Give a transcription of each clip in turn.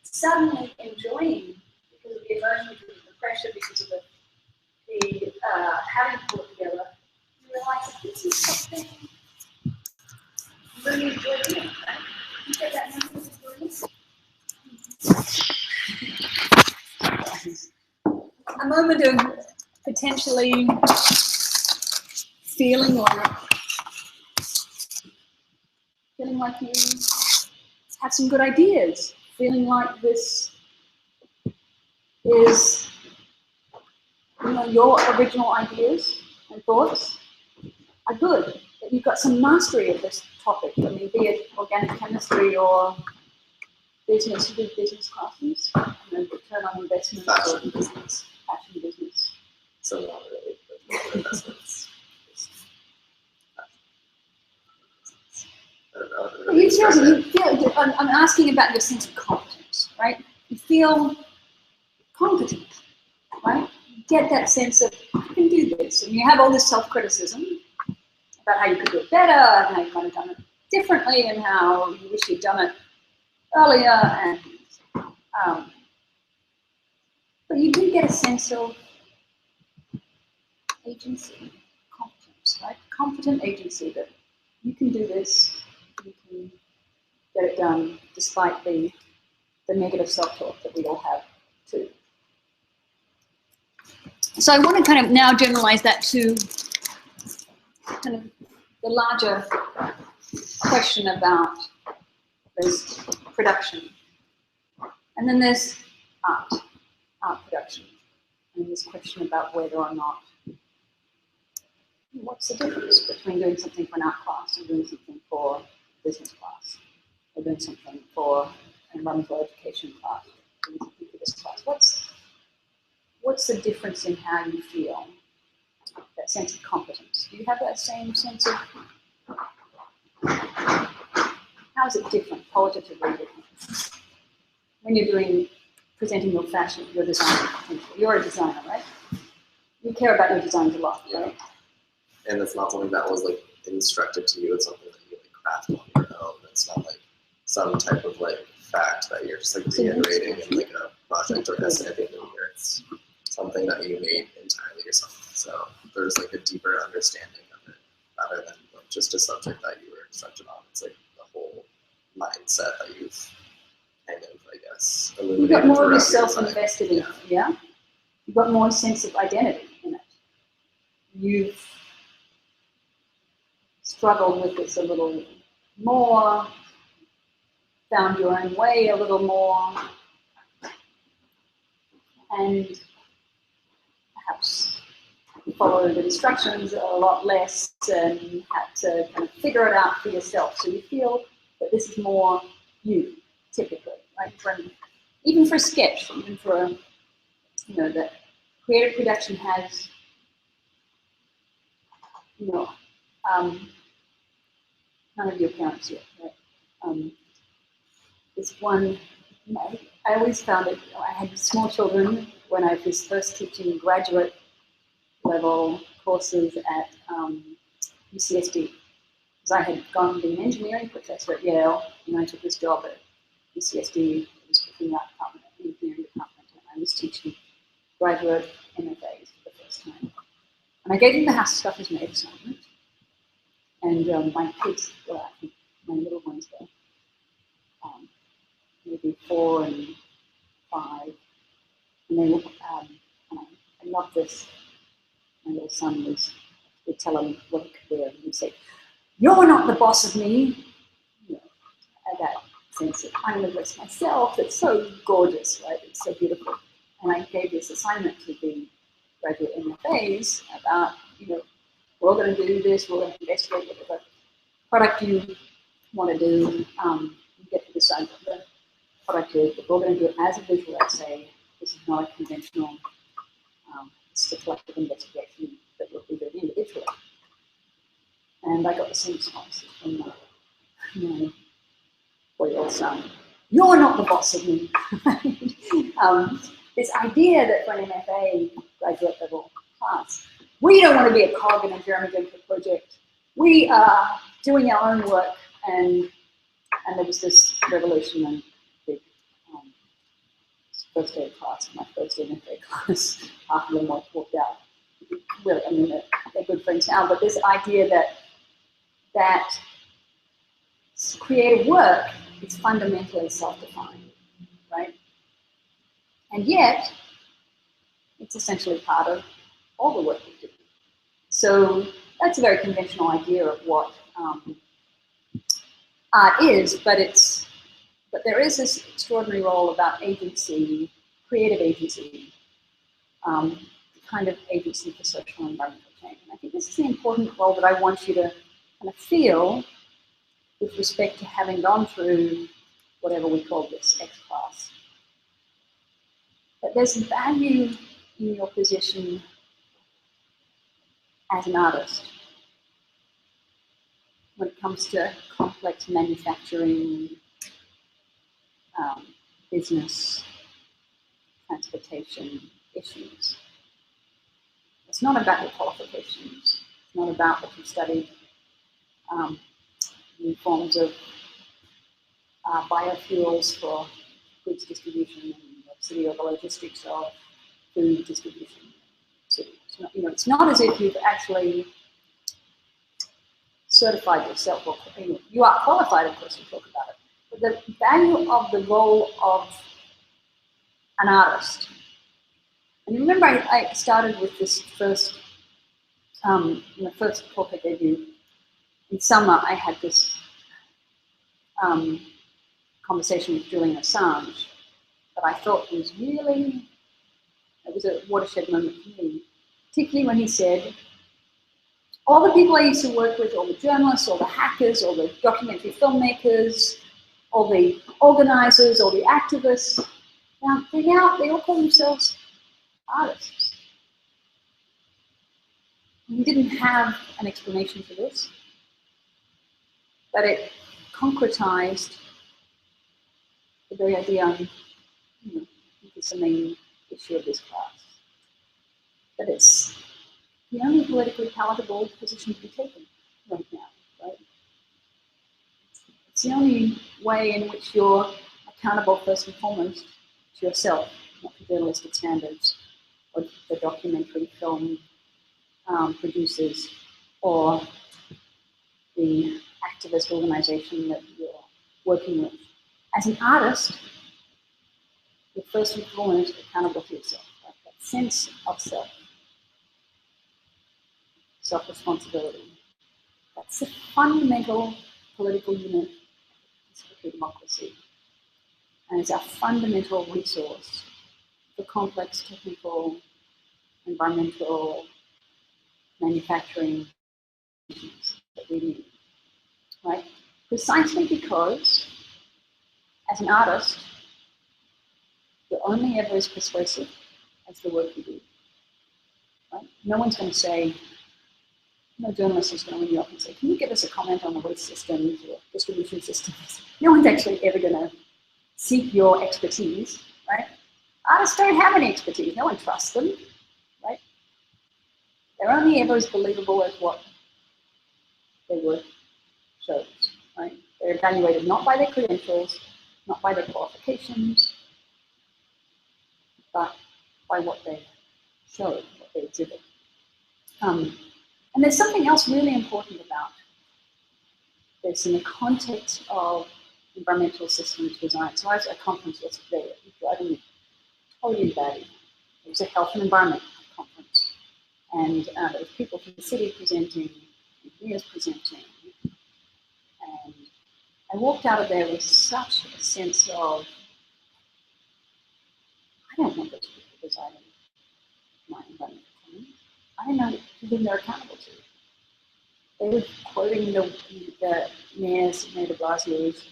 suddenly enjoying because of the emotion, because of the pressure, because of the having to pull it together, you realize that this is something you really enjoy doing, right? You get that memory of a moment of potentially feeling like you have some good ideas, feeling like this is, your original ideas and thoughts are good, that you've got some mastery of this topic. I mean, be it organic chemistry or business, you do business classes, return on investment, fashion business. Fashion business. So not really, but investments. I'm asking about your sense of competence, right? You feel competent, right? You get that sense of, I can do this. And you have all this self-criticism about how you could do it better, and how you might have done it differently, and how you wish you'd done it earlier. And but you do get a sense of agency, competence, right? Competent agency that you can do this, you can get it done despite the negative self-talk that we all have too. So I want to kind of now generalize that to kind of the larger question about there's production, and then there's art production, and this question about whether or not, what's the difference between doing something for an art class and doing something for a business class, or doing something for an environmental education class, or doing something for this class. What's the difference in how you feel, that sense of competence? Do you have that same sense of, how is it different, qualitatively different? When you're presenting your fashion, your design potential. You're a designer, right? You care about your designs a lot, right? And it's not something that was like instructed to you, it's something that you like craft on your own. It's not like some type of like fact that you're just like reiterating in like a project or essay at the end of the year. It's something that you made entirely yourself. So there's like a deeper understanding of it rather than like just a subject that you were instructed on. It's like the whole mindset that you've kind of, I guess, you've got more of yourself invested in it, yeah? You've got more sense of identity in it. You've struggled with this a little more, found your own way a little more, and perhaps followed instructions a lot less and had to kind of figure it out for yourself. So you feel that this is more you, typically, right? Even for a sketch, even for a, that creative production has, none of your parents yet, right? This one, I always found it, I had small children when I was first teaching graduate level courses at UCSD, because I had gone to be an engineering professor at Yale, and I took this job at UCSD, it was looking at engineering department, and I was teaching graduate MFAs for the first time. And I gave them the house stuff as made assignment, and my kids, well, I think my little ones were maybe 4 and 5, and they look, I love this. My little son would tell him what he could wear, and he'd say, "You're not the boss of me." That sense of I'm the dress myself. It's so gorgeous, right? It's so beautiful. And I gave this assignment to the graduate MFAs about, we're all going to do this. We're going to investigate whatever product you want to do. You get to decide what the product is, but we're going to do it as a visual essay. This is not a conventional. It's a collective investigation that we'll be doing individually. And I got the same response from my 4-year-old son. You're not the boss of me. This idea that for an MFA graduate level class, we don't want to be a cog in a Jeremy Jensen project. We are doing our own work, and there was this revolution and big first day of class, my first MFA class, half of them walked out. Really, I mean, they're good friends now, but this idea that creative work is fundamentally self-defined, right? And yet, it's essentially part of all the work we do. So that's a very conventional idea of what art is, but there is this extraordinary role about agency, creative agency, kind of agency for social and environmental change. And I think this is the important role that I want you to kind of feel with respect to having gone through whatever we call this X class. That there's value in your position as an artist when it comes to complex manufacturing, business, transportation issues. It's not about your qualifications. It's not about what you've studied, new forms of biofuels for goods distribution in New York City, or the logistics of food distribution. So it's not, it's not as if you've actually certified yourself, or you are qualified, of course, to talk about it. But the value of the role of an artist. And remember, I started with this first, in the first talk I gave you in summer. I had this conversation with Julian Assange that I thought was really, it was a watershed moment for me, particularly when he said, all the people I used to work with, all the journalists, all the hackers, all the documentary filmmakers, all the organizers, all the activists, they all call themselves artists. We didn't have an explanation for this, but it concretized the very idea, it's the main issue of this class, that it's the only politically palatable position to be taken right now, right? It's the only way in which you're accountable first and foremost to yourself, not to journalistic standards, or the documentary film producers, or the activist organization that you're working with. As an artist, you're first and foremost accountable to yourself, right? That sense of self, self-responsibility. That's the fundamental political unit of democracy. And it's our fundamental resource for complex technical, environmental, manufacturing issues that we need, right? Precisely because, as an artist, you're only ever as persuasive as the work you do, right? No one's going to say, no journalist is going to ring you up and say, can you give us a comment on the waste systems or distribution systems? No one's actually ever going to seek your expertise, right? Artists don't have any expertise. No one trusts them, right? They're only ever as believable as what their work shows, right? They're evaluated not by their credentials, not by their qualifications, but by what they show, what they exhibit. And there's something else really important about this in the context of environmental systems design. So I was at a conference yesterday that was driving me totally batty. It was a health and environment conference. And there was people from the city presenting, engineers presenting. And I walked out of there with such a sense of, I don't want those people designing my environmental commons. I don't know who they're accountable to. They were quoting the Mayor de Blasio's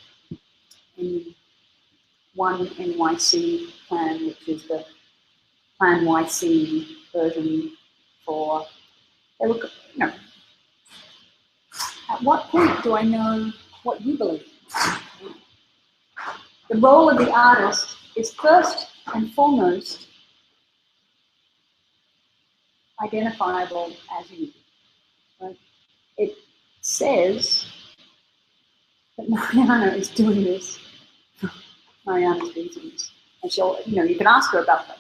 in one NYC plan, which is the Plan YC version for, they were, at what point do I know what you believe? The role of the artist is first and foremost identifiable as you. Right? It says that Mariana is doing this for Mariana's reasons. And she'll, you can ask her about them.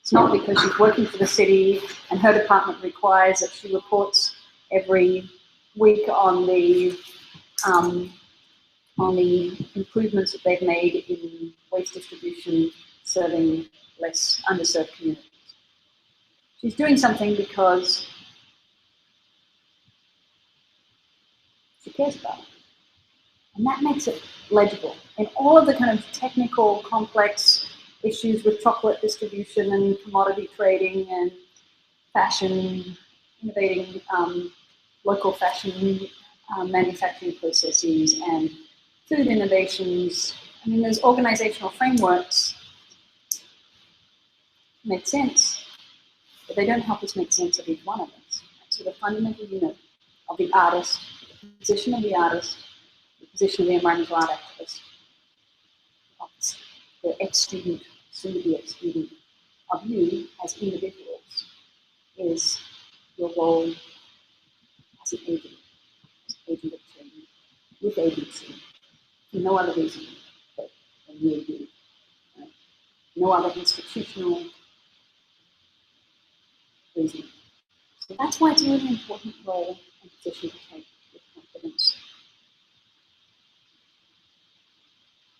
It's not because she's working for the city and her department requires that she reports every week on the improvements that they've made in waste distribution, serving less underserved communities. She's doing something because she cares about it. And that makes it legible. In all of the kind of technical, complex issues with chocolate distribution and commodity trading and fashion, innovating local fashion manufacturing processes and food innovations. I mean, those organizational frameworks make sense, but they don't help us make sense of each one of us. So the fundamental unit of the artist, the position of the artist, the position of the environmental art activist, the ex-student, soon-to-be ex-student, of you as individuals is your role as an agent of change, with agency, for no other reason than you do. No other institutional reason. So that's why it's a really important role and position to take with confidence.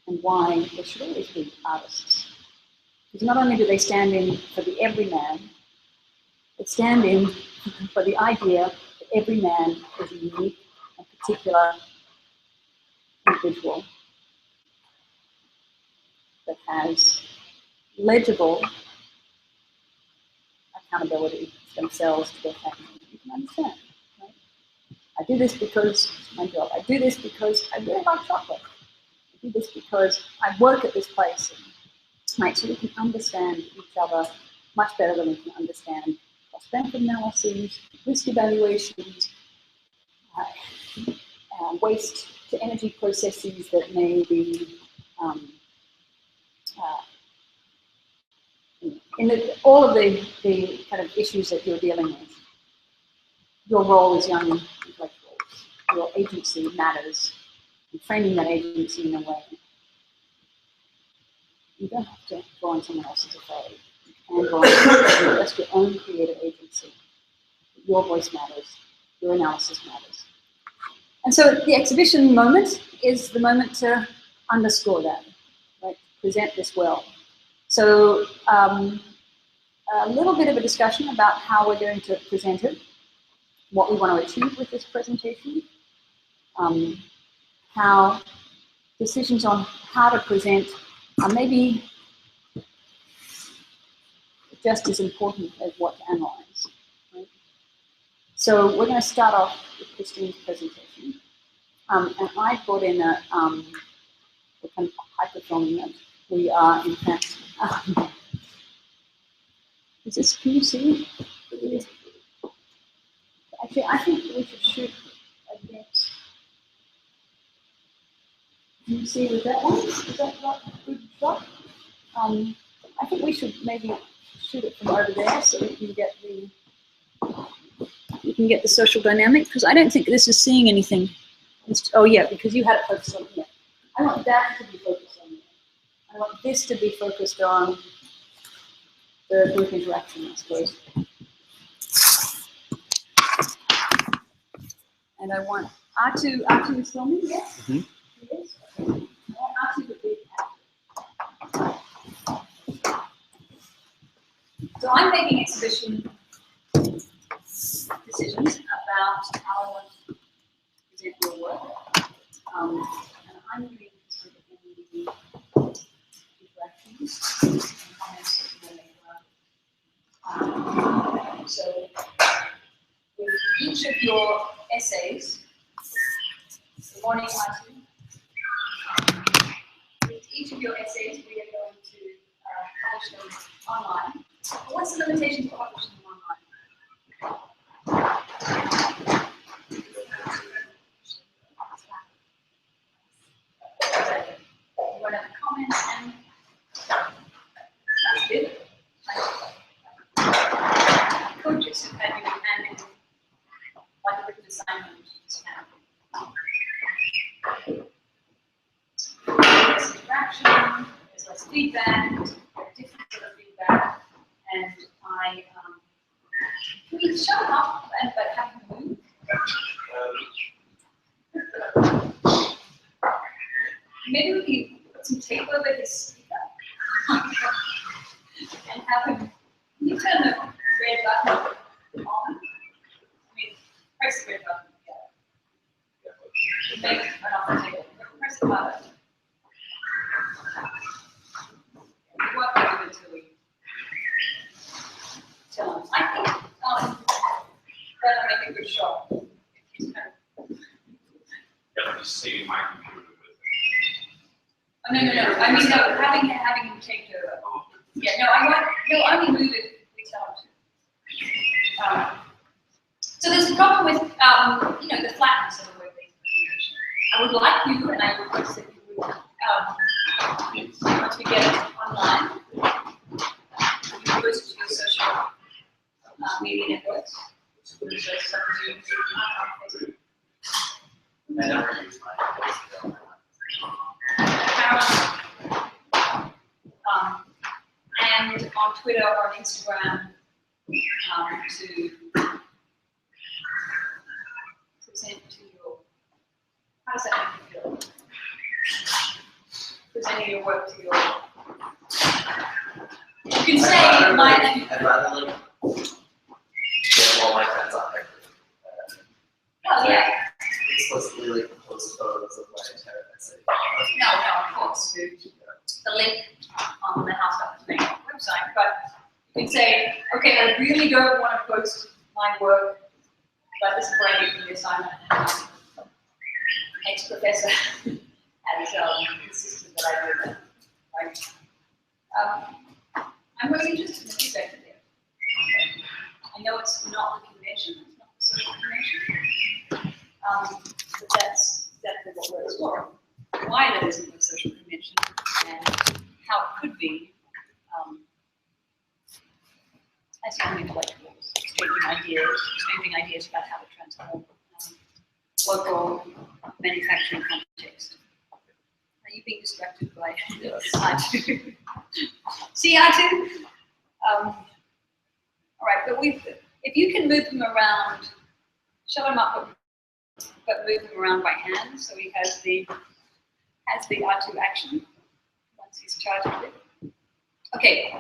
And why there should always be artists. Because not only do they stand in for the everyman, they stand in for the idea that every man is a unique and particular individual that has legible accountability to themselves, to their family. You can understand, right? I do this because it's my job. I do this because I really like chocolate. I do this because I work at this place. Right, so we can understand each other much better than we can understand cost-benefit analyses, risk evaluations, waste to energy processes that may be all of the kind of issues that you're dealing with. Your role as young intellectuals, your agency matters, and framing that agency in a way. You don't have to go on someone else's authority. You can go on just your own creative agency. Your voice matters. Your analysis matters. And so the exhibition moment is the moment to underscore that, right? Present this well. So a little bit of a discussion about how we're going to present it, what we want to achieve with this presentation, how decisions on how to present are maybe just as important as what to analyze. Right? So we're going to start off with Christine's presentation. And I brought in a kind of hyperfilming it. We are, in fact, is this, can you see? Actually, I think we should shoot against. Can you see with that one? Is that not a good shot? I think we should maybe shoot it from over there so we can get the social dynamic, because I don't think this is seeing anything. Oh yeah, because you had it focused on here. I want that to be focused on here. I want this to be focused on the group interaction, I suppose. And I want R2 is filming, yes? Mm-hmm. Yes. I want R2 to be active. So I'm making exhibition decisions about how I want to present your work. And I'm doing this in the interactions and comments that you make. So with each of your essays, good morning, R2. With each of your essays, we are going to publish them online. What's the limitation for publishing them online? You won't have a comment, and that's it. I could just have had you hand in like a written assignment. There's interaction, there's less feedback, there's can we shut up and but have him move? Maybe we can put some tape over his speaker and have him. Can you turn the red button on? I mean, press the red button. Yeah. Make an off the table. Press it harder. We won't do it until we tell him. I think that'll make a good shot. He's kind of. Yeah, just see my computer with it. Oh, no. I mean, no, having him take over. Yeah, no, I won't. He'll only move if we tell him to. So there's a problem with, the flatness of a web-based presentation. I would like you, and I would request that you would, once we get it online, you post to your social media networks. So some Zoom, Facebook. I never use my and on Twitter or Instagram to present to your, how does that make you feel? Presenting your work to your, you can say I'd my, rather like get all my friends on there. oh yeah, Explicitly like post photos of my entire essay. no, of course, to the link on the House.Spain website, but you can say, okay, I really don't want to post my work, but this is what I need for the assignment. Ex-professor has insisted that I do that. Right? I'm really interested in the feedback there. I know it's not the convention, it's not the social convention, but that's exactly what we're exploring. Why there isn't a social convention and how it could be as young intellectuals exchanging ideas about how to transform local manufacturing context. Are you being distracted by R2? See R2? All right, but if you can move them around, shut them up, but move them around by hand, so he has the R2 action once he's charged with it. Okay.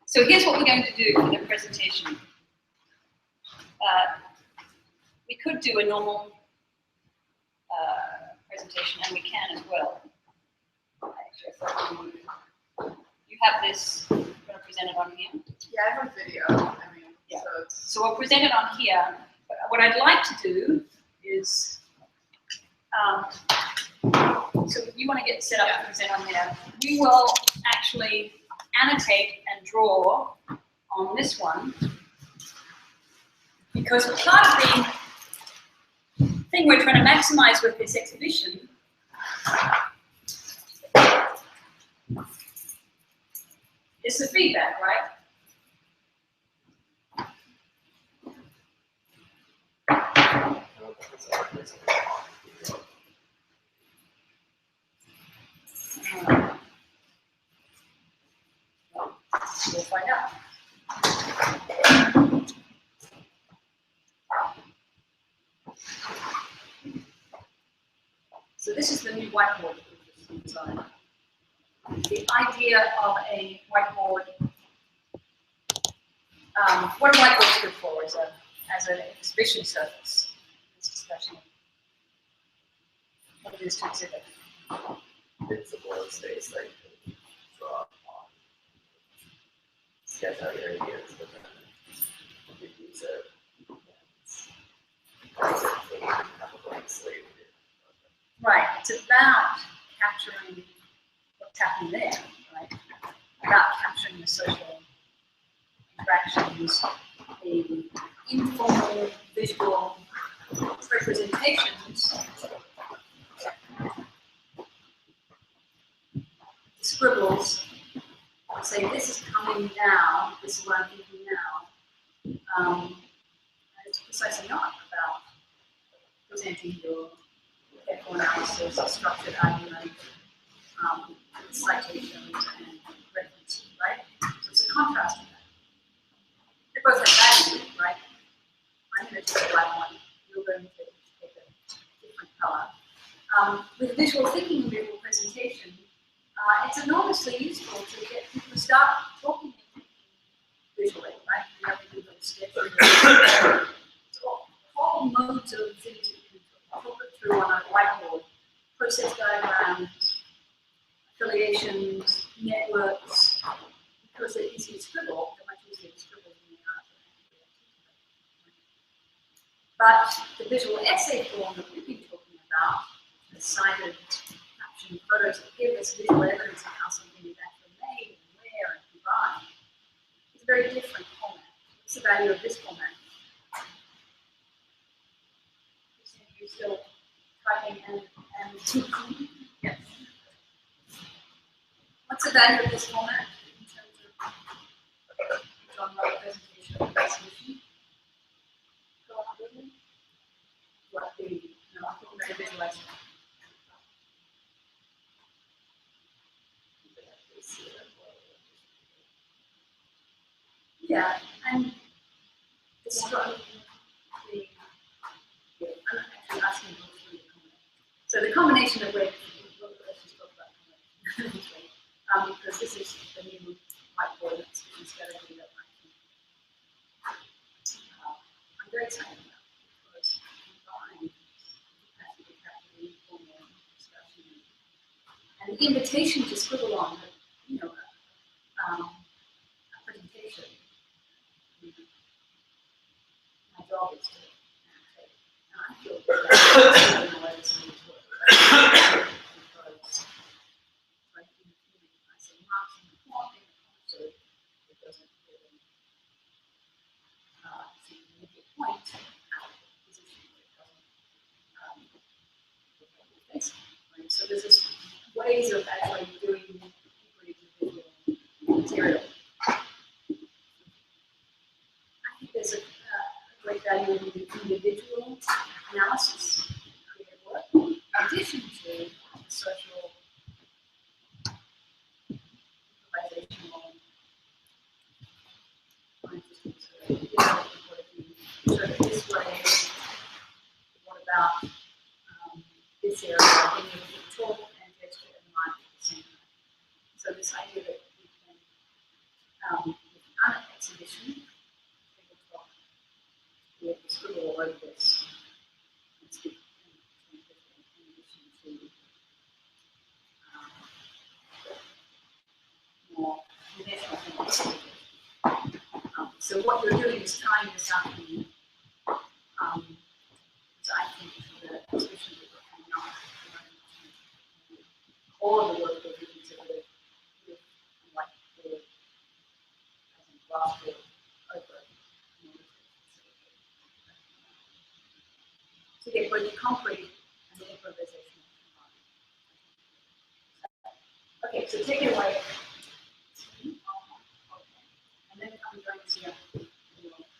So here's what we're going to do for the presentation. We could do a normal presentation, and we can as well. Actually, I thought we would. You have this, you're going to present it on here? Yeah, I have a video. I mean, Yeah. so it's So we'll present it on here. But what I'd like to do is, so if you want to get set up and present on there, we will actually annotate and draw on this one, because part of the thing we're trying to maximize with this exhibition is the feedback, right? We'll find out. So this is the new whiteboard we've just designed. The idea of a whiteboard, what a whiteboard is good for is as an exhibition surface. This discussion, what it is to exhibit. It's a blank space that you can draw on. Sketch out your ideas, but then you use it. And have a blank slate. Right, it's about capturing what's happening there, right? About capturing the social interactions, the informal visual representations, scribbles, say this is coming now, this is what I'm thinking now. And it's precisely not about presenting your careful analysis, structured argument, citations, and references, right? visual thinking and visual presentation, it's enormously useful to get people to start talking and thinking visually, right? You have to do those sketches. All modes of things that you can talk it through on a whiteboard. Process diagrams, affiliations, networks, because they're easy to scribble, they're much easier to scribble than they are to But the visual essay form that we've been talking about, the cited caption photos that give us visual evidence of how something is actually made and where and combined, is a very different format. What's the value of this format? You're still typing and yes. What's the value of this format in terms of genre presentation and exhibition? Go on with me. What the visualization. Yeah, and the structure. I'm actually asking you to read the combination. So the combination of which, let's just talk about combination. Because this is the new whiteboard exhibition strategy that I'm very excited about, because combined capacity capturing, forming, discussion, and the invitation to scribble on, a presentation. My job is to I feel that because like I say marks in the form, so it doesn't really seem to make a point out of position where it doesn't right? So there's this ways of actually doing visual material. I think there's a great value in individual analysis, creative work, in addition to social improvisational sort of this way, what about this area, and you can talk and gesture and mind at the same time. So this idea that we can, with an exhibition, people talk, we have to scribble all over this, and speak in addition to more conventional things. So what you're doing is tying this up in, so I think the exhibition that we're coming up with, all of the work that we considered with like the last board over to get both the concrete and the improvisation combined. Okay, so take it away. And then I'm going to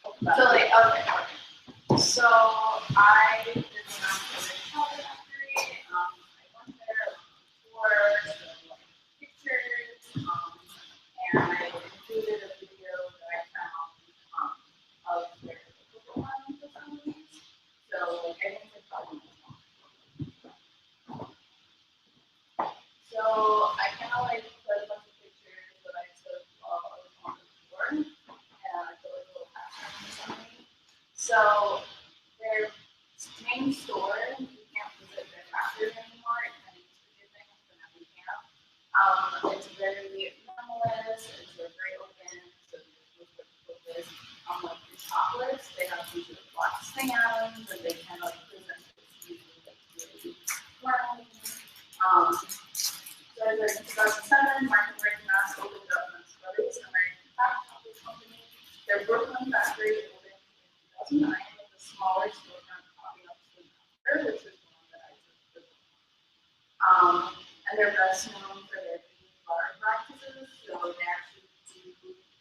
talk about So like, okay. So I did the chocolate factory. I went there for pictures, and I included a video that I found of their football facilities. So I think it's probably so I kind of like put a bunch of pictures that I took while I was on the tour, and I put like a little caption or something. So their main store, you can't visit their factory anymore. It kind of used to be a thing, but now you can't. It's very minimalist. It's very open. So there's focus on like the chocolates. They have these like black stands, and they kind of like present it usually like really warm. So in 2007, Martin Rickmass opened up Brothers, American chocolate company. Their Brooklyn factory opened in 2009 with a smaller storefront popping up soon after, which is the one that I took. And they're best known for their bean bar practices, so they actually do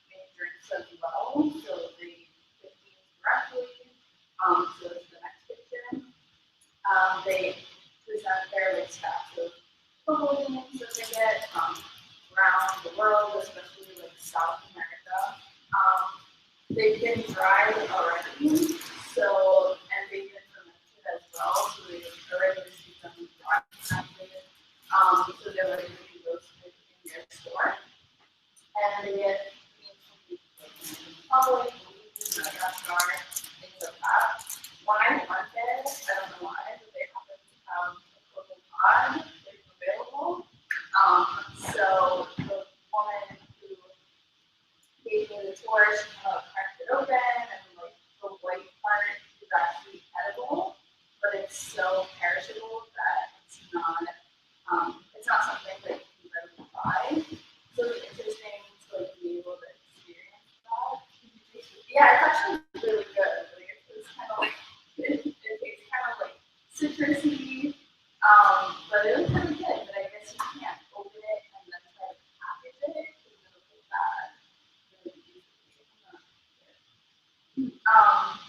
make drinks as well. So they get beans directly. So it's the next picture. They present their like stacks of cocoa beans that they get around the world, especially like South America. They've been dried already, so and they've been fermented as well. So they already received them dry. Yeah, it's actually really good. Like, it's kind of like, it tastes kind of like citrusy, but it was pretty good. But I guess you can't open it and then try to package it because it'll go bad really easily.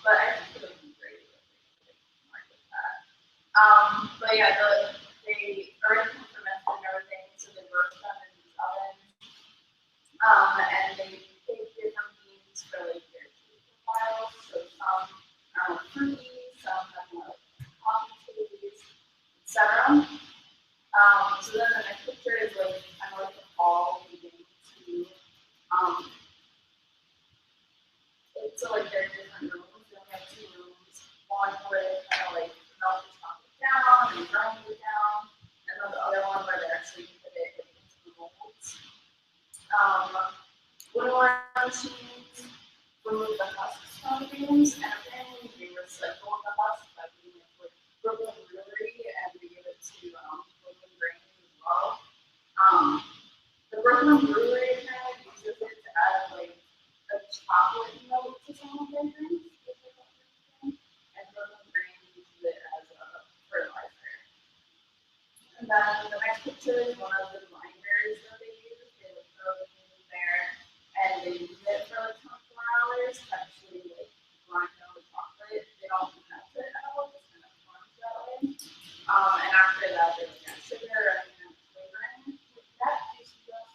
But I think it would be great if they could market that. But yeah, they already come fermented and everything, so they roast them in these ovens. And they pick different beans for like their taste profiles. So some are more fruity, some have more like coffee taste, etc. So then the next picture is like kind of like the fall beginning to so like there are different rooms. They only have 2 rooms. One where they kind of like melt the chocolate down and grind it down, and then the other one where they actually put it into the molds. Winnower machines remove the husks from the beans, and apparently they recycle the husks by putting it with Brooklyn Brewery, and they give it to Brooklyn Grains as well. The Brooklyn Brewery apparently uses it to add like a chocolate note to some of their drinks, and Brooklyn Grains uses it as a fertilizer. And then the next picture is one of the grinders that they use. They would throw the beans in there, and they use it for like 24 hours to actually like grind down the chocolate. They don't melt it at all, just kind of forms that way. And after that, they would add sugar and kind of flavoring. That is just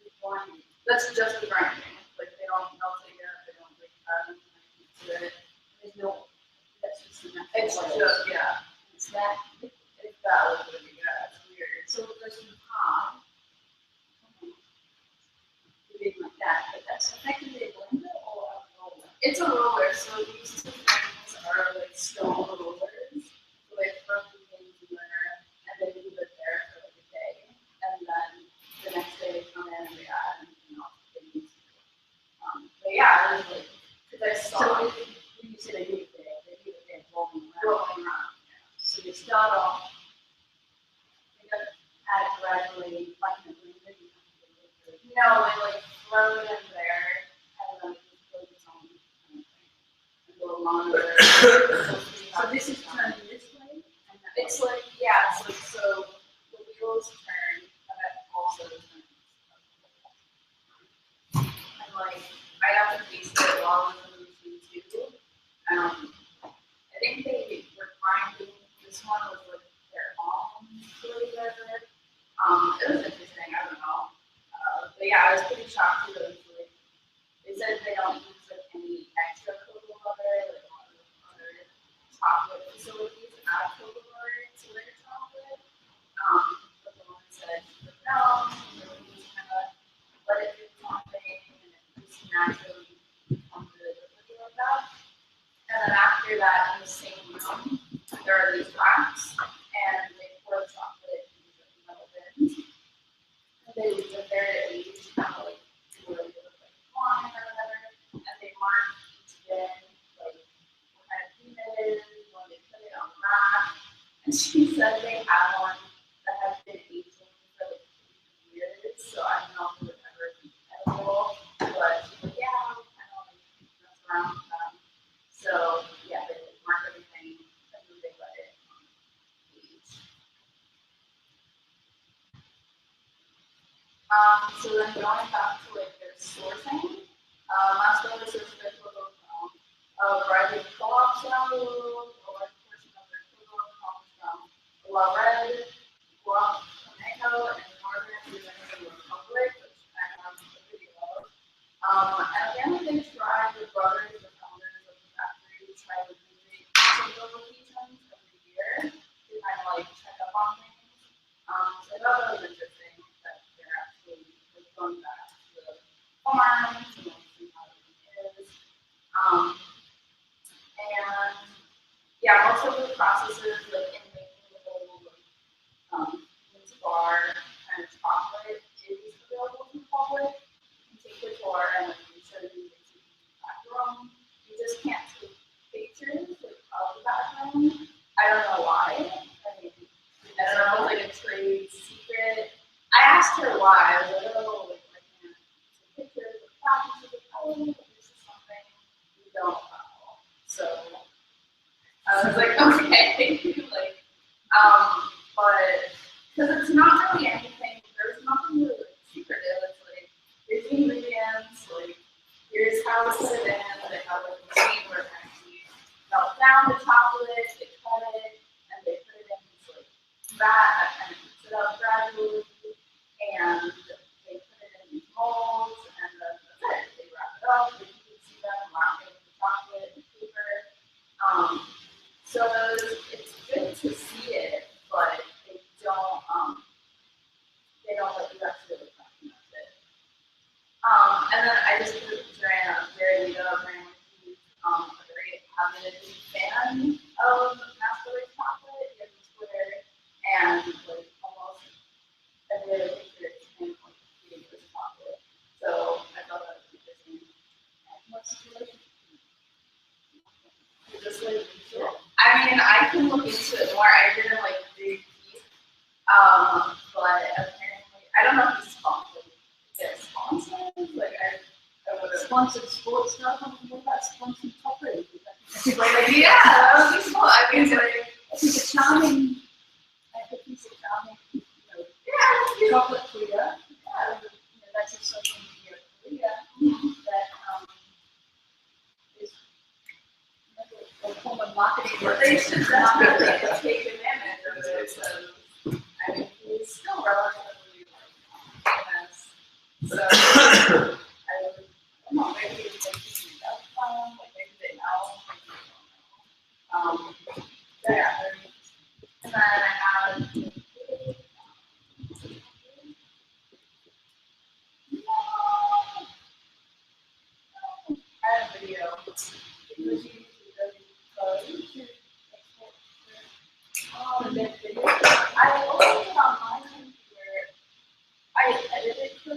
the grinding. That's just the grinding. Like they don't melt it yet. They don't like add anything to it. There's no. That's just the natural. It's just yeah. It's that. It's that liquid. Yeah, it's weird. So there's some palm. Big like that, but that's effectively a blender or a roller. It's a roller, so these 2 things are like stone rollers. So they throw the things in there and they leave it there for like a day, and then the next day they come in and they add anything else they need to. But yeah, it was like because I saw it. When you say they leave it there, they leave it there rolling around. Yeah. So they start off. They got add it gradually, like in a blender. No, they like throw it in there and then just put it on kind of thing and go longer. So this is turning this way? And it's like, yeah, it's like, so the wheels turn, but it also turns. And like, I have to taste it while it's in the machine too. I think they were grinding, this one was like their almond flavor. It was interesting, I don't know. But yeah, I was pretty shocked too. Like, they said they don't use like any extra cocoa butter, like a lot of other chocolate facilities add cocoa butter to their chocolate. But the woman said, no, you just kind of let it do something and it just naturally becomes really good like that. And then after that, in the same room, there are these racks, and they pour chocolate in these metal bins. They leave it there to age, kind of like do like wine or whatever, and they mark each bin like what kind of bean it is when they put it on the rack. And she said they had one that has been aging for like 2 years, so I don't know if it would ever be edible, but she's like, yeah, we kind of like mess around with them. So yeah, they like mark everything and then they let it age. So then going back to like their sourcing, last one is their schedule of variety of co-ops around the world. A large portion of their cocoa comes from La Red, Guatemala, and Northern Dominican Republic, which I have a video of. And apparently they tried, the brothers, the founders of the factory, tried to visit each of the locations every year to kind of like check up on things. So I thought that was interesting that they're actually like going back to the farms and like see how it is. And yeah, most of the processes like in making the whole beans bar kind of chocolate is available to the public. You can take the tour and like make sure you get to the back room. You just can't take pictures like, of the back room. I don't know why. I mean, I don't know, like a trade secret. I asked her why. I was like, oh, like I can't take pictures of the back. And she's like, oh, this is something know what you actually look like, and that's it. And then I just put a picture in of Gary Lito, a very avid fan of masquerade chocolate. He has a Twitter, and like almost every other picture is him like eating this chocolate. So I thought that was interesting. And what's the relationship? Just like I mean, I can look into it more. I didn't like dig deep, but apparently, I don't know if he's sponsored. They're sponsored. Like I would have Sponsored sports stuff. What about sponsored chocolate? like yeah, that would be cool. I mean, like It's a charming. I think he's a charming. yeah, Chocolate clear. yeah. That's a social media career that is a form of marketing. But they should definitely take advantage of it. So, I mean, he's still relatively famous. So I don't know, maybe it's like he does fun, like maybe they know, maybe they don't know. Yeah. And then I have a video. And then video. I opened it on my computer. I edited it. I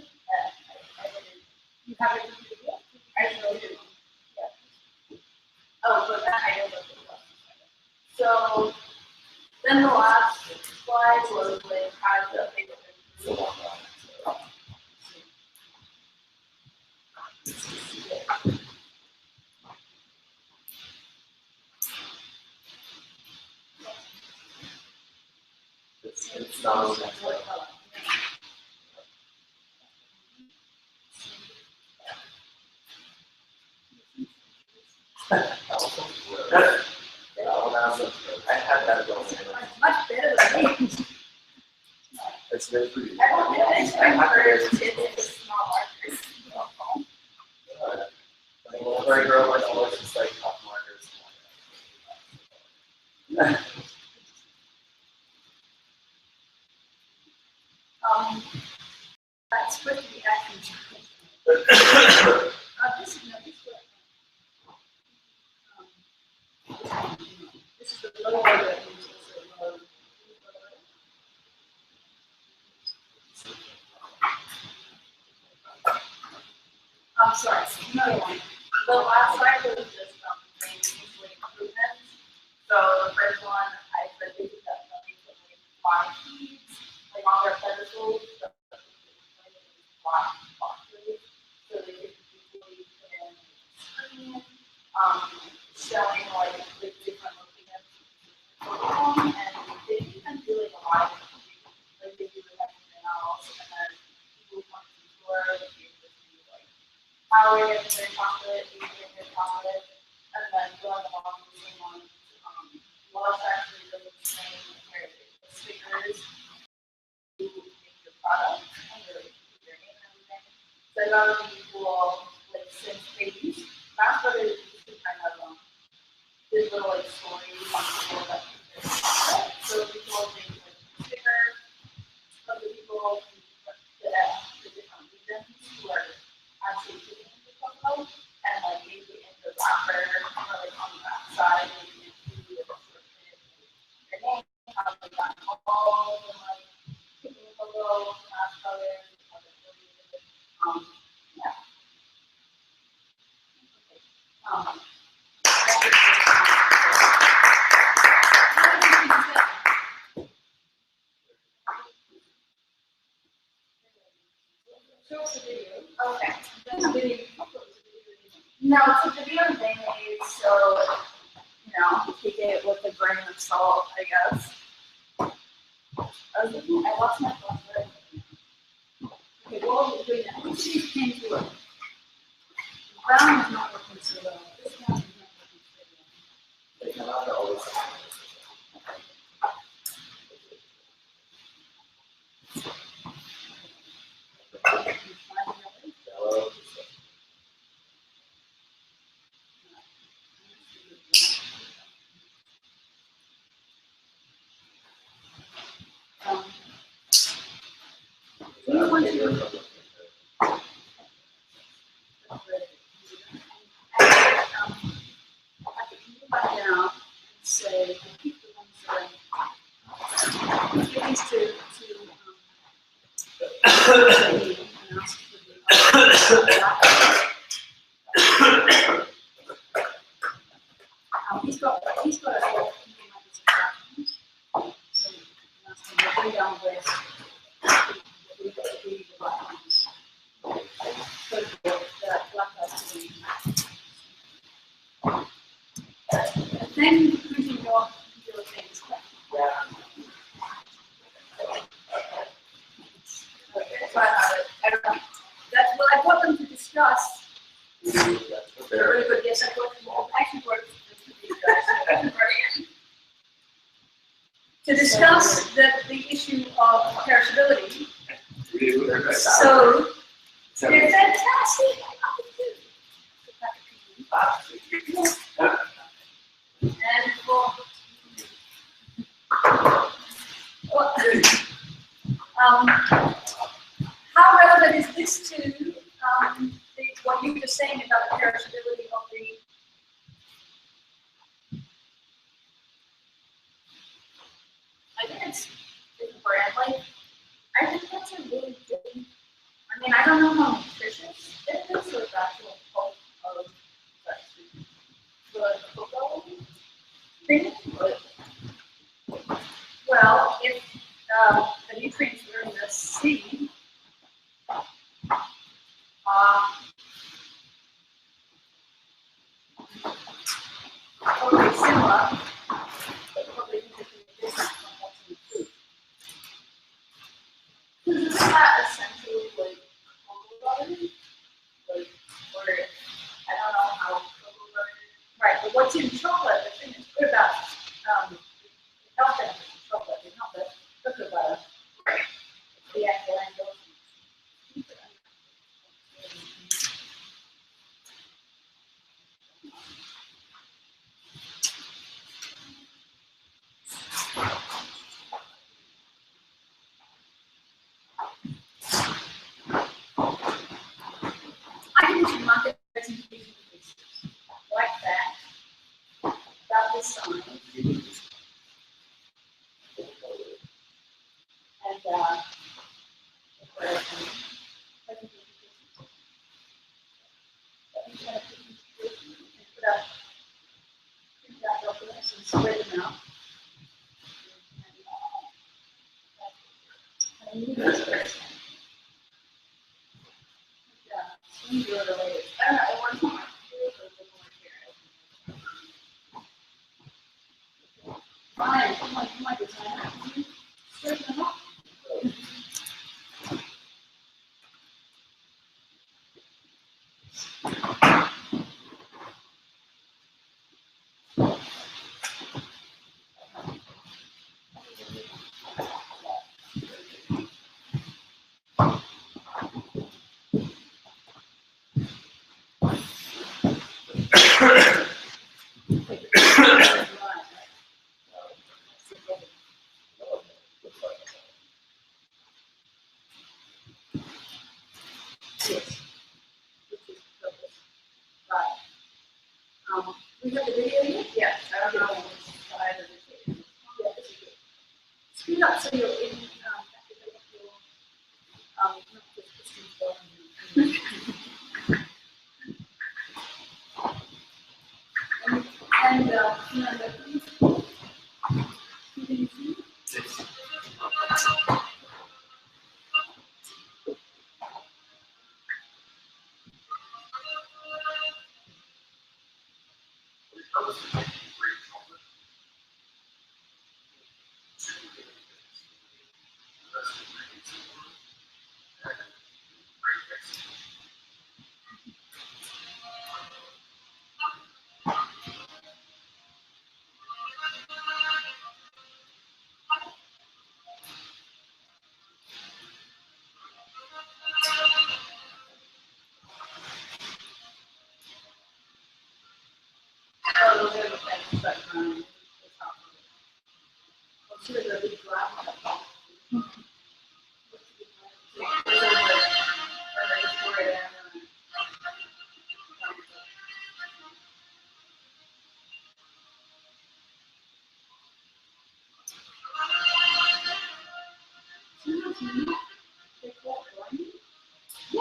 edited. You have it in the video? I showed you. Yeah. Oh, but then I opened it. So then the last slide was like how to make it. It's not I had that going. Much better than me. It's very pretty. I don't know. It's encouraged kids to small markers. Like a little very girl like always just like top markers. That's supposed to be action. This is no, this is the lower that is also low. I'm sorry, another one. The last slide was just usually improvements. So the first one, I said they could definitely put like 5 keys, like on their pedestals, but like 5 boxes, so they could easily put in screen, showing like the different locations, and they can do like a live, like they do like everything else, and then people come to the store, like they just do like how we get their chocolate, we get their chocolate, and then going along with the same one, Lush actually does the same stickers to make your product and really keep your name and everything. So that would be cool, like since they use, that's what it is to kind of these little like stories on people that keep their chocolate. So people make like stickers of the people the different regions who are actually keeping the chocolate, and like maybe in the wrapper or like on the back side, maybe include a description, their name, how they got involved, and like picking the logo, mask colors, how they're related. Yeah. Show us a video. Okay. That's a video. No, it's a video they made, so take it with a grain of salt, I guess. I lost my flashlight. Okay, what are we doing now? Let's see if you can do it. Brown is not working so well. This brown is not working so well. They come out always. Yellow. you want to, and, I can move back down and say, I keep the ones that I, give these to and ask for the he's got a whole so you can ask him to bring down the list. We've got to read the right ones. So that black out's doing that. And then using your things. Yeah. Okay, so I have it. I don't know. That's what I want them to discuss. They're really good. Yes, I worked more. Actually worked with these guys. To discuss the issue of perishability. So they're fantastic. And for how relevant is this to what you were saying about the perishability of the? I think it's brand like. I think that's a really good. I mean, I don't know how nutritious it is with actual pulp of the cocoa thing, but well, if the nutrients are in the seed, totally similar, but probably interestingly different from what's in the food. Isn't that essentially like cocoa butter? Like, or I don't know how cocoa butter. Right, but what's in chocolate? The thing that's good about the health benefits of chocolate is not the cocoa butter. Right. The actual endorphins. I think we should market presentation pieces like that, about this size. And put up documents and spread them out. And you guys first. Yeah, you do it later. I don't know, it works on my computer, but it doesn't work here. Fine, come on, designer. Can you straighten them up? Yes. Right. We have the video yet? Yes. I don't know what I have the video. Yeah, this is good. Speed up so you're in, not just Christian film. And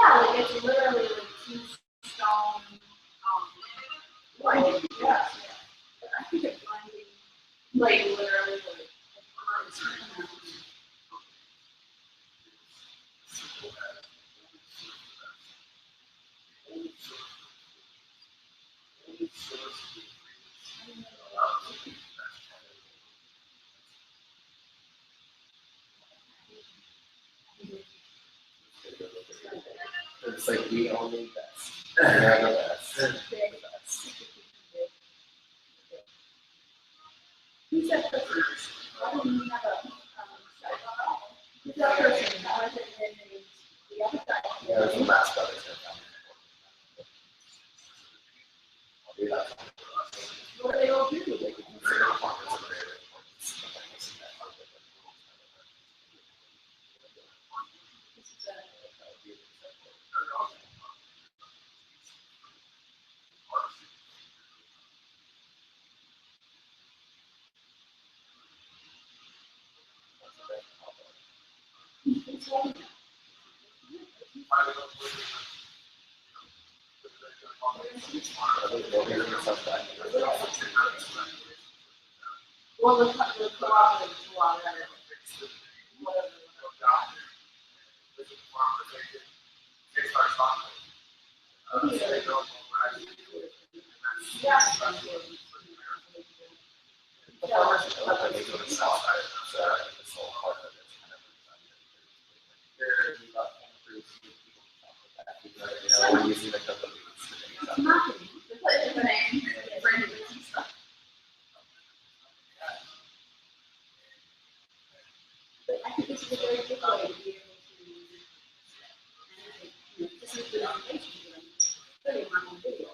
Yeah, like it's literally like two stone, like, yeah. I think it's blinding, like literally like, It's like we only best. We are the best. The best. who's that person? I don't even have a, who's that person? How is it named? The other guy. Yeah, there's the last brothers. I'll do that. What do they all do? Like, you consider the farmers a very Well, the cooperative law, whatever. we're using like the It's marketing. It's a name, brand and stuff. But I think this is a very good way to be able to, this is the foundation for them. Really my own video.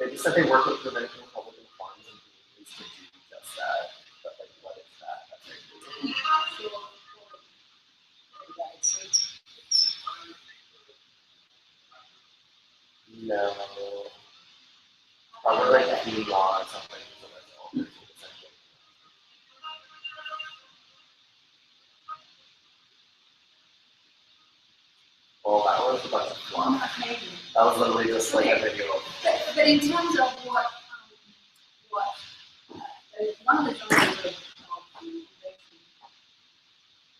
They just said they work with Dominican Republican farms and communities to do just that. But like, what is that? That's like, no. Probably like a few law or something. Well, that was a bunch of fluff. That was literally just like a video. But in terms of what one of the things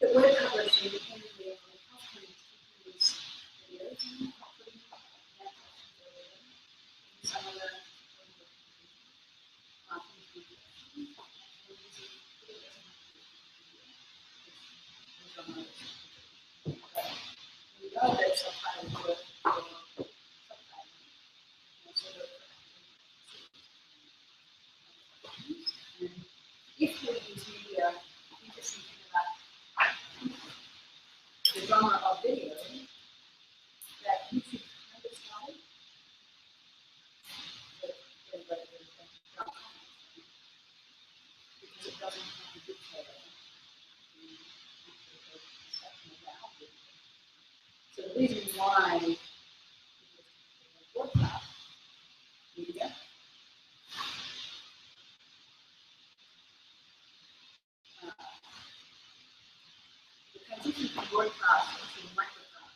that we're publishing independently on the company's videos and some of the we know that sometimes interesting thing about the genre of video that YouTube kind of started. Because it doesn't have the detail so the reason why broadcast media the transition from broadcast to microcast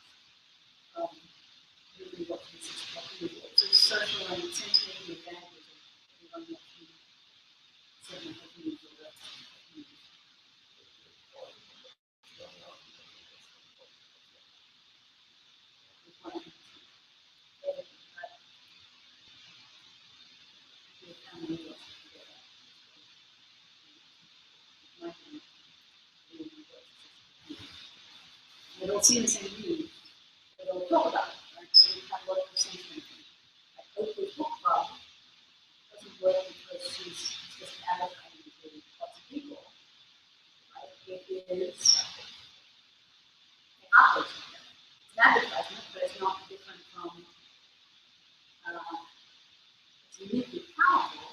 really what this is talking about. So social and essentially the advantages of everyone watching certain techniques or techniques. They don't see the same news. They don't talk about it, right? So we have what the same thing. Like Oprah's book club doesn't work because she's just advertising to lots of people, right? It is an opposite. It's an advertisement, but it's not different from it's uniquely powerful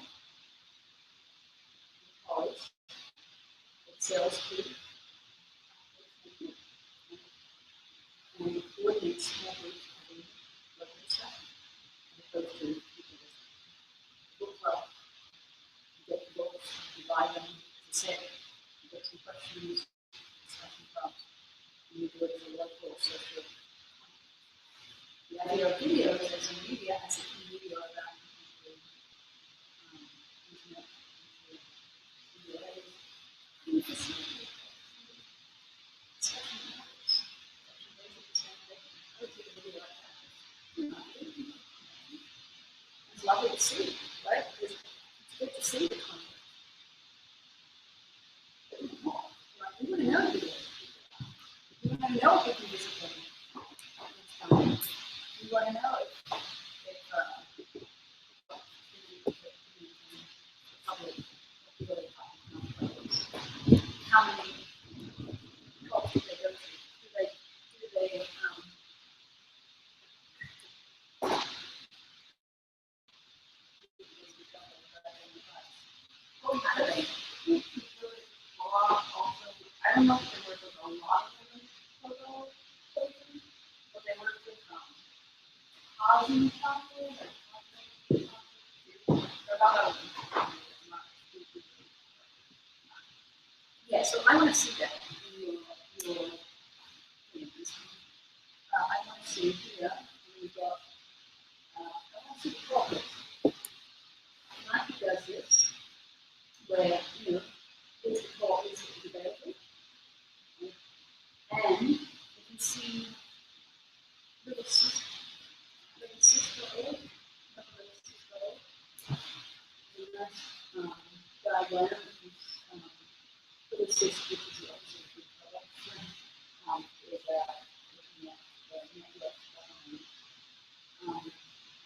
because it sells to and it coordinates small groups having local discussion as opposed to people just book club, you get the books, you buy them, as I said, you get some questions, discussion clubs, and you do it as a local social. The idea of videos as a media, as a key media around the internet, it's lovely to see, right? It's good to see the content. You want to know the video. You want to know if you discipline. You want to know if how many cultures they go to. Do they how do they? I don't know if they work with a lot of women photo coaching, but they work with housing couples and about a yeah, so I want to see that in your things. I want to see here, we've got, I want to see progress. Nike does this, where, you know, here's the call, is it available? And you can see little sister A, and that's diagram is little sister, which is the opposite of the collection, is looking at the network of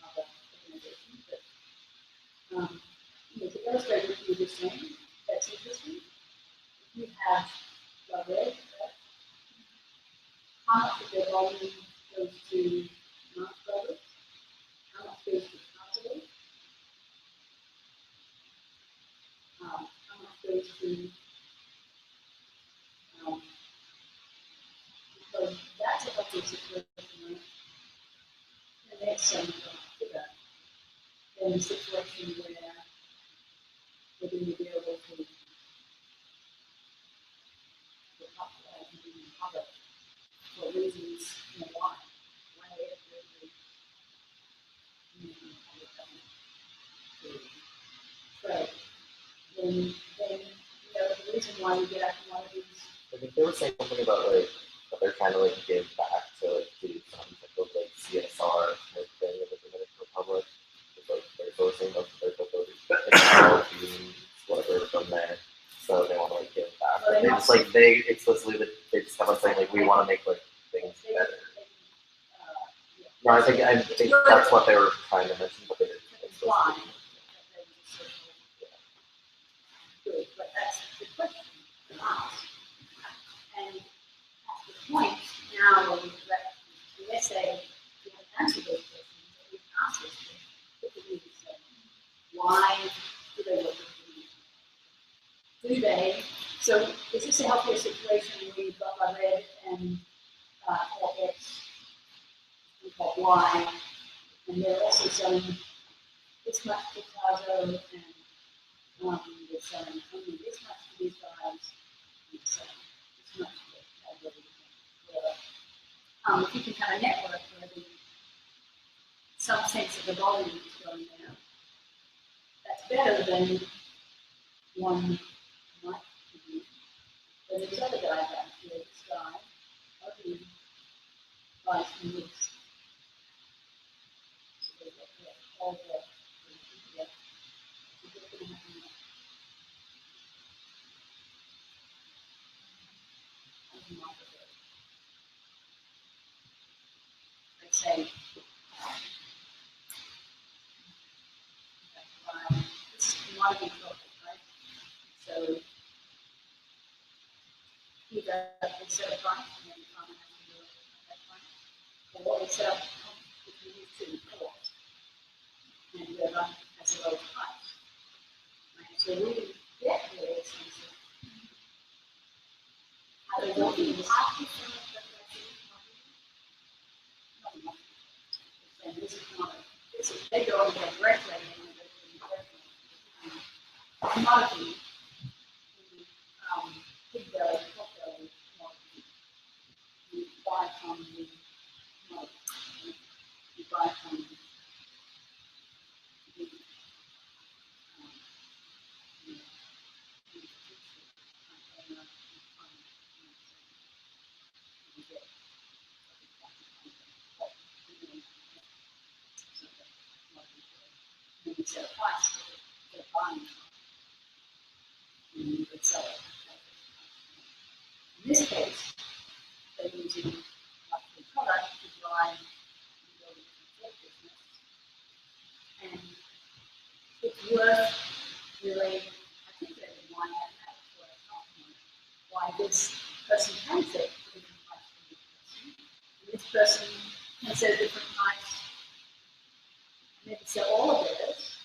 other organizations. But, you know, to illustrate what you were just saying, that's interesting. If you have the red, how much of their volume goes to non-products, how much goes to positive, how much goes to, because that's a healthy situation, right? And there's some to that. Then the situation where they're being available to the public, being public, for reasons, you know, why? Why they have to so then, you know, the reason why we get out one of these. I think they were saying something about like that they're trying to like give back to like do some type of like CSR type thing in the Dominican Republic. It's like they're sourcing of their whatever from there. So they want to like give back. Well, they just like they explicitly they just have us saying like we want to make like things better. No, I think that's what they were trying to mention, but they didn't. Why? Good, but that's the question. do they? So is this a healthier situation where you've got a red and or X and got Y, and they're also selling this much potato and they're selling only this much to these guys, and so this much to everybody, whatever. If you can have a network where some sense of the volume is going down, that's better than one might be. Then there's other guy down here, this guy, only buys from this. So they get all the yeah. Let's say, this is commodity focus, right? So either they set a price and then the farmer has to do it at that price, or they set up if you use to report and whoever has a low price. Right? So we get really expensive. How do they want to use and this is not this is they go and get directly and commodity pig belly, pork belly, commodity. You buy from the commodity. You buy from the you set a price for it, they're buying and you could sell it. In this case, they're using the product to drive the business. And it's worth really articulating why that's worth why this person can set a different price for this person. And this person can set a different price. Maybe sell all of theirs.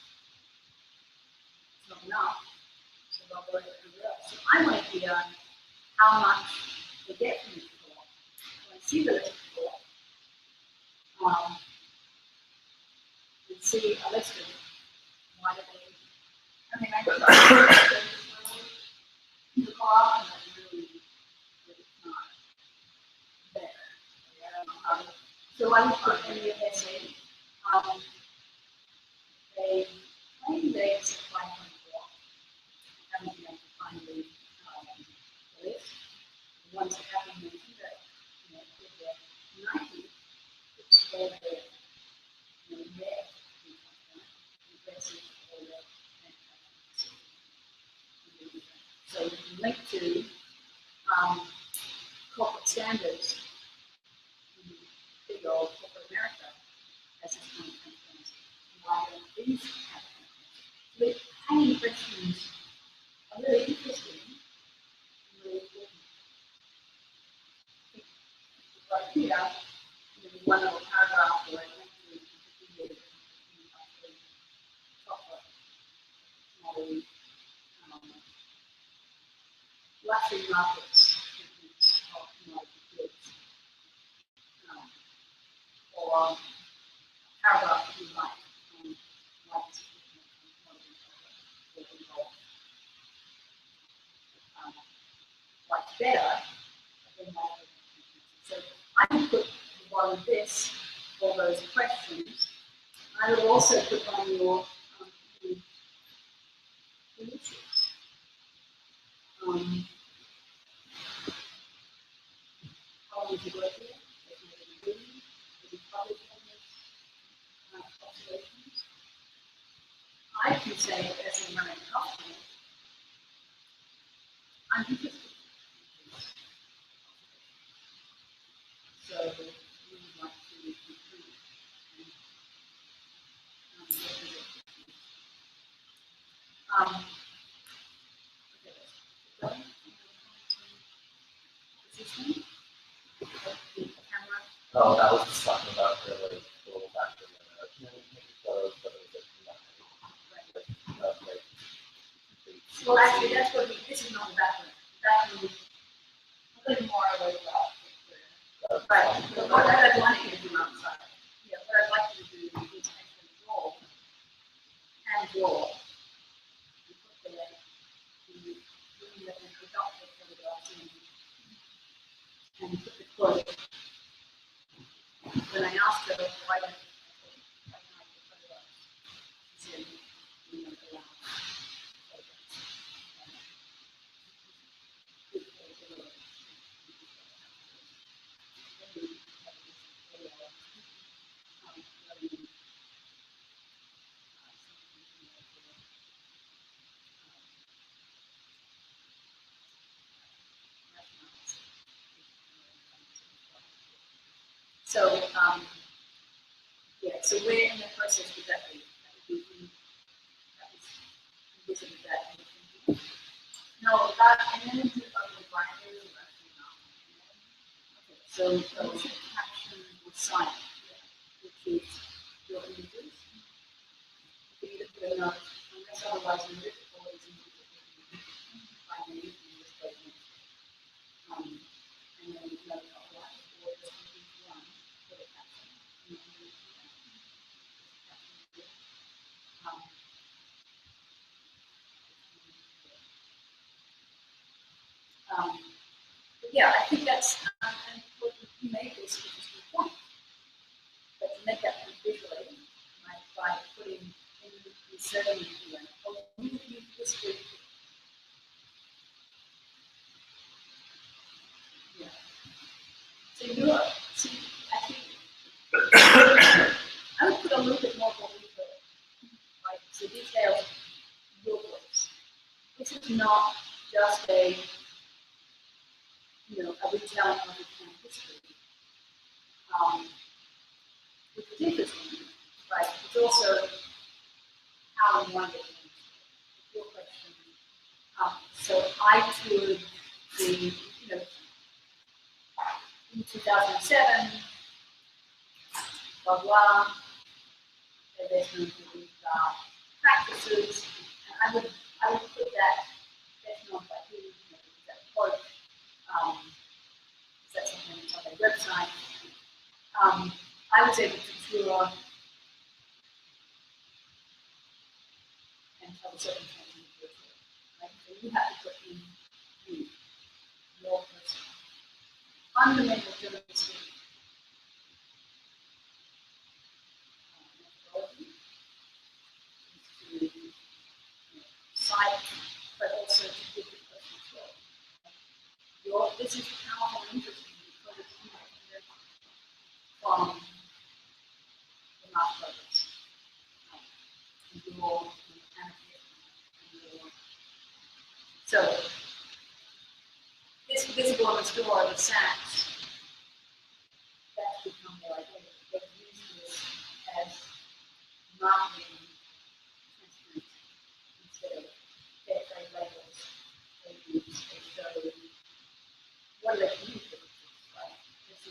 It's not enough. So they'll go everywhere else. So I want to hear how much they get from this co-op. When I see the list of co-op, and see a list of why do they, I mean, I just the co-op and that's really not there. So I would put in the essay, they claim they supply from co-op. I haven't been able to find the list. The ones that have been mentioned that, if they're 90, it's all their, their investment or their so you can link to corporate standards in big old corporate America as this kind of transparency. Why don't these have transparency? The hanging questions are really interesting and really important. Right here, one little paragraph where I went through the chocolate model, luxury markets of commodity goods, or paragraph if you like, why this commodity chocolate will involve what's better than what. So I would put at the bottom of this all those questions. I would also put on your issues. How long did you work here? Did you publish on this observations? I can say as a running company, I'm interested. So we would like to recruit Oh, that was just talking about her like little factor in the photos, but it was like Well, actually, that's what this is not the background. Background is a little more like that. But what I'd like you to do outside, what I'd like you to do is actually draw, hand draw, and put the room that we adopted photographs in, and put the quote. When I asked her why don't I put photographs, she said, we don't allow photographs. So, so we're in the process with that. That was visited that. No, that image of the binder is actually not. Okay, so you should caption the site, which is your images. You can either put a note, unless otherwise noted, or it's by name in this statement. And then note otherwise, or just one, put a caption, and then do that. But yeah, I think that's and what you made this, which is the point. But to make that visually, by putting inserting it here, you this would, yeah. So I think I would put a little bit more of what we put, right? So details your voice. This is not just a retelling of the camp history, which is interesting, right? It's also how we want it. Your question. So I toured in 2007, blah blah. There's no good practices, and I would put that. That's not like that quote. Is that something that's on their website? I was able to tour and tell the circumstances of your tour, right? So you have to put in your personal fundamental journalistic methodology is to cite, but also to give the personal story. This is powerful and interesting because it's connected from the mass focus. So this visible on the store, the sacks, that's become their identity. They've used this as marketing instrument instead of their trade labels. They show what do they communicate, right? This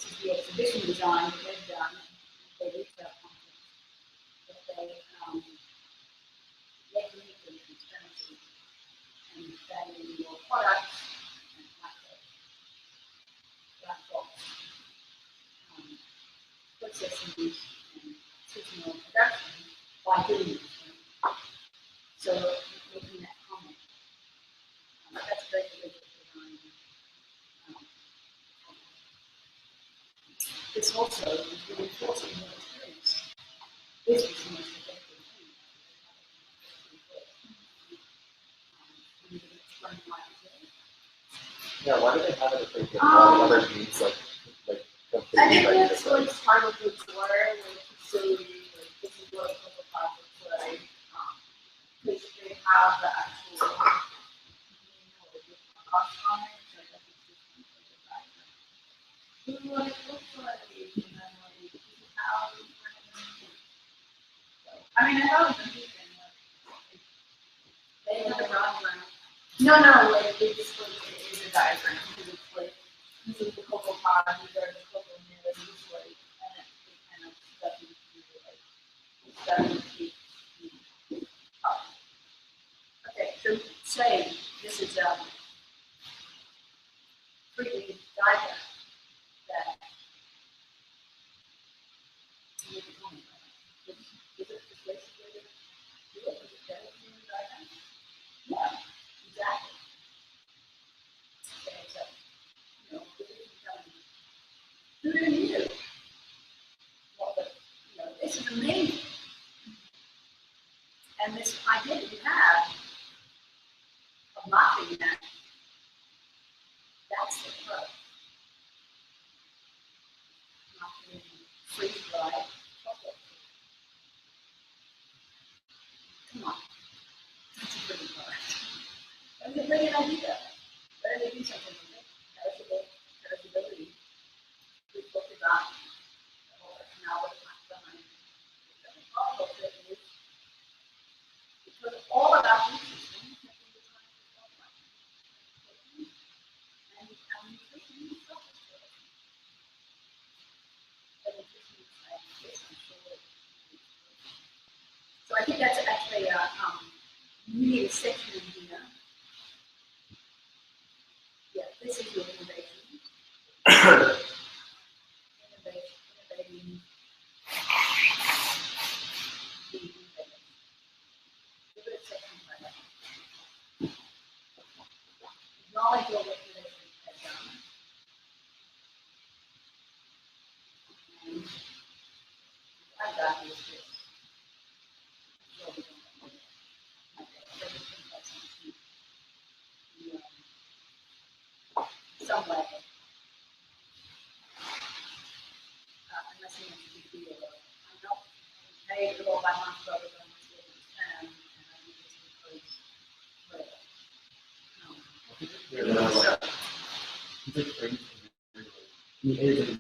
is the exhibition design that they've done. They retail content, but they communicate transparency and valuing your products and black box processing and seasonal production by doing this. So making that comment. That's very good design. This also is reinforcing your experience. This is the most effective thing. Yeah, why do they have it if they get all the other beats like I think completely that's like part of the tour, like to say like this is what a couple projects like, because they have the actual cost on it, so I guess it's just like this is what it looks like, and then like this is how we I mean, I thought it was interesting. Like, they have a diagram. No, like they just like it is a diagram because it's like this is the cocoa pod, these are the cocoa nibs, this is like, and it kind of doesn't do like it doesn't keep up. So say this is a 3D diagram that is it the place where you do it? Is it better than the diagram? Yeah, exactly. Okay, so, you know, who knew? Well, but, you know, this is amazing. And this idea that you have of mapping that, that's the pro. Mapping freeze drive. Come on, that's a pretty part. That's a brilliant idea. Better to do something with it. Perishability. We talked about the whole personality behind it. Because all of our food systems have been designed for self-life. And our nutrition is self-life. And nutrition is like this, I'm sure. So I think that's actually you need a section in here. Yeah, this is your innovation. Innovating. Give it a section like that. Acknowledge your innovation has done. And I got this. Some way. Unless you want to be clear, I'm not paid at all by my brothers on this and I do this because He's like crazy. He is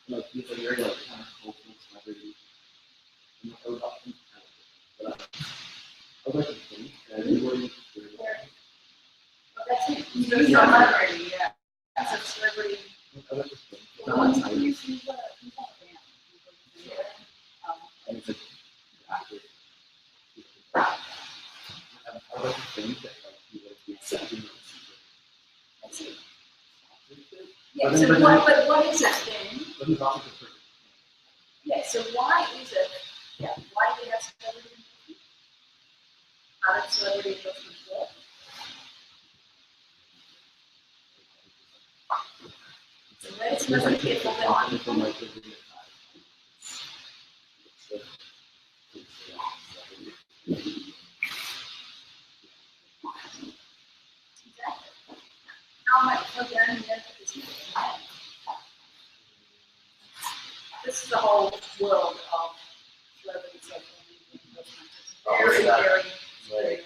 like he's a very like kind of cultural celebrity. And I was often but I would like to think that everybody that's it. He's a celebrity, yeah. That's a celebrity. I like to think He's a band. and it's like actor. I like to think that like he would be accepting of That's it. Yeah, so what is it then? but he's also the person. Yeah, so why is it, why do we have celebrity endorsement? How does celebrity endorsement work? So let's look at people that often want from like the video exactly. How much programming benefit is he getting? This is the whole world of celebrity social media endorsement. It's very, very, very.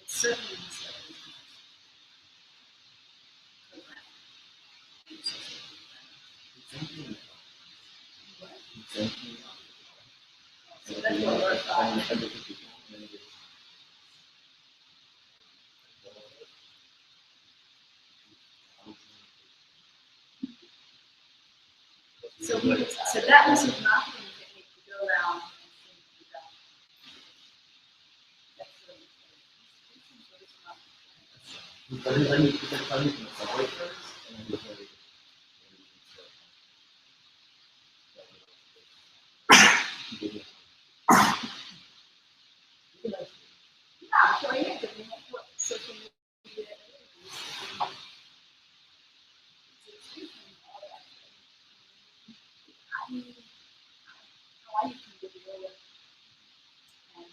It's certainly celebrity so that's what we're talking. So that was his marketing technique to go around and think about. That's yeah, so yeah, because we have what social media is. How you can be real and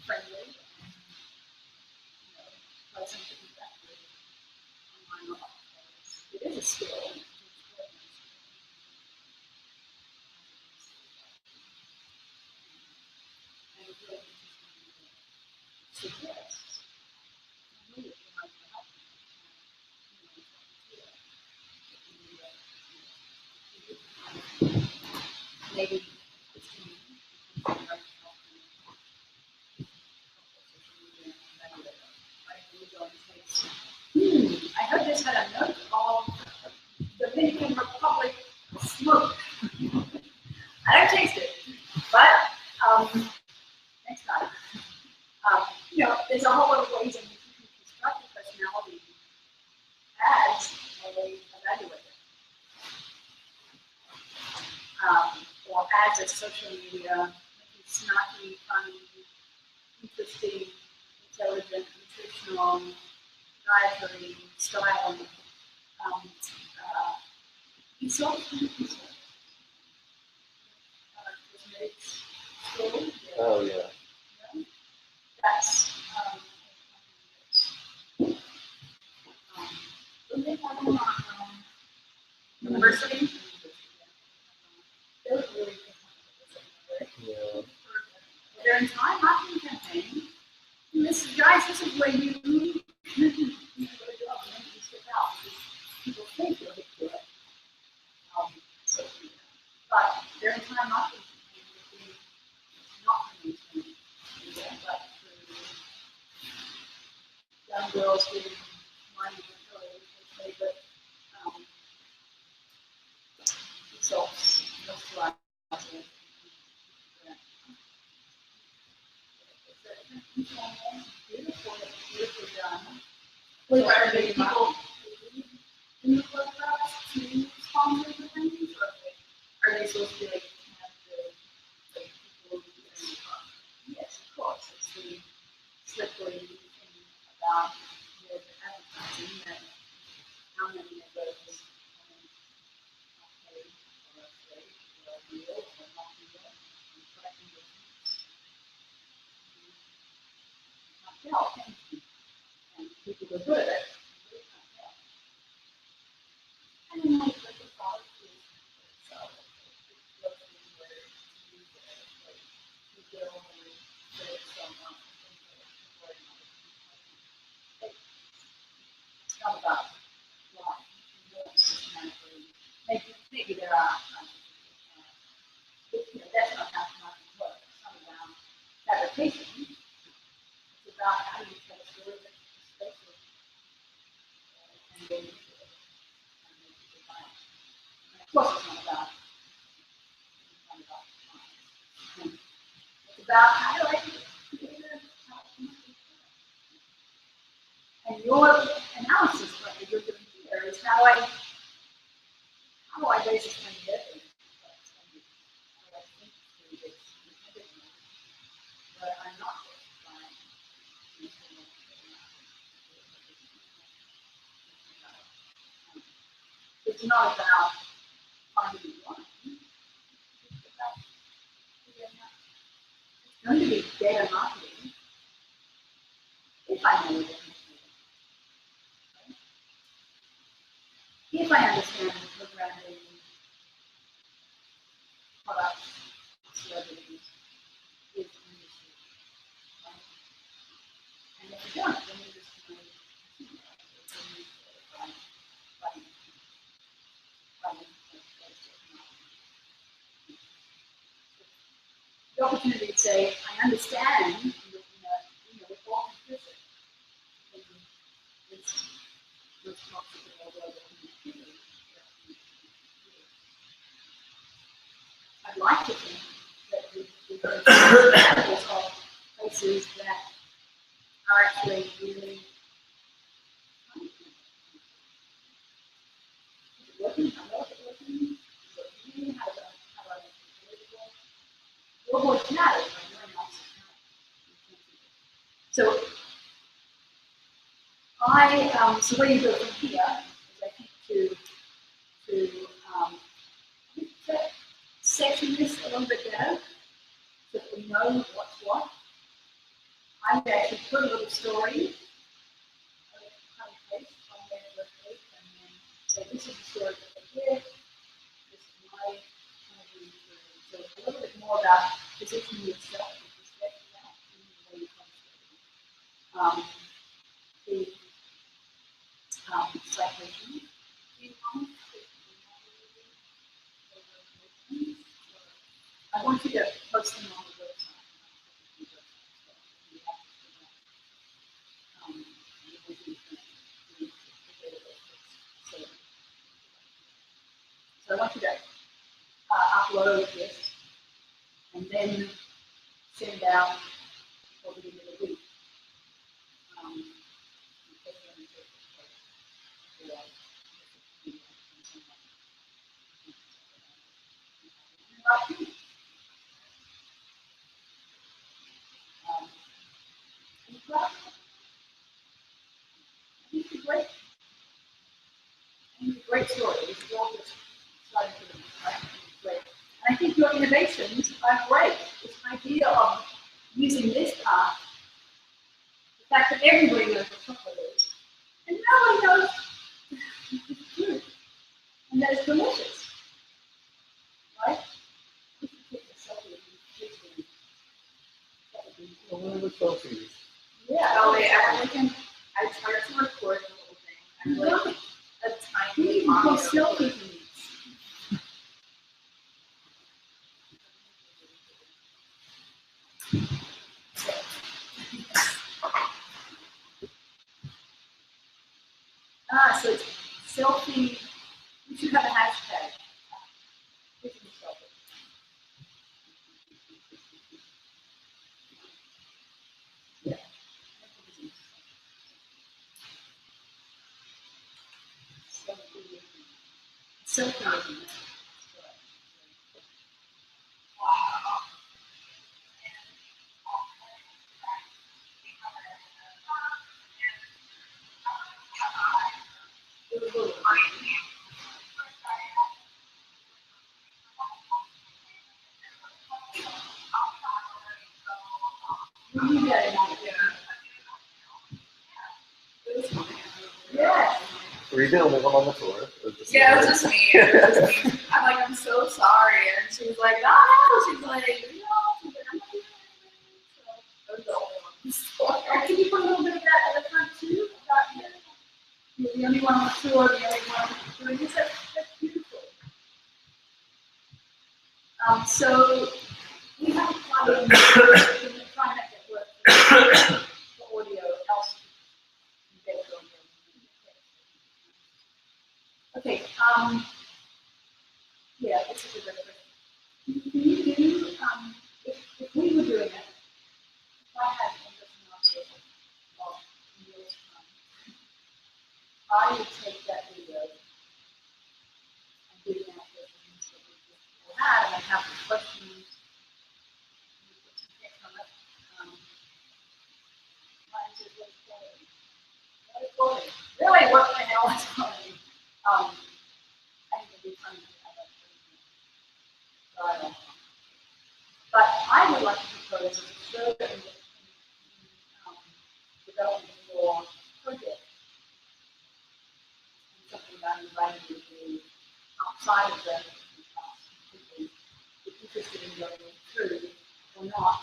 friendly and pleasant to interact with online. It is a skill. And it really suggests really like maybe I heard this had a note of Dominican Republic smoke. I don't taste it, but next time. There's a whole lot of ways in which you can construct a personality as a evaluator, or as a social media, making snarky, funny, interesting, intelligent, nutritional, dietary, style, cosmetics, school. Oh yeah. That's university. They're really Yeah. their entire marketing campaign. And this, guys, this is where you do a job and then you step out. People think you're hip to it. But their entire marketing campaign would be not mainstream media, but through young girls getting money for their favorite results, moisturizer. Beautifully done. Are there people in the photographs to sponsor the things, or are they supposed to be like people? Yes, of course. It's the slippery thing about with advertising that how many of those are paid or afraid or real or not real and threatening the tell, can you? And people go good at it. They can't tell. And then like the product is itself. It goes in where you go and there's someone it's not about why. Systematically. Maybe there are that's not how marketing works. It's not about fabrication. It's about how you tell a story that's persuasive and then you do it and make people buy it. And of course, it's not about it's about how do I do it? And your analysis, what you're doing here, is how do I basically get it? How do I think through this independently, but I'm not justifying it's not about finding one. It's about figuring out. It's going to be better marketing if I know what I'm doing. If I understand the branding, products, celebrities, is industry. Right? And if you don't, then you're just going to the opportunity to say, I understand, we're all complicit in this toxic or global connectivity. I'd like to think that we go to examples of places that are actually really working, how well is it working, how do I make it political? Your voice matters, but your analysis matters. So so where you go from here is I think to section this a little bit better so that we know what's what. I would actually put a little story, cut and paste on there first, and then say this is the story that they did, this is my kind of read through. So it's a little bit more about positioning yourself with respect to that in the way you construct it. The citation. I want you to post them on the website. So I want you to upload this and then send out before the end of the week. Great story. This is all just starting to do, right? Great. And I think your innovations are great. This idea of using this part, the fact that everybody knows what chocolate is, and nobody knows it's good, and that it's delicious, right? Well, what are the selfies? Yeah. Oh, wait, I tried to record the whole thing. I'm like a tiny audio. Selfies. So it's selfie. We should have a hashtag. Selfie. Yeah. Selfie. Yeah. Were you the only one on the floor? Or just Yeah, it was you? just me. It was just me. I'm like, I'm so sorry. And she was like, no, no. She's like, no. She's like, I'm not doing anything. So I was the only one in the store. Can you put a little bit of that at the front too? You're the only one on the tour, the only one doing this. That's beautiful. So we have to try and make it work for audio else. Okay. Yeah, this is a good question. Can you do if we were doing it? If I had Anderson answer of Neil's I would take that video and do the annotations that we just had, and I have the questions. You put some text on it. Mine says what's quality. What is quality? Really, what the hell is quality? I think it'd be fun to have that. But I would like to propose a further development for project. Something about inviting you to outside of the people interested in going through or not.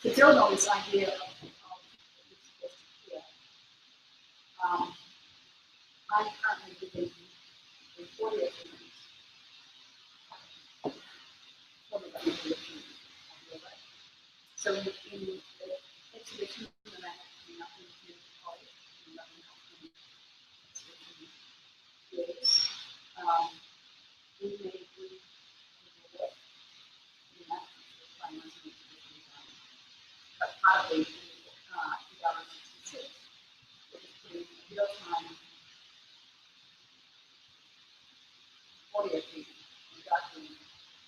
To build on this idea of here. I'm currently giving the 40 activities. So in the exhibition, the map coming up in the college, is we made work in that finance exhibition design. But partly in 2066, it was putting real time audio feed exactly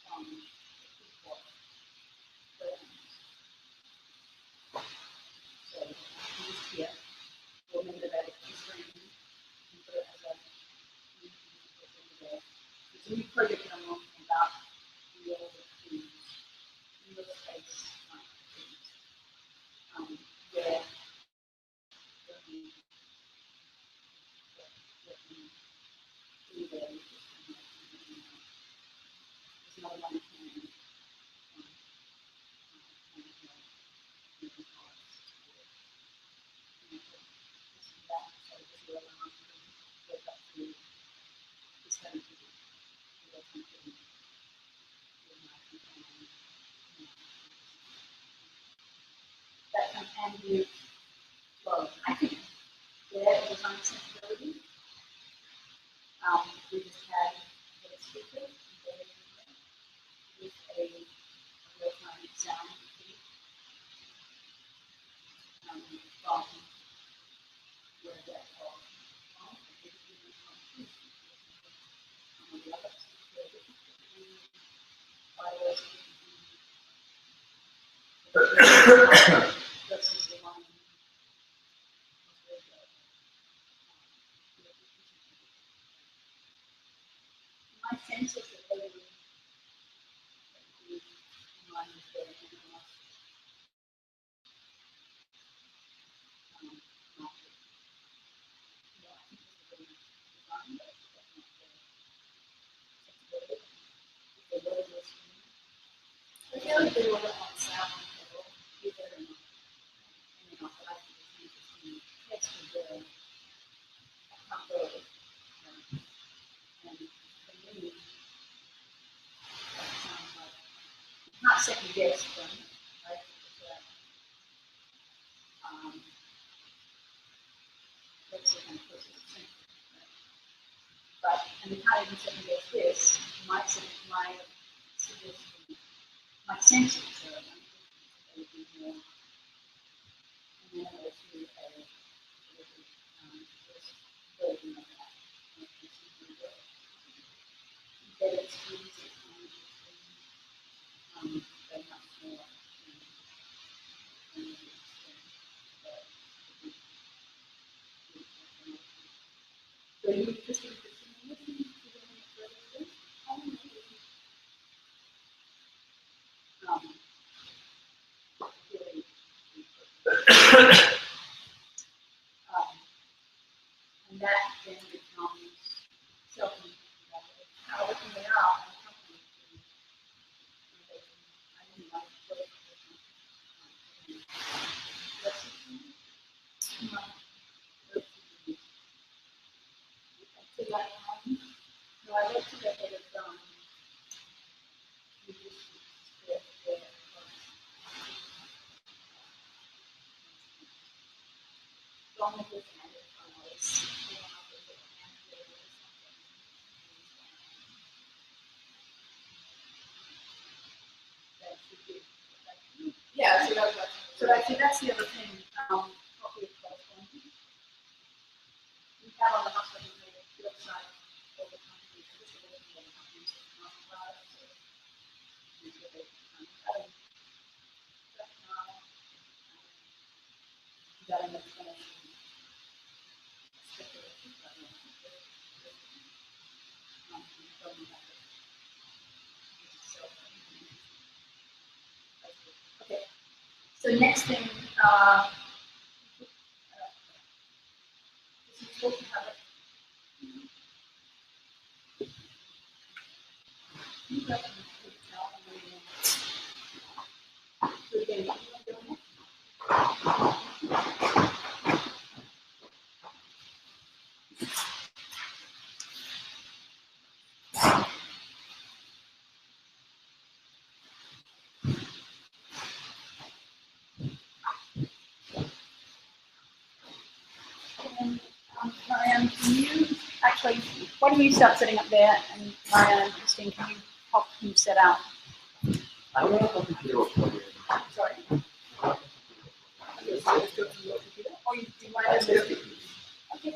from the people. So this here, we'll make it about the screen, and put it as a it's a new project that I'm talking about real things, real space where there's no one can ambient flow. I think there is design sensibility. We just had a speaker with a real-time sound feed from where that call from. Versus the one. My sense is that they would be in line with their market. Yeah, I think it's a good design, but that's not the sensibility. If they were listening, I feel like they were on sound level, either or not. And they're not, but I think it's interesting next to the accountability. And for me, that sounds like not second guess them, right? But, let's say kind of close to the center, right? But and we can't even second guess this. My suggestion, my sense is that I would be more amenable to a version of that. That experience is very much more. So you just interested in listening to them further? Really, and that then becomes self-motivated. How looking it out and company to I didn't like what it so like, no, I looked at the head of you just long as it's kind of yeah, so that's the other thing. Copy of correspondence. We have on the hospital website all the companies, all the companies not allowed to use the that an explanation. Okay. So next thing, this is supposed to have Marianne, can you actually, why don't you start setting up there, and Marianne and Christine, can you set out? I don't know if I can do it. Sorry. Or you do mind us doing? Okay.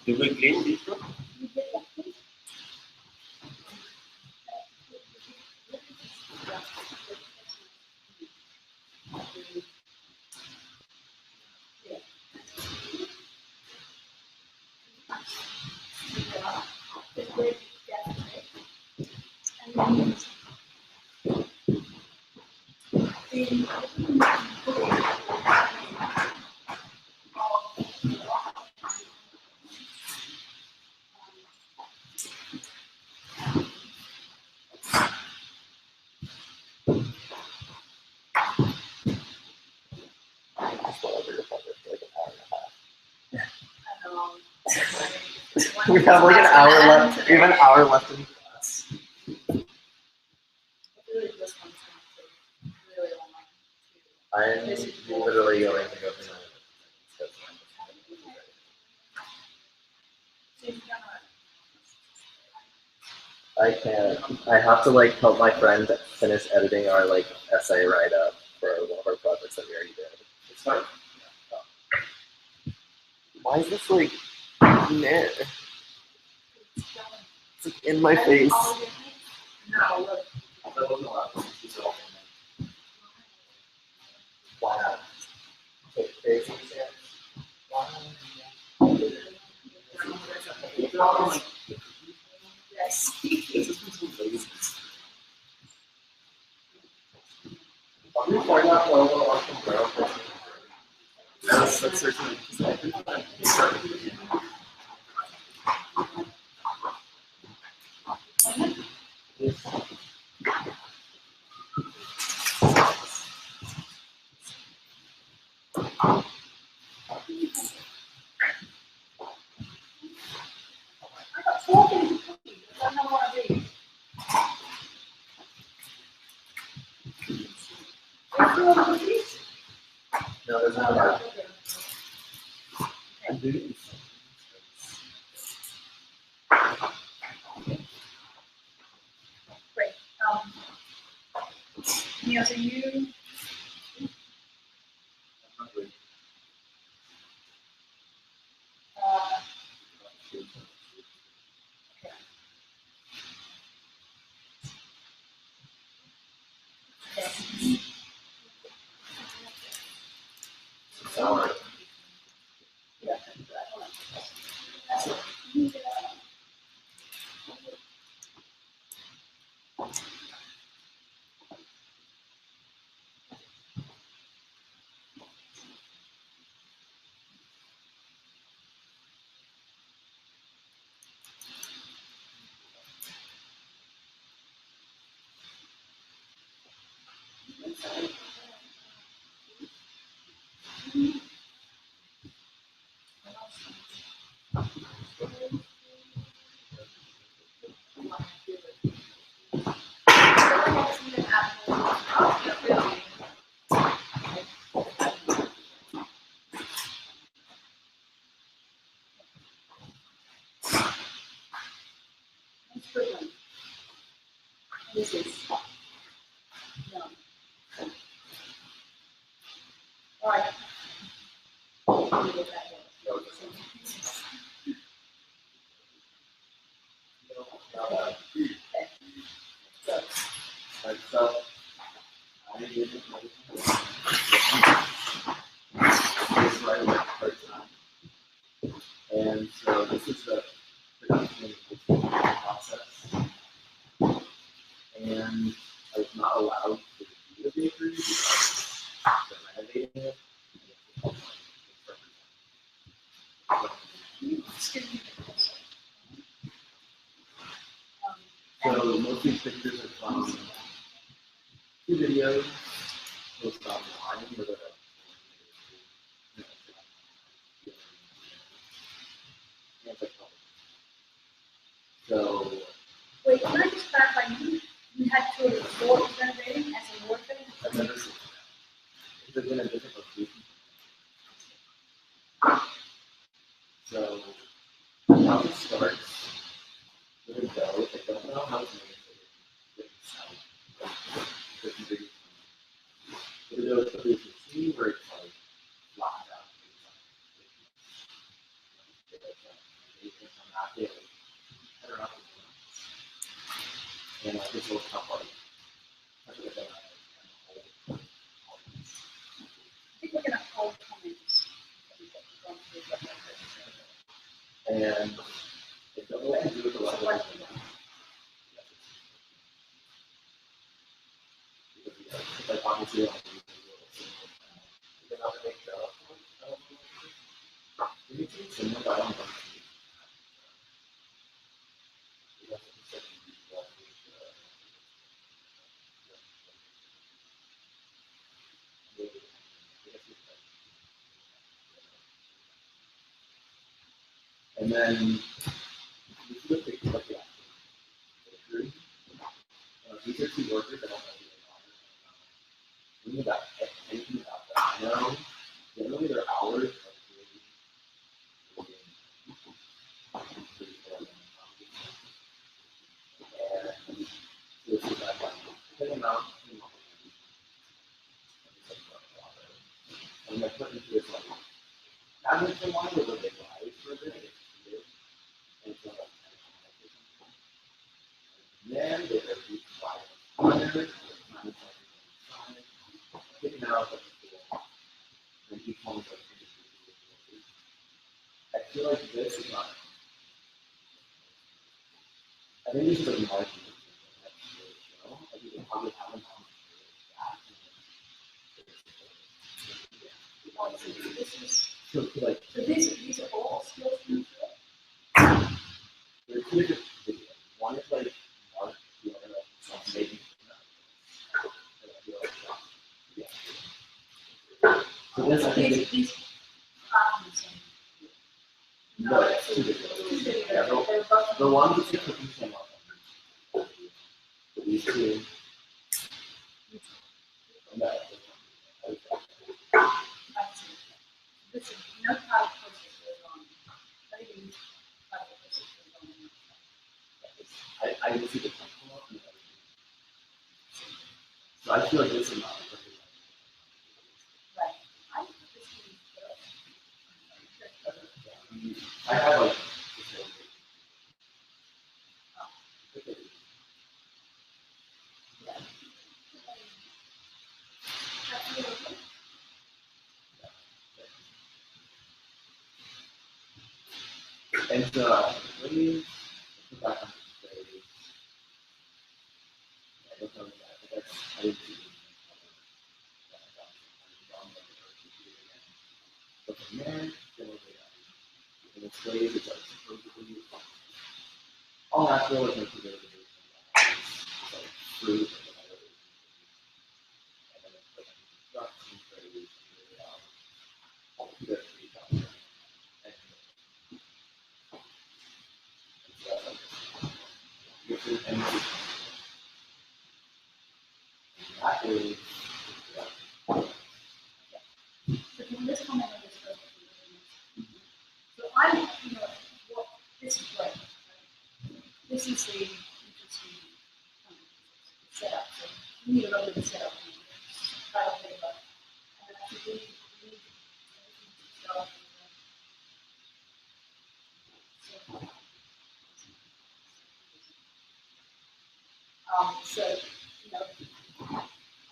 Did we clean this one? We have like an hour left. We have an hour left in class. I'm literally going to go for 9 I can't. I have to like help my friend finish editing our like essay write up for one of our projects that we already did. It's fine. Why is this like there? It's like in my face. No, look. That wasn't allowed. It's all Why not? Take crazy exams. Yes. That's certainly. I got 4 things of cookies. I don't know what I do. There's 4 cookies. No, there's not enough. I'm doing Great. Neil, so you, okay. Sour. Yeah. This is no. All right. Let me get that one. So, I did it this right away, first time. And so this is the production process. And I was not allowed to do the bakery because they're renovating it. excuse me. So most of these pictures are from 2 videos posted online where they're so Wait, can I just clarify? You had to report renovating as a worker? I've never seen that. It's in a different location. So how it starts with a dough. I don't know how to make it sound. But the dough produces a steam where it's like flat out. And like this little cup like that's what I done. I think we're gonna hold comments. And I don't know what to do with the level. Like obviously like you have to make dough. You can see some but I don't know. And then this is a picture of the bakery. These are 2 workers that don't know who they are. Anything about No, generally their hours are pretty full. And this is like depending amount and I put into this like badminton line where they rise for a bit and get heated and so like and then they are deep flying under, getting out of the pool, and each one is like I feel like this is not. I think this is like marketing. I think they probably haven't done So this is, so like so these are all skills from there's two different videos. One is like Mark, the other like some maybe. So this I think is these platforms. no, it's two different. Yeah, the one that's the cooking channel. These two. No. This is no part of the process goes on. Not even part of the process goes on. I will see the temple and so I feel like this is not the perfect Right. I think this is I have like and so let me put back on the phrase. I didn't see but from there, generally, in its ways, it's like supposedly all natural is like preserved. It's like fruit and whatever. And then it's like construction trades, the tree down there. And that is So can this comment on this first? So I, what this is great. Right? This is the interesting setup. So you need a little bit of setup. Try to think about it. And I think we everything to start with. So,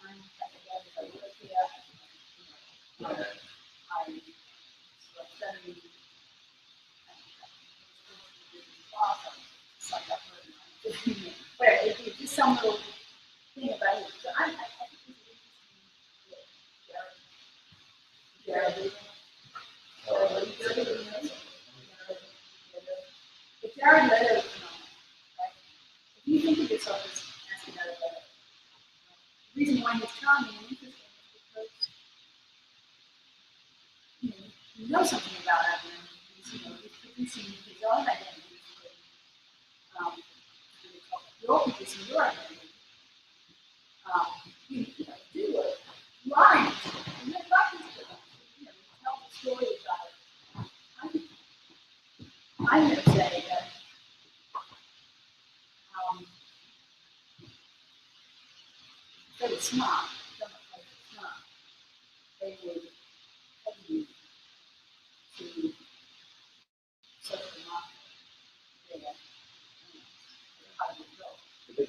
I'm again, if I look here, I'm studying signed up for it. Where it's just some little thing about it. So I think this is interesting. The Jared Leto phenomenon, right? If you think of yourself as Jared Leto, the reason why he's charming and interesting is because you know something about him, and he's producing his own identity. You're producing your identity. You do what you are interested in. And then like this, you tell the story about it. I'm going to say that that it's not, it's not. They would tell you to search the market there how to go. But it's,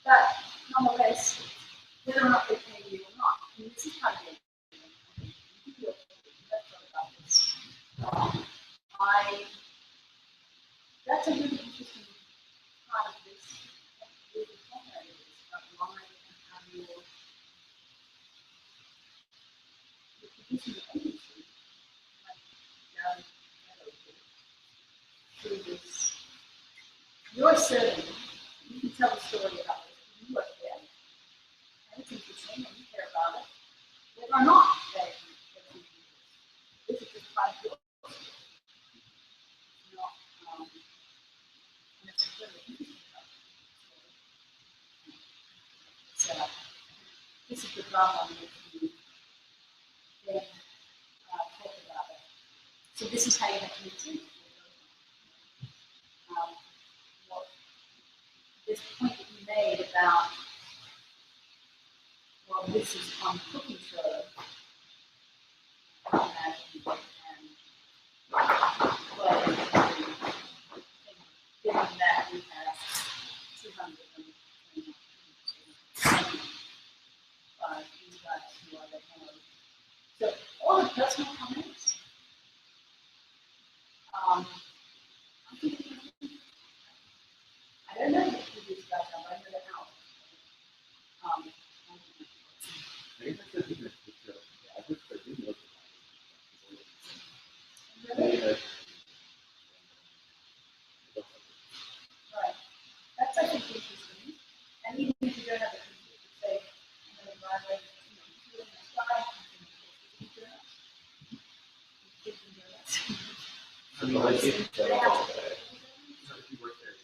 but nonetheless, whether or not they pay you or not, I mean, this is part of it. That's a really interesting part of this. Really fascinating about why and how you're producing the agency, through this. You're asserting, you can tell the story about it, you work there, and it's interesting, and you care about it. Whether or not this is just part of your story. So this is the drama which we then talk about it. So this is how you have to mix in. What this point that you made about, well, this is on cooking show, imagine, and well, given that we have 220 these guys who are the heroes. So all the personal comments, I think I don't know who these guys are, but I know they're out. I think that's the thing that's just, I just I do look Really? at Right. That's I think interesting. And even if you don't have a computer, say, you know, driveway, you know, doing a slide, you can do that. I mean, like, if They have to- if you work there,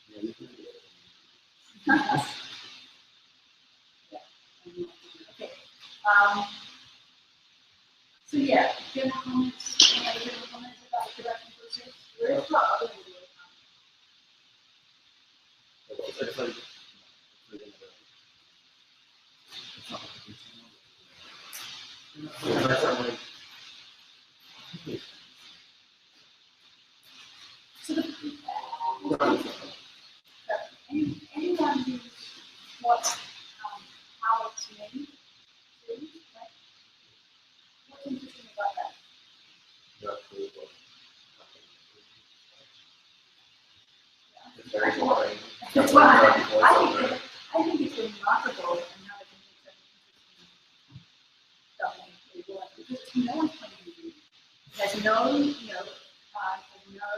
yeah, you can do it. Okay. So yeah, general comments, any other general comments about the production process? There is a lot other than the It's like, so the anyone who's watched how it's made, right? What's interesting about that? it's very boring. Well, I think it's remarkable and how they can make such interesting stuff and really well. Because from no one's point of view, it has no, you know, has no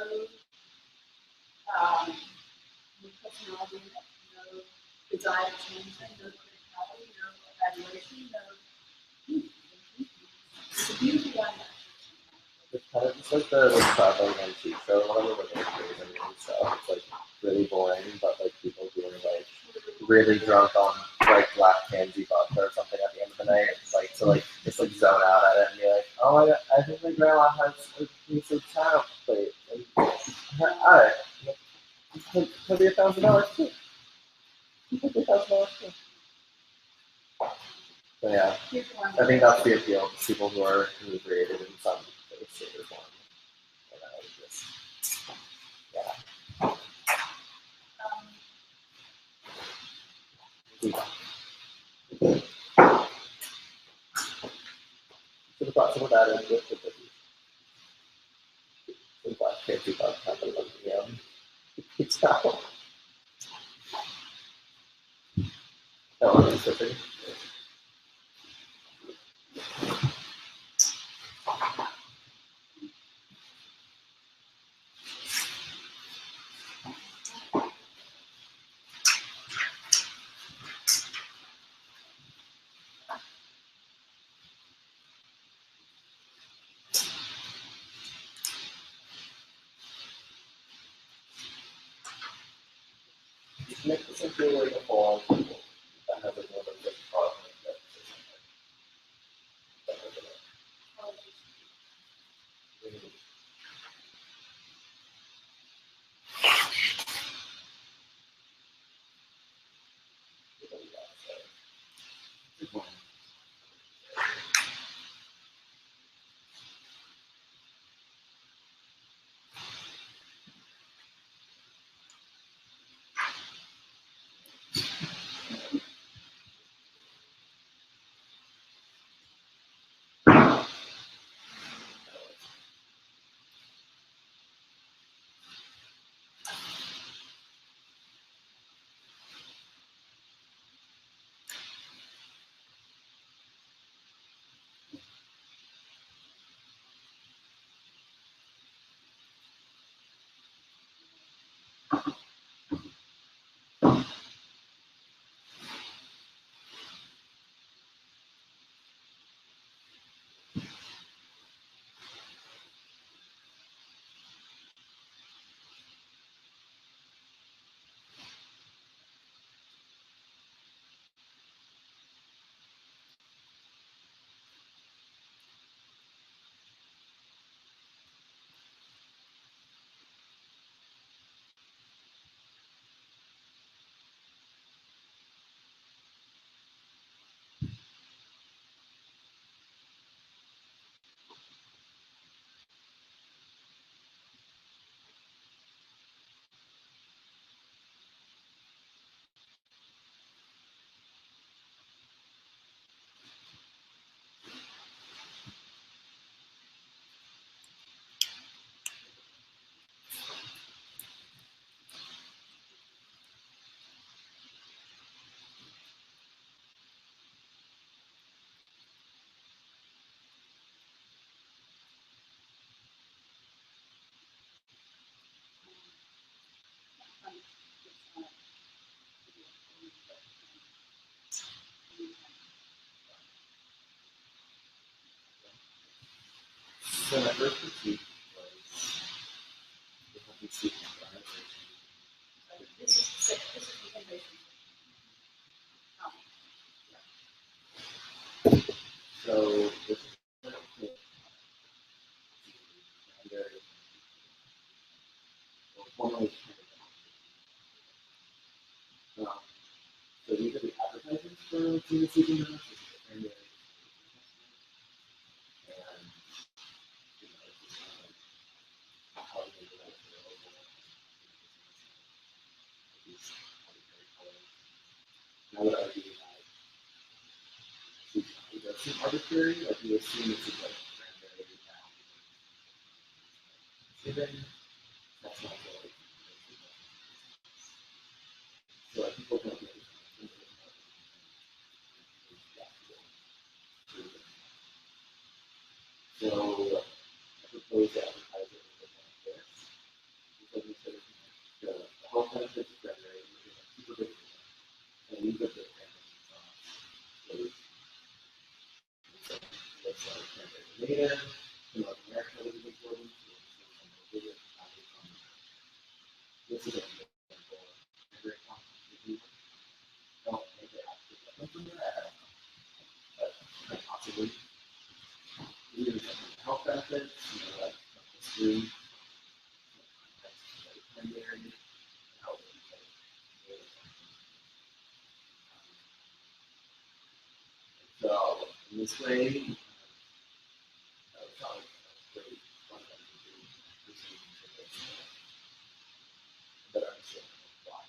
personality in it, no desire to change things, no criticality, no evaluation, no. It's a beautiful one. It's kind of just like the traveling antique show, whatever, with like amazing and stuff. It's like really boring, but like people who are like really drunk on like black tansy vodka or something at the end of the night, it's like to like just like zone out at it and be like, oh my god, I think my grandma has a piece of tile plate. And alright, could be $1,000 too. Could be $1,000 too. So yeah, Here's one. I think that's the appeal to people who are inebriated in some shape or form. You know, just, yeah. Should have brought some of that in with the black fancy bug happened on the towel. That was interesting. Make this into like a form that has a little bit of product. so my first critique was the company seeking organization. This is the innovation. So this is formally so these are the advertisements for senior seeking us. This is the primary and how to make it available. These arbitrary colors. And I would argue that it does seem arbitrary, like you assume it's like cranberry given. That's not really. So like people don't get it. So I propose that advertising is like this. Because instead of the health benefits of cranberry, which is like super big, and leave it the cranberry sauce. So it's like cranberry native, North America is important. This is a very complicated. Don't make it actually from that. But possibly. Even health benefits, like history, primary, health. So in this way, great fun better understand why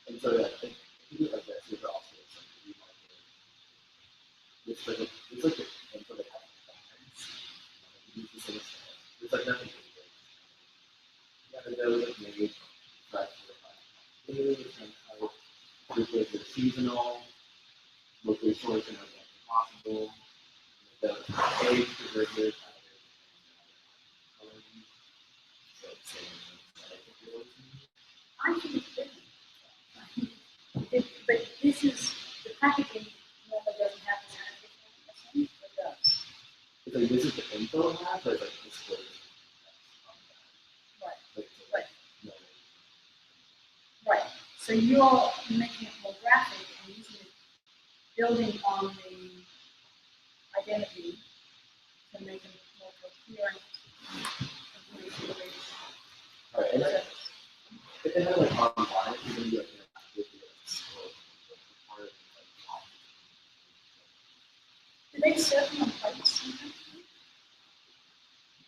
and so I think you like that is also something you might do. It's like the and so they have it's like nothing. Yeah, those like maybe try to it's seasonal, locally sourced and as possible. The age preservative, so it's I think it's different. But this is, the packaging normally doesn't have this kind of thing, but does. it's like this is the info map, but it's like display. Right, Like, right, no, right. So you're making it more graphic and using it, building on the identity to make it more coherent information based. all right, and then if they have like online, you can do like interactive videos or part of like Do they serve them on plates sometimes?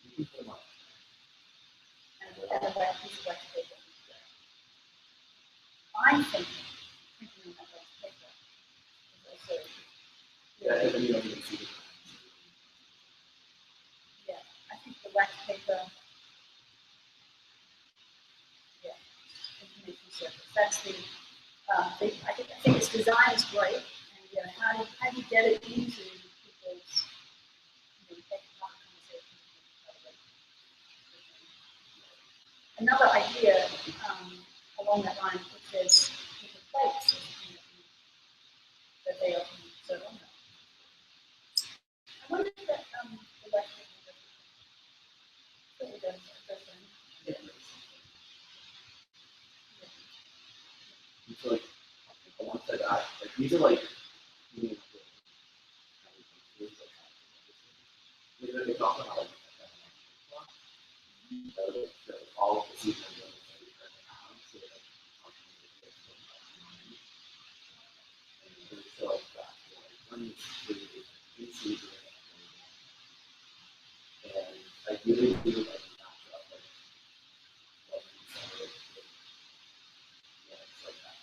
you can put them on. And a black piece of wax paper. I think printing on that wax paper is also, Yeah, and then you don't even see the yeah, I think the wax paper, yeah, information surface. That's the, I think its design is great, and how do you get it into people's, conversation? Another idea along that line, which is paper plates that they often serve on them. I wonder if that the wax paper really does it's like alongside that, like these are like they talk about like all of the seasons that we so and so like that, like one is in season and ideally we would like to match up like what we said yeah, it's like that.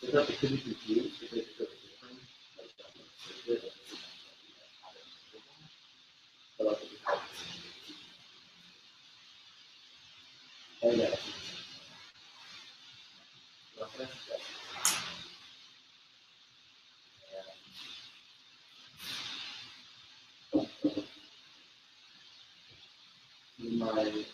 So that it could be confused because it's really different, like that makes it good, like this is not what we have had it, but like it has and yeah, reference that. In my next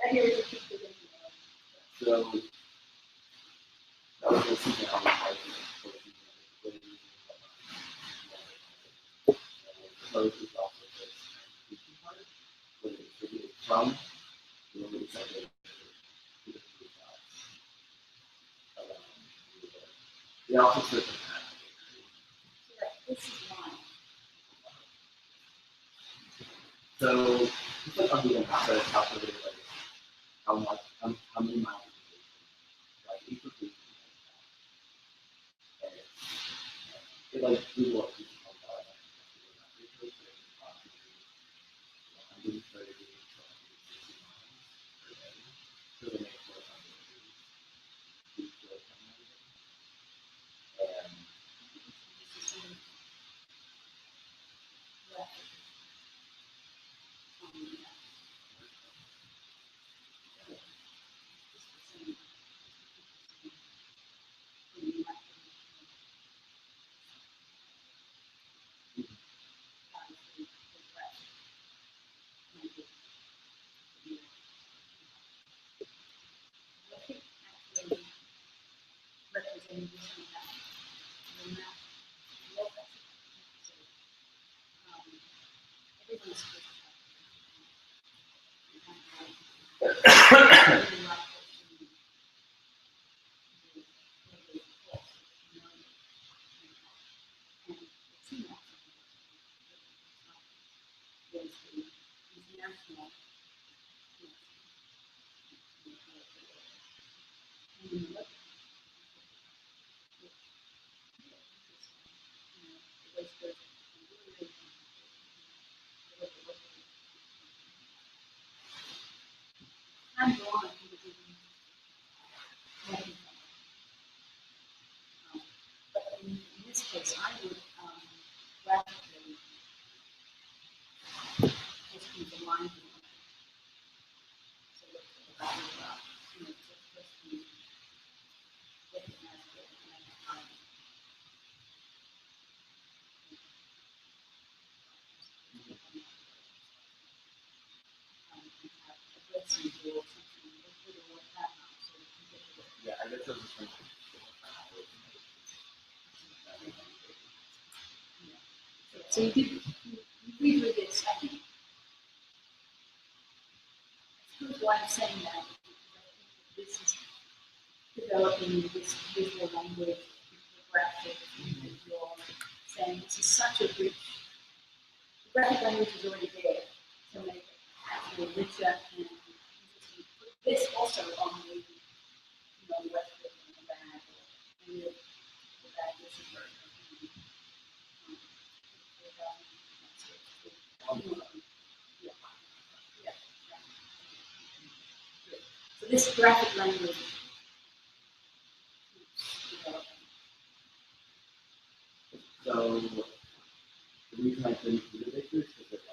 Right here is a picture of the So that was the seasonality part of it. Close is also this teaching part, where they distributed from the release of it to the three shots. They also serve an ad. So that this is mine. So just like on Google Maps, I calculated like how many miles it takes, like each location. And it like Google up each one by 130 to 160 miles per day. So they make 400 each way from there. And This is in graphic. Yeah. This is in representing this one now. The map, look at it. So, everyone's supposed to have. You can't write. Really like what's in the course, you know, and it's in that. There's the international. And then look, the West Coast, I'm drawn to the different. But in this case, I would graphically just be the line. So that just be recognizable and have addressing or something, or that now, so we can get to it. yeah, I guess I was just trying to. So you read with this, I think, that's why I'm saying that, this is developing this visual language, the graphics, and you're saying this is such a rich, the graphic language is already there to make it actually richer and interesting. Put this also on the, the web page and the bag, and the bag is very, yeah. So this graphic language is developing. So the reason I couldn't do the pictures is because I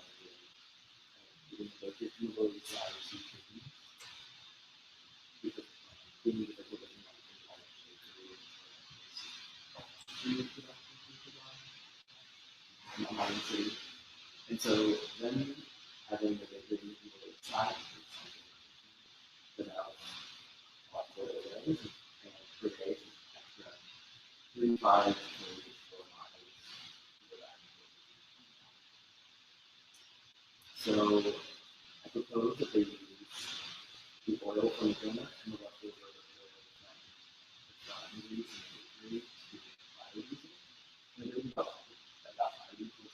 was like if you were inside of CCTV, because we needed to put it in my city. And so then having the video people inside then I was like for the days and per day extra 3, 5, 4 miles. So I propose that they use the oil from the donut and the leftover oil from the frying grease and the bakery to fry using. And then about fire grease was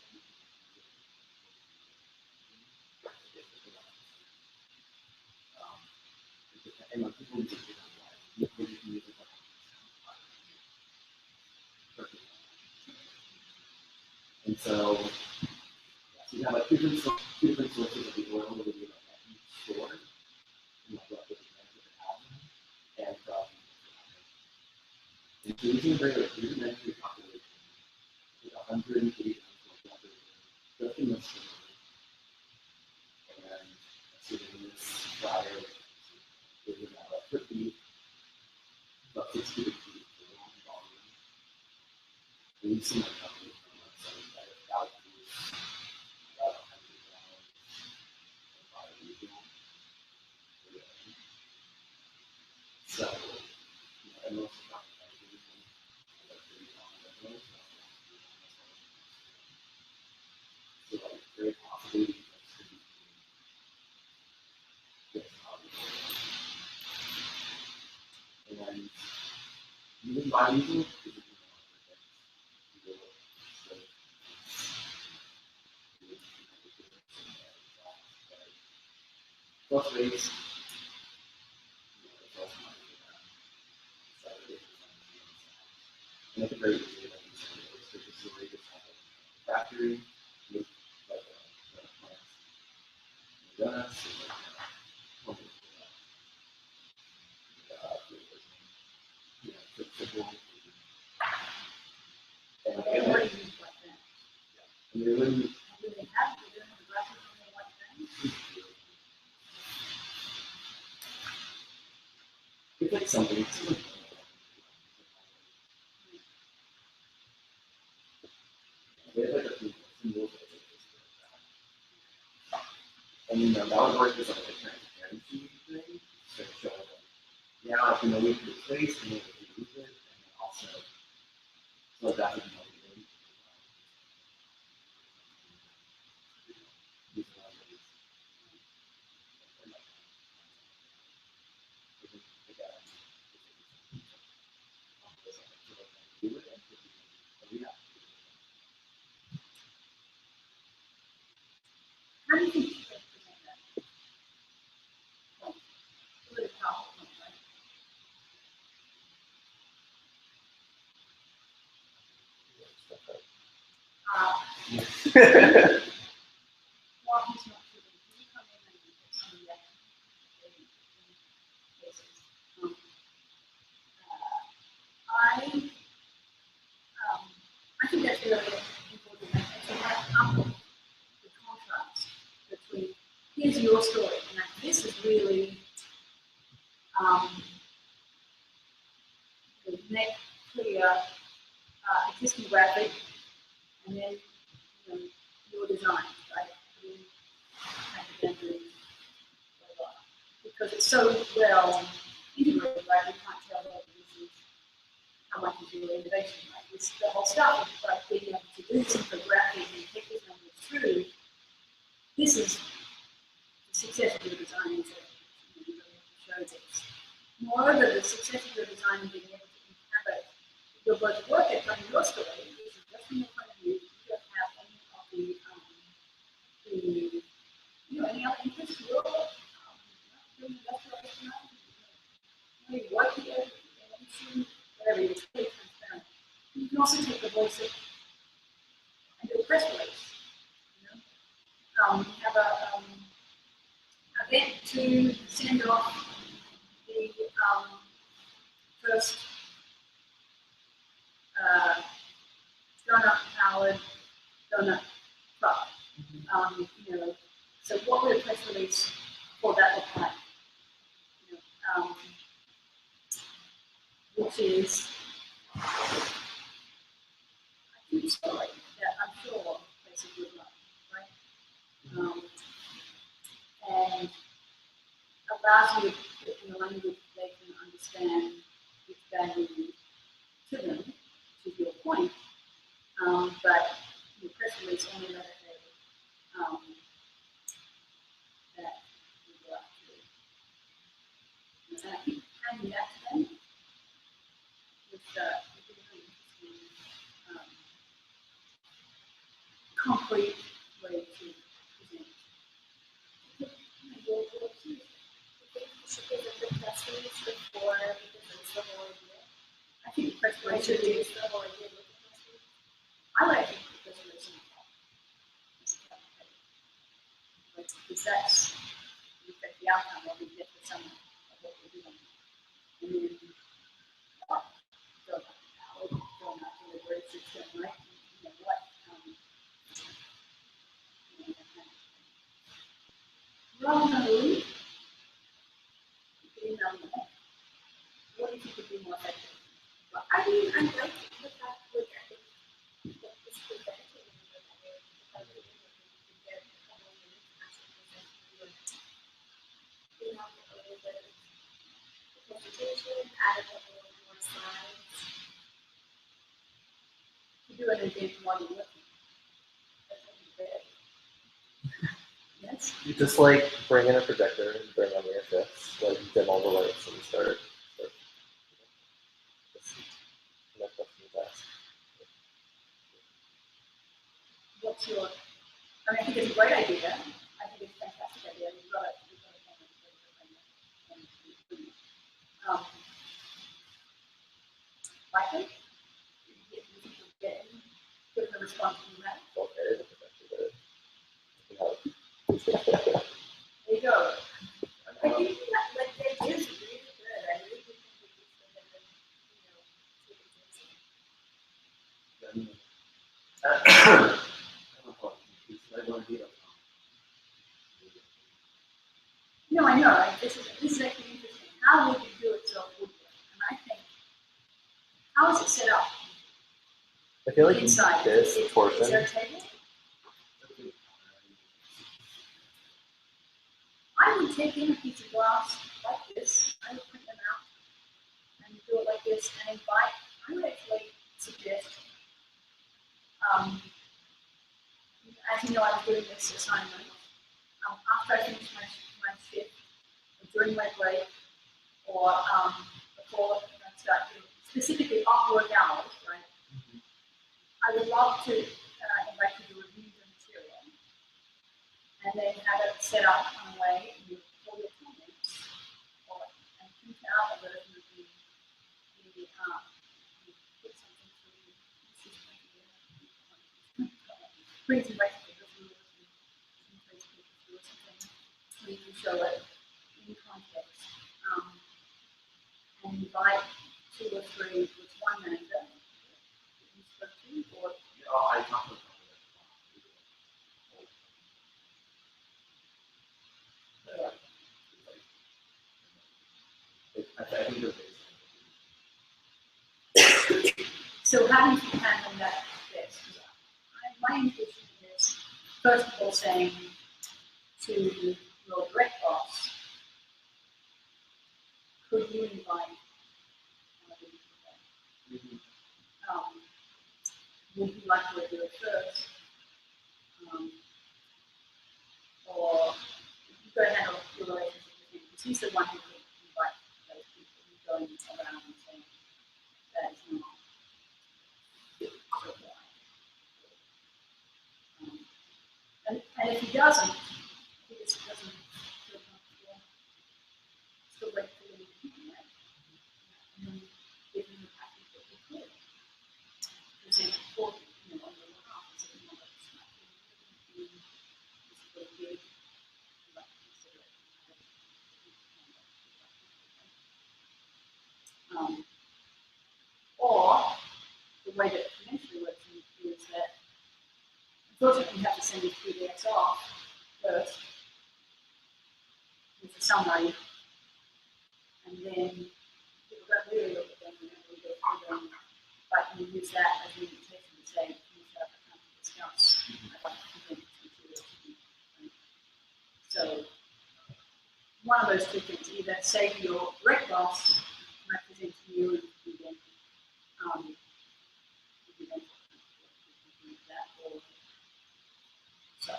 and like people use it different ways. You can use it like perfect. And so you have like different sources of the oil that would be like at each store and like what the brands that they have. And and so using a very rudimentary population with 180 grams of water just in the store and assuming this fryer is about 50, about 6 cubic feet for a long volume. And you see my company from that site that is about to use about 100 gallons of water usual. my reason is plus rates. And that's a very easy way to this is a way to have a factory with like plants, donuts, and like yeah, simple. And They already use like that. and they wouldn't. Do they have the glasses on the white thing? It's like something. It's like, there's like a few symbols. And that would work as like a transparency thing. So show like, yeah, like we can replace and we can use it, and then also so that would be motivating. How do you think you can present that? Like, really powerful, right? While he's not shooting, can you come in and get some of that cases? I think that's really important. And to have up the contrast between here's your story, and this is really the neck clear existing graphic, and then your design, right? Academically, because it's so well integrated, right? You can't tell that this is how much is your innovation, right? It's the whole stuff, but being able to do this infographic and take these numbers through, this is the success of your design is that you really have to show this. Moreover, the success of your design and being able to inhabit your both work at telling your story, this is just from your point of view, you don't have any of the any other interest in your doing industrial economics, maybe work here, whatever, it's really transparent. You can also take the voice and do a press release. Have a event to send off the first donut-powered donut truck. So what would a press release for that look like? Which is a huge story that I'm sure places would love, right? And allows you to put it in a language they can understand its value to them, to your point. But the press release only let it that we go out to. And I think handing that to them is a really interesting, concrete way to present. I think the press release should be the whole idea of the press release. I like the press release in the fall. Because that's the outcome that we get for some of what we're doing. And then go not delivery system, right? Wrong number, what do you think would be more effective? Well, I mean, I like the fact that I think that this presenting and the get a couple of minutes actually present you know, a little bit of presentation, add a couple of more slides. To do an event while you're looking. That's what you did. Yes. You just like bring in a projector and bring on the effects, like dim all the lights and start. think it's a great idea. I think it's a fantastic idea. We've got to likely, if you think you're getting good response from that. Okay, it's There you go. I think that like that is really good. I really think that it's going to, No, I know. Right? This is actually interesting. How would you do it so it would work? And I think, how is it set up I feel like inside? this Is portion, there a table? I would take in a piece of glass like this. I would print them out and do it like this and invite. I would actually suggest, as you know, I was doing this assignment after I finished my shift, or during my break, or before I start doing specifically off work hours, right? I would love to invite you to review the material and then have it set up on a way with all your comments and print out a version of the put something through the system brings you back to the rules and brings people through something so you can show it in context and invite 2 or 3 with one manager you spoke to or I talked about I think there's so how do you handle that this? My intuition is first of all saying to your direct boss, could you invite would you like to do it first? Or you go handle your relationship with him because he's the one who could invite those people who go around and saying that is not and if he doesn't, if he just doesn't feel comfortable, still wait for him to come back and then give him the package that he could. Present it for him, on your behalf and say, no, that's not good. This is what it is. You'd like to consider it. Or the way that it conventionally works is that unfortunately you have to send these PDFs off first with a summary, and then people don't really look at them and then we go through them, but you use that as an invitation to say, can you set up a time to discuss? I'd like to present this material to you. So one of those 2 things, either say to your direct boss, can I present to you and you then that or so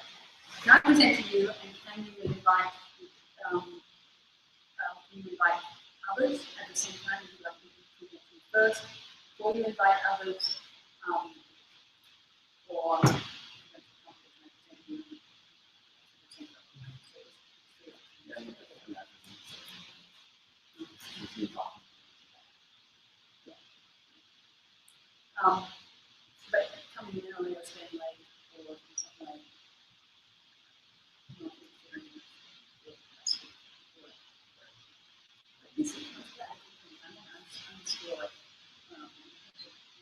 can I present to you and can you invite others at the same time? Would you like me to present to you first before you invite others or but coming in early or staying late or something like this is that. I'm still like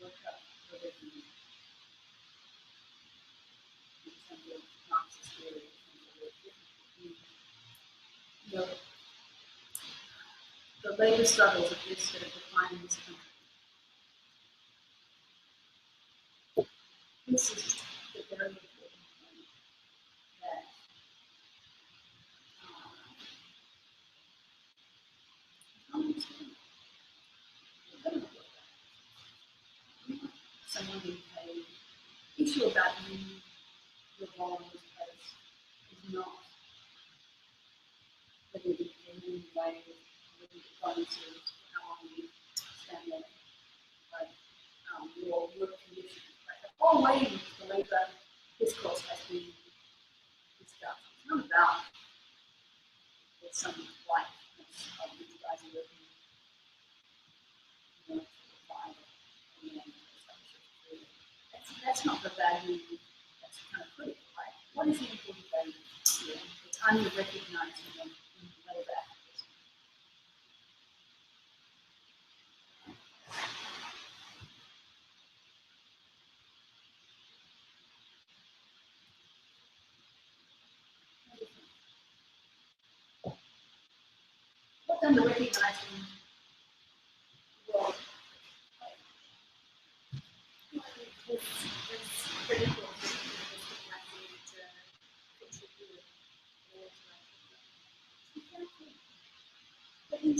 work up so that some of Marx's theory the labor struggles of this that are defining this country. This is the very important thing that someone being paid. The issue about you, your role in this place, is not whether you get paid in any way, whether you get bonuses, how long you stand there, but your work conditions. Right? The whole way in which the labour discourse has been not about with some life of you guys are working, you know, to provide and then that's not the value that's kind of critical, right? What is the important value here? It's unrecognized in labor activism. What's under-recognized in the world? It's critical for people to contribute towards Exactly. But I'm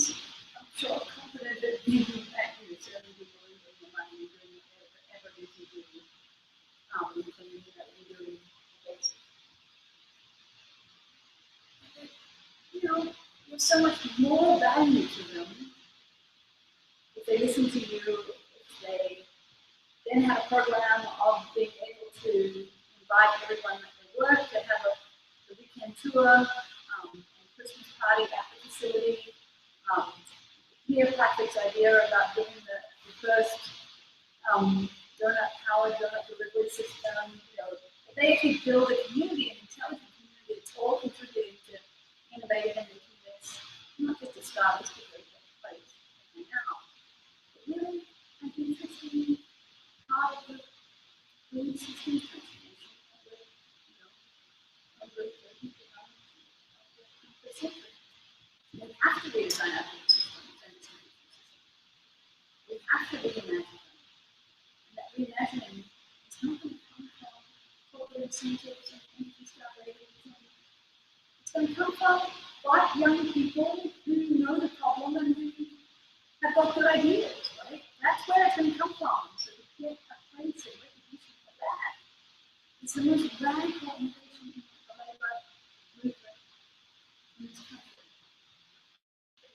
sure confident that you certainly be believing the money you're doing whatever it is you do, you can, you're doing basic. You know, there's so much more value to them if they listen to you, if they then have a program of being able to invite everyone at their work to have a weekend tour and Christmas party at the facility. Here, Patrick's idea about doing the first powered donut delivery system. You know, if they actually build a community, an intelligent community that's all contributing to innovating and making this not just a stylistic place now, but really an interesting part of the food system transformation of the 21st century. We have to redesign our food systems and distribution systems. We have to reimagine them. And that reimagining is not going to come from corporate incentives and empty-star ratings. It's going to come from bright young people who know the problem and who have got good ideas, right? That's where it's going to come from. So to get a place of recognition for that is the most radical innovation in the labor movement in this country.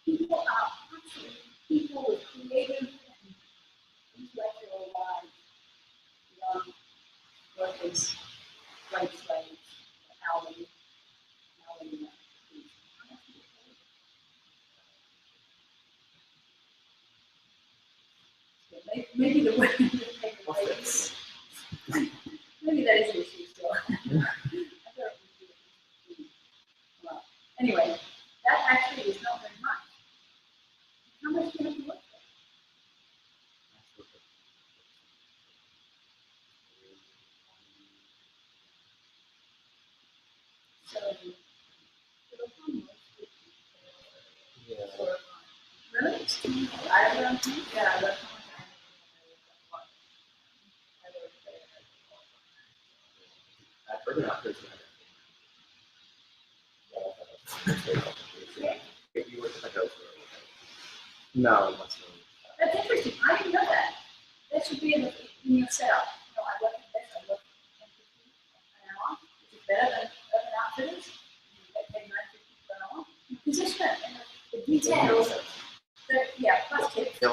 People are actually people with creative and intellectual lives, young workers, white slaves, hourly. Maybe the way you take the race, maybe that is an issue still. Well, anyway, that actually is not very much. How much do you have to work for? So, Yeah. really? I don't think, yeah, that's At Urban Outfitters, you work at the house. No, that's not. That's interesting. I didn't know that. That should be in your setup. You know, I work in this, I work in 1050 an hour, which is better than Urban Outfitters. You get paid $9.50 per hour. Position it and the details. Yeah, plus tips. Yeah,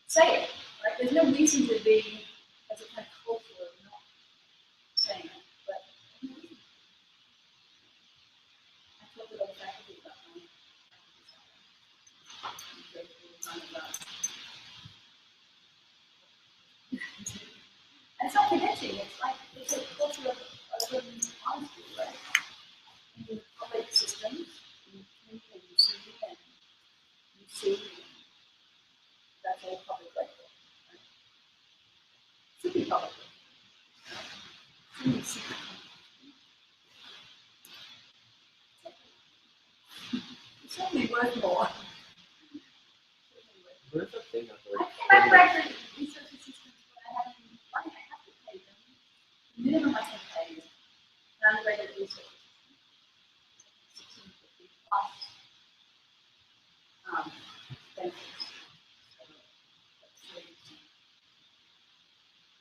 Say it, right? There's no reason to be, as a kind of culture, of not saying it. But I talk to other faculty about my and it's not convincing. It's like it's a culture of honesty, right? In public systems, you think and you see and you see. That's all public record, right? Should be public record. Should be secret. It's certainly worth more. Where's the thing of I came back to research assistants when I have to pay them. The minimum I can pay is an undergraduate research assistant. $16.50 plus benefits.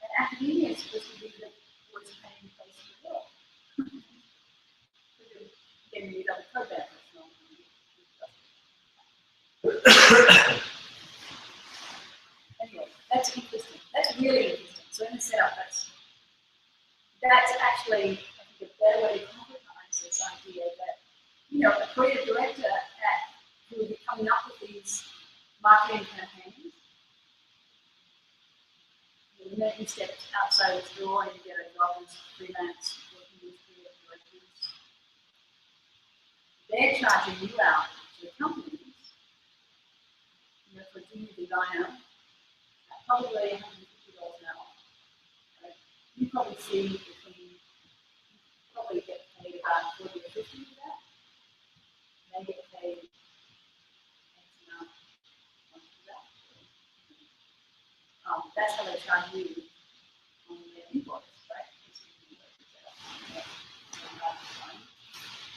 And academia is supposed to be the worst paying place in the world. Getting these other programs. that's actually, I think, a better way to concretize this idea that, you know, a creative director who will be coming up with these marketing campaigns, the minute you step outside the door and you get a job as freelance working with creative directors, they're charging you out to the companies, you know, for a junior designer, at probably $150 an hour. Right? You probably see between, you probably get paid about 40 or 50 for that. They get paid X amount for that. That's how they charge you on their invoice, right?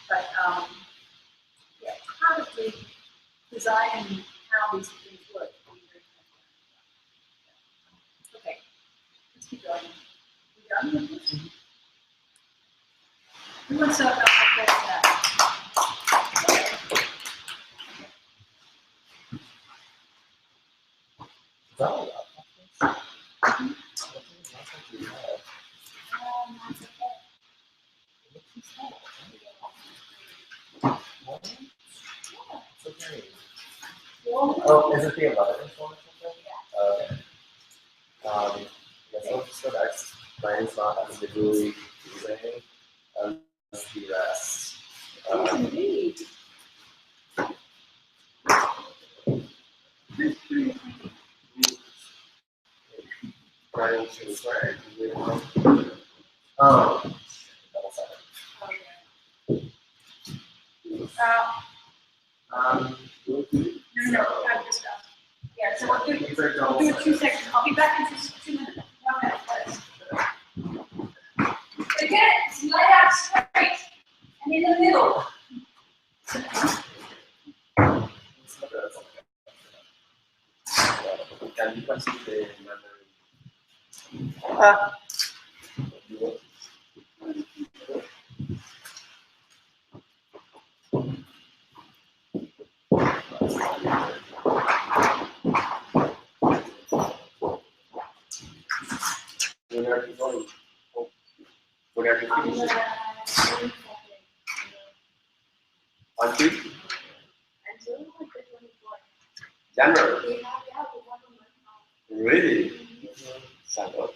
But yeah, part of the designing how these things work. Okay, let's keep going. We done with this? Who wants to talk about that? Is that all that? Oh, is it the 11th one or something? Okay. Yeah, so let's just go next. Mine is not individually using the rest. Indeed. Brian should swear. Oh. Double No, I've discussed. Yeah, so we'll do These are double 2 seconds. I'll be back in just 2 minutes. 1 minute, please. Again, it's laid out straight and in the middle. Can you question the memory? Whenever you're going, whenever you're finishing. On two? Denver. Really? Sound up.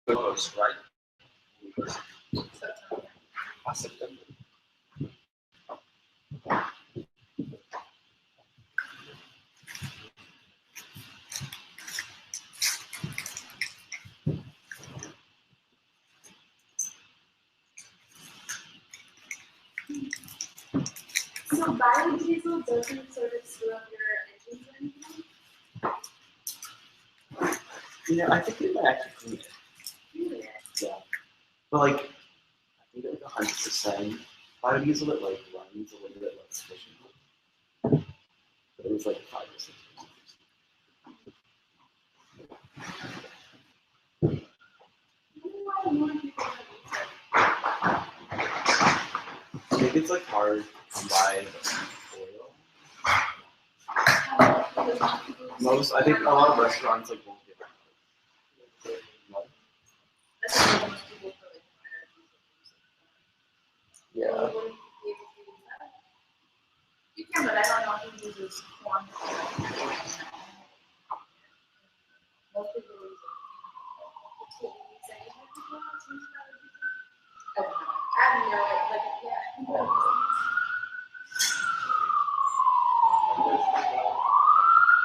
Close, right? September. So biodiesel doesn't sort of screw up your engines or anything? Yeah, I think it might actually clean it. Really? Yeah. But like, I think like 100% biodiesel it like runs a little bit less efficiently. But it was like 5 or 6%. I think it's like hard to buy oil. Most, I think a lot of restaurants like won't give it. Yeah. You can, but I don't know who uses corn. Most people use it. I have no idea, like, yeah.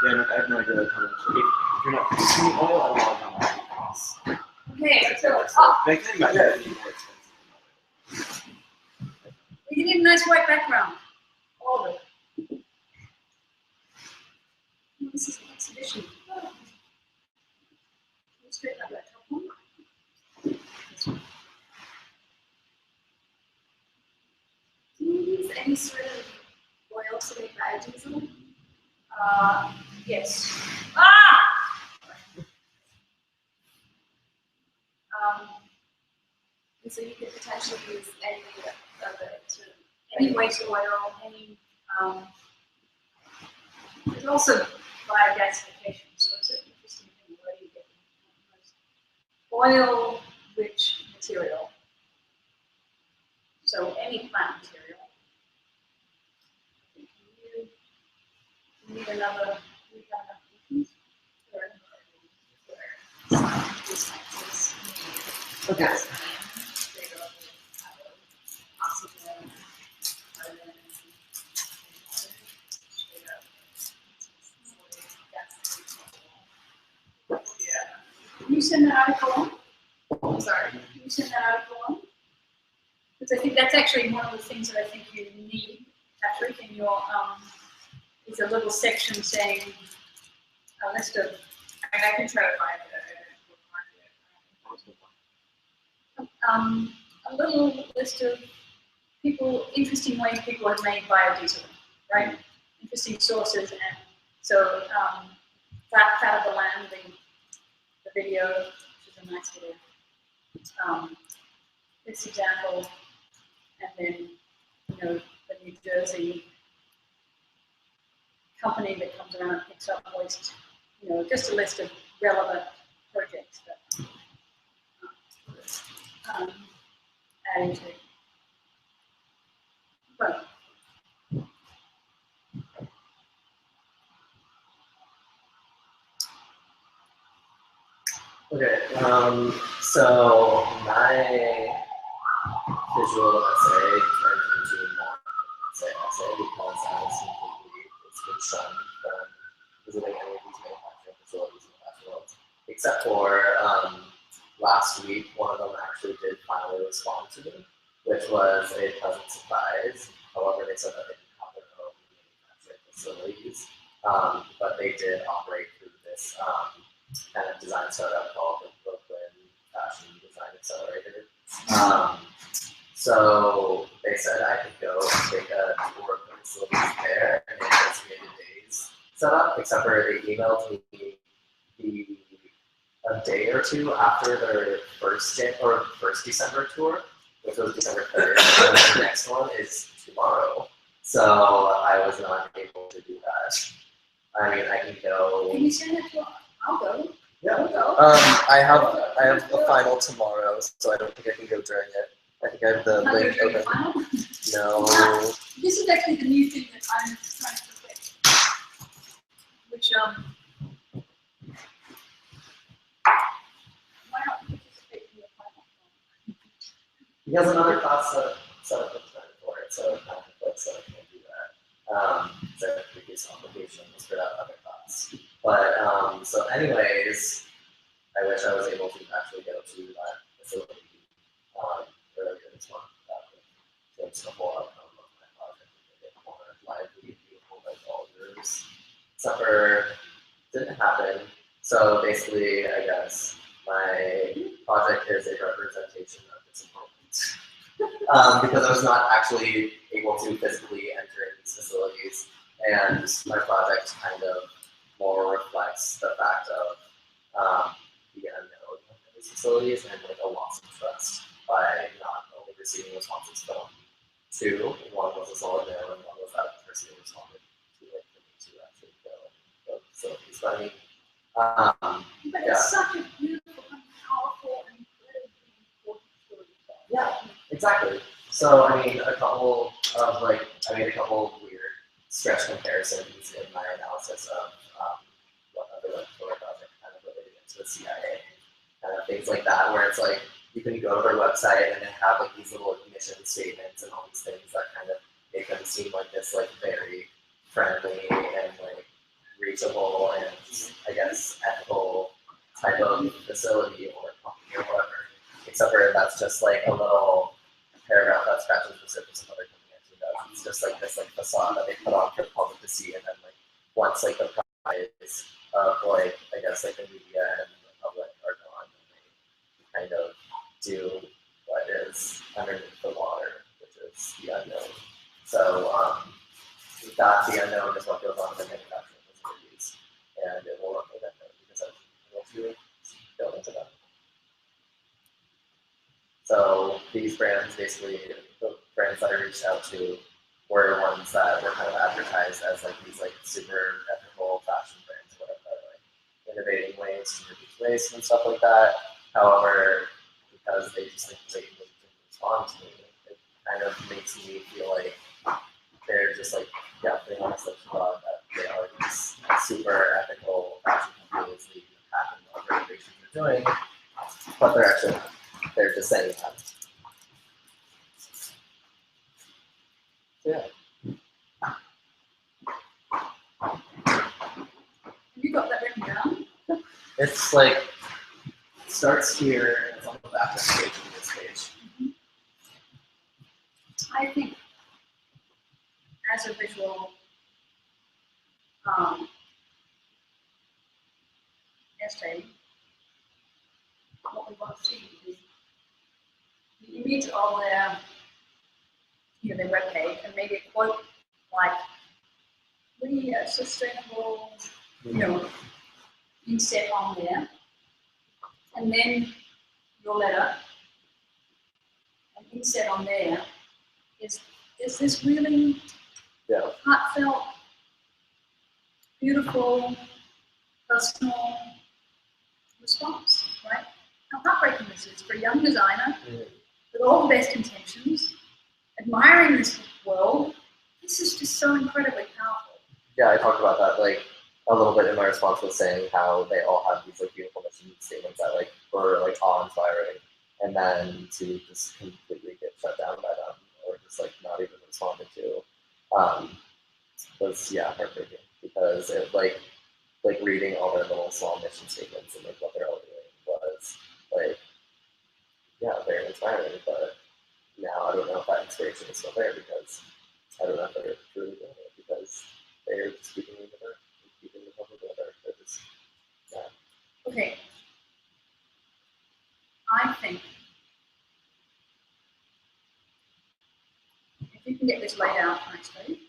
Yeah, no, I have no idea like how much. If you're not consuming oil, I don't know how much it costs. Okay, so, They think about it being more expensive. we need a nice white background. All of it. This is an exhibition. Let's straighten up that top one. Do you use any sort of oil to make biodiesel? Yes. And so you could potentially use any of it to. Any waste oil, any, there's also biogasification, so it's an interesting thing where you get the most oil-rich material. So any plant material. You need another, we have enough options. Okay. Can you send that article on? I'm sorry, can you send that article on? Because I think that's actually one of the things that I think you need, Patrick, in your, is a little section saying a list of, I mean, I can try to find it. a little list of people, interesting ways people have made biodiesel, right? Interesting sources, and so fat of the land, the video, which is a nice video. This example, and then the New Jersey company that comes around and picks up waste. Just a list of relevant projects that adding to. But Okay, so my visual essay turned into more essay because I was completely, it's been shunned from visiting any of these manufacturing facilities in the past world. Except for last week, one of them actually did finally respond to me, which was a pleasant surprise. However, they said that they didn't have their own manufacturing facilities, but they did operate through this kind of design startup called the Brooklyn Fashion Design Accelerator. So they said I could go and take a tour of the facilities there, and they just made a day's setup, except for they emailed me a day or two after their first December tour, which was December 3rd, and the next one is tomorrow. So I was not able to do that. I mean, I can go. can you send it to us? I'll go. Yeah. I'll go. I have the final tomorrow, so I don't think I can go during it. I think I have the Not link during the open. final? No. This is actually the new thing that I'm trying to fix, which why not participate in the final? He has another class set up in time for it, so it kind of conflicts, so I can't do that. So I have previous obligation was for that other class. But so anyways, I wish I was able to actually go to that facility earlier this month. That would change the whole outcome of my project. Make it more lively, beautiful, like all yours. Except for didn't happen. So basically, I guess my project is a representation of disappointment. Because I was not actually able to physically enter these facilities, and my project kind of more reflects the fact of the unknown of these facilities and like a loss of trust by not only receiving responses from two. One was a solid no, and one was that the person who responded to it for me to actually go and go to facilities. But I mean, But yeah. it's such a beautiful and powerful and incredibly important story. Yeah, exactly. So I mean, I made a couple of weird stretch comparisons in my analysis of what other like project kind of related into the CIA, kind of things like that, where it's like you can go to their website and they have like these little mission statements and all these things that kind of make them seem like this like very friendly and like reachable and I guess ethical type of facility or company or whatever. Except for that's just like a little paragraph that scratches the surface of other companies and does. It's just like this like facade that they put on for the public to see, and then like once like the prize of like I guess like the media and the public are gone, and they kind of do what is underneath the water, which is the unknown. So that the unknown is what goes on in the manufacturing facilities, and it will look like unknown because I'm able to go into that. So these brands, basically, the brands that I reached out to were ones that were kind of advertised as like these like super ethical fashion brands, whatever, like innovating ways to reduce waste and stuff like that. However, because they just like blatantly didn't respond to me, it kind of makes me feel like they're just like, yeah, they want us to thought that they are these super ethical fashion companies that you can hack in what regulations are doing, but they're actually not. They're just saying that. Yeah. Have you got that written down? It's like, it starts here, and it's on the back of the page and this page. I think as a visual essay, what we want to see is the image of their, their webpage, and maybe a quote like, "We are sustainable," inset on there, and then your letter, and inset on there is this really Yeah. heartfelt, beautiful, personal response, right? How heartbreaking this is for a young designer with all the best intentions, admiring this world. This is just so incredibly powerful. Yeah, I talked about that like a little bit in my response, was saying how they all have these like beautiful mission statements that like were like awe-inspiring, and then to just completely get shut down by them or just like not even responded to was heartbreaking, because it like reading all their little small mission statements and like what they're all doing was like very inspiring. But now I don't know if that inspiration is still there, because I don't know if they're truly doing it, because they're just keeping the other, keeping the public together. They're just Okay. I think if you can get this laid out nicely,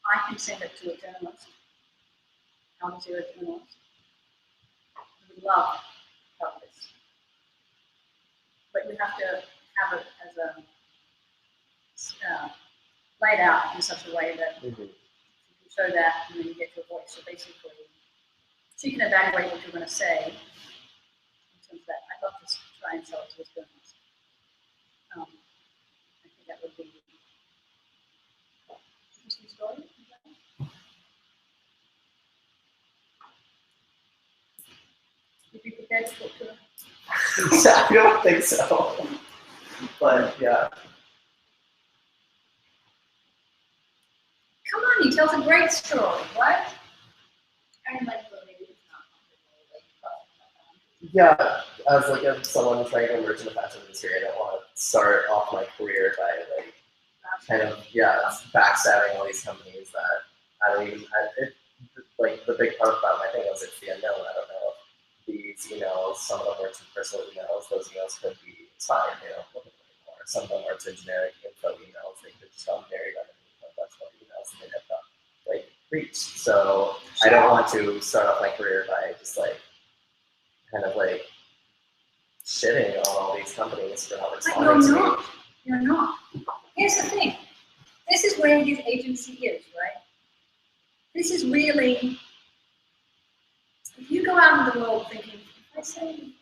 I can send it to a journalist, Al Jazeera journalist, who would love to cover this. But you have to have it as a laid out in such a way that you can show that, and then you get your voice. So basically, she can evaluate what you're going to say in terms of that. I'd love to try and sell it to this journalist. I think that would be an interesting story. Would you be prepared to talk to her? I don't think so. But yeah. Come on, he tells a great story, right? I mean, like, maybe it's not comfortable, like, Yeah, as like someone trying to emerge in the fashion industry, I don't want to start off my career by like kind of backstabbing all these companies that I don't even. Like the big part about my thing was it's the unknown. I don't know if these emails, some of them were to personal emails. Those emails could be expired. They don't look anymore. Some of them are to generic info emails. They could just got buried underneath a bunch of emails and they never got like reached. So I don't want to start off my career by just like kind of like shitting on all these companies for not responding to me. You're not. Here's the thing. This is where his agency is, right? This is really, if you go out in the world thinking, if I say,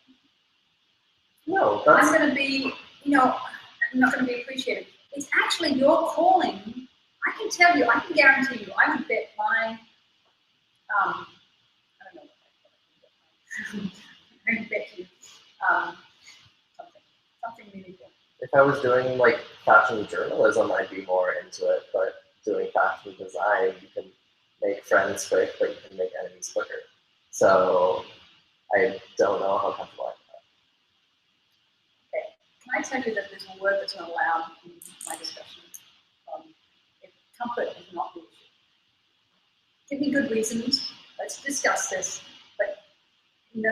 No, that's I'm going to be, I'm not going to be appreciated. It's actually your calling. I can tell you, I can guarantee you, I would bet my, I don't know, I would bet you something really good. if I was doing like fashion journalism, I'd be more into it. But doing fashion design, you can make friends quick, but you can make enemies quicker. So I don't know how comfortable I am. Okay. Can I tell you that there's a word that's not allowed in my discussion? If comfort is not the issue. Give me good reasons. Let's discuss this. But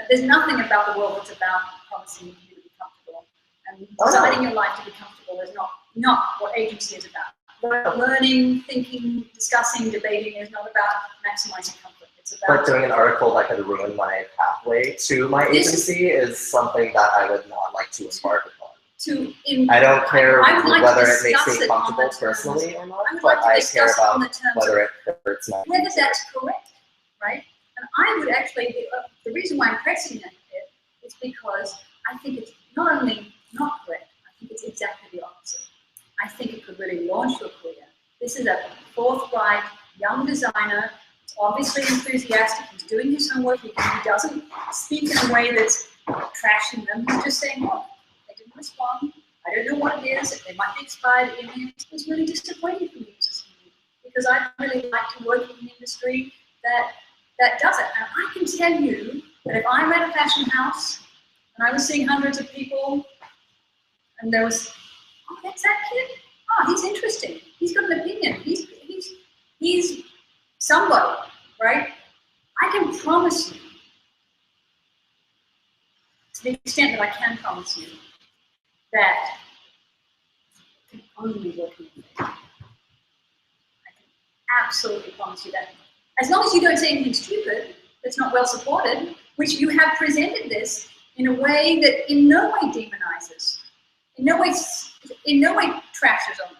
there's nothing about the world that's about promising you to be comfortable. And designing your life to be comfortable is not what agency is about. Learning, thinking, discussing, debating is not about maximizing comfort. It's about. But doing an article that could ruin my pathway to my agency is something that I would not like to embark upon. I don't care I would like to whether it makes discuss me it on comfortable the terms. personally or not, I would but like to I care discuss it on about the terms whether of it hurts my whether user. that's correct, right? And I would actually, the reason why I'm pressing that bit is because I think it's not only not correct, I think it's exactly the opposite. I think it could really launch your career. This is a forthright young designer. He's obviously enthusiastic. He's doing his homework. He doesn't speak in a way that's trashing them. He's just saying, well, they didn't respond. I don't know what it is. They might be expired emails. It was really disappointing for me because I really like to work in an industry that does it. And I can tell you that if I'm at a fashion house and I was seeing hundreds of people and there was, oh, that's that kid. Oh, he's interesting. He's got an opinion. He's somebody, right? I can promise you, to the extent that I can promise you, that I can only work in it. I can absolutely promise you that. As long as you don't say anything stupid that's not well supported, which you have presented this in a way that in no way demonizes, in no way trashes on them.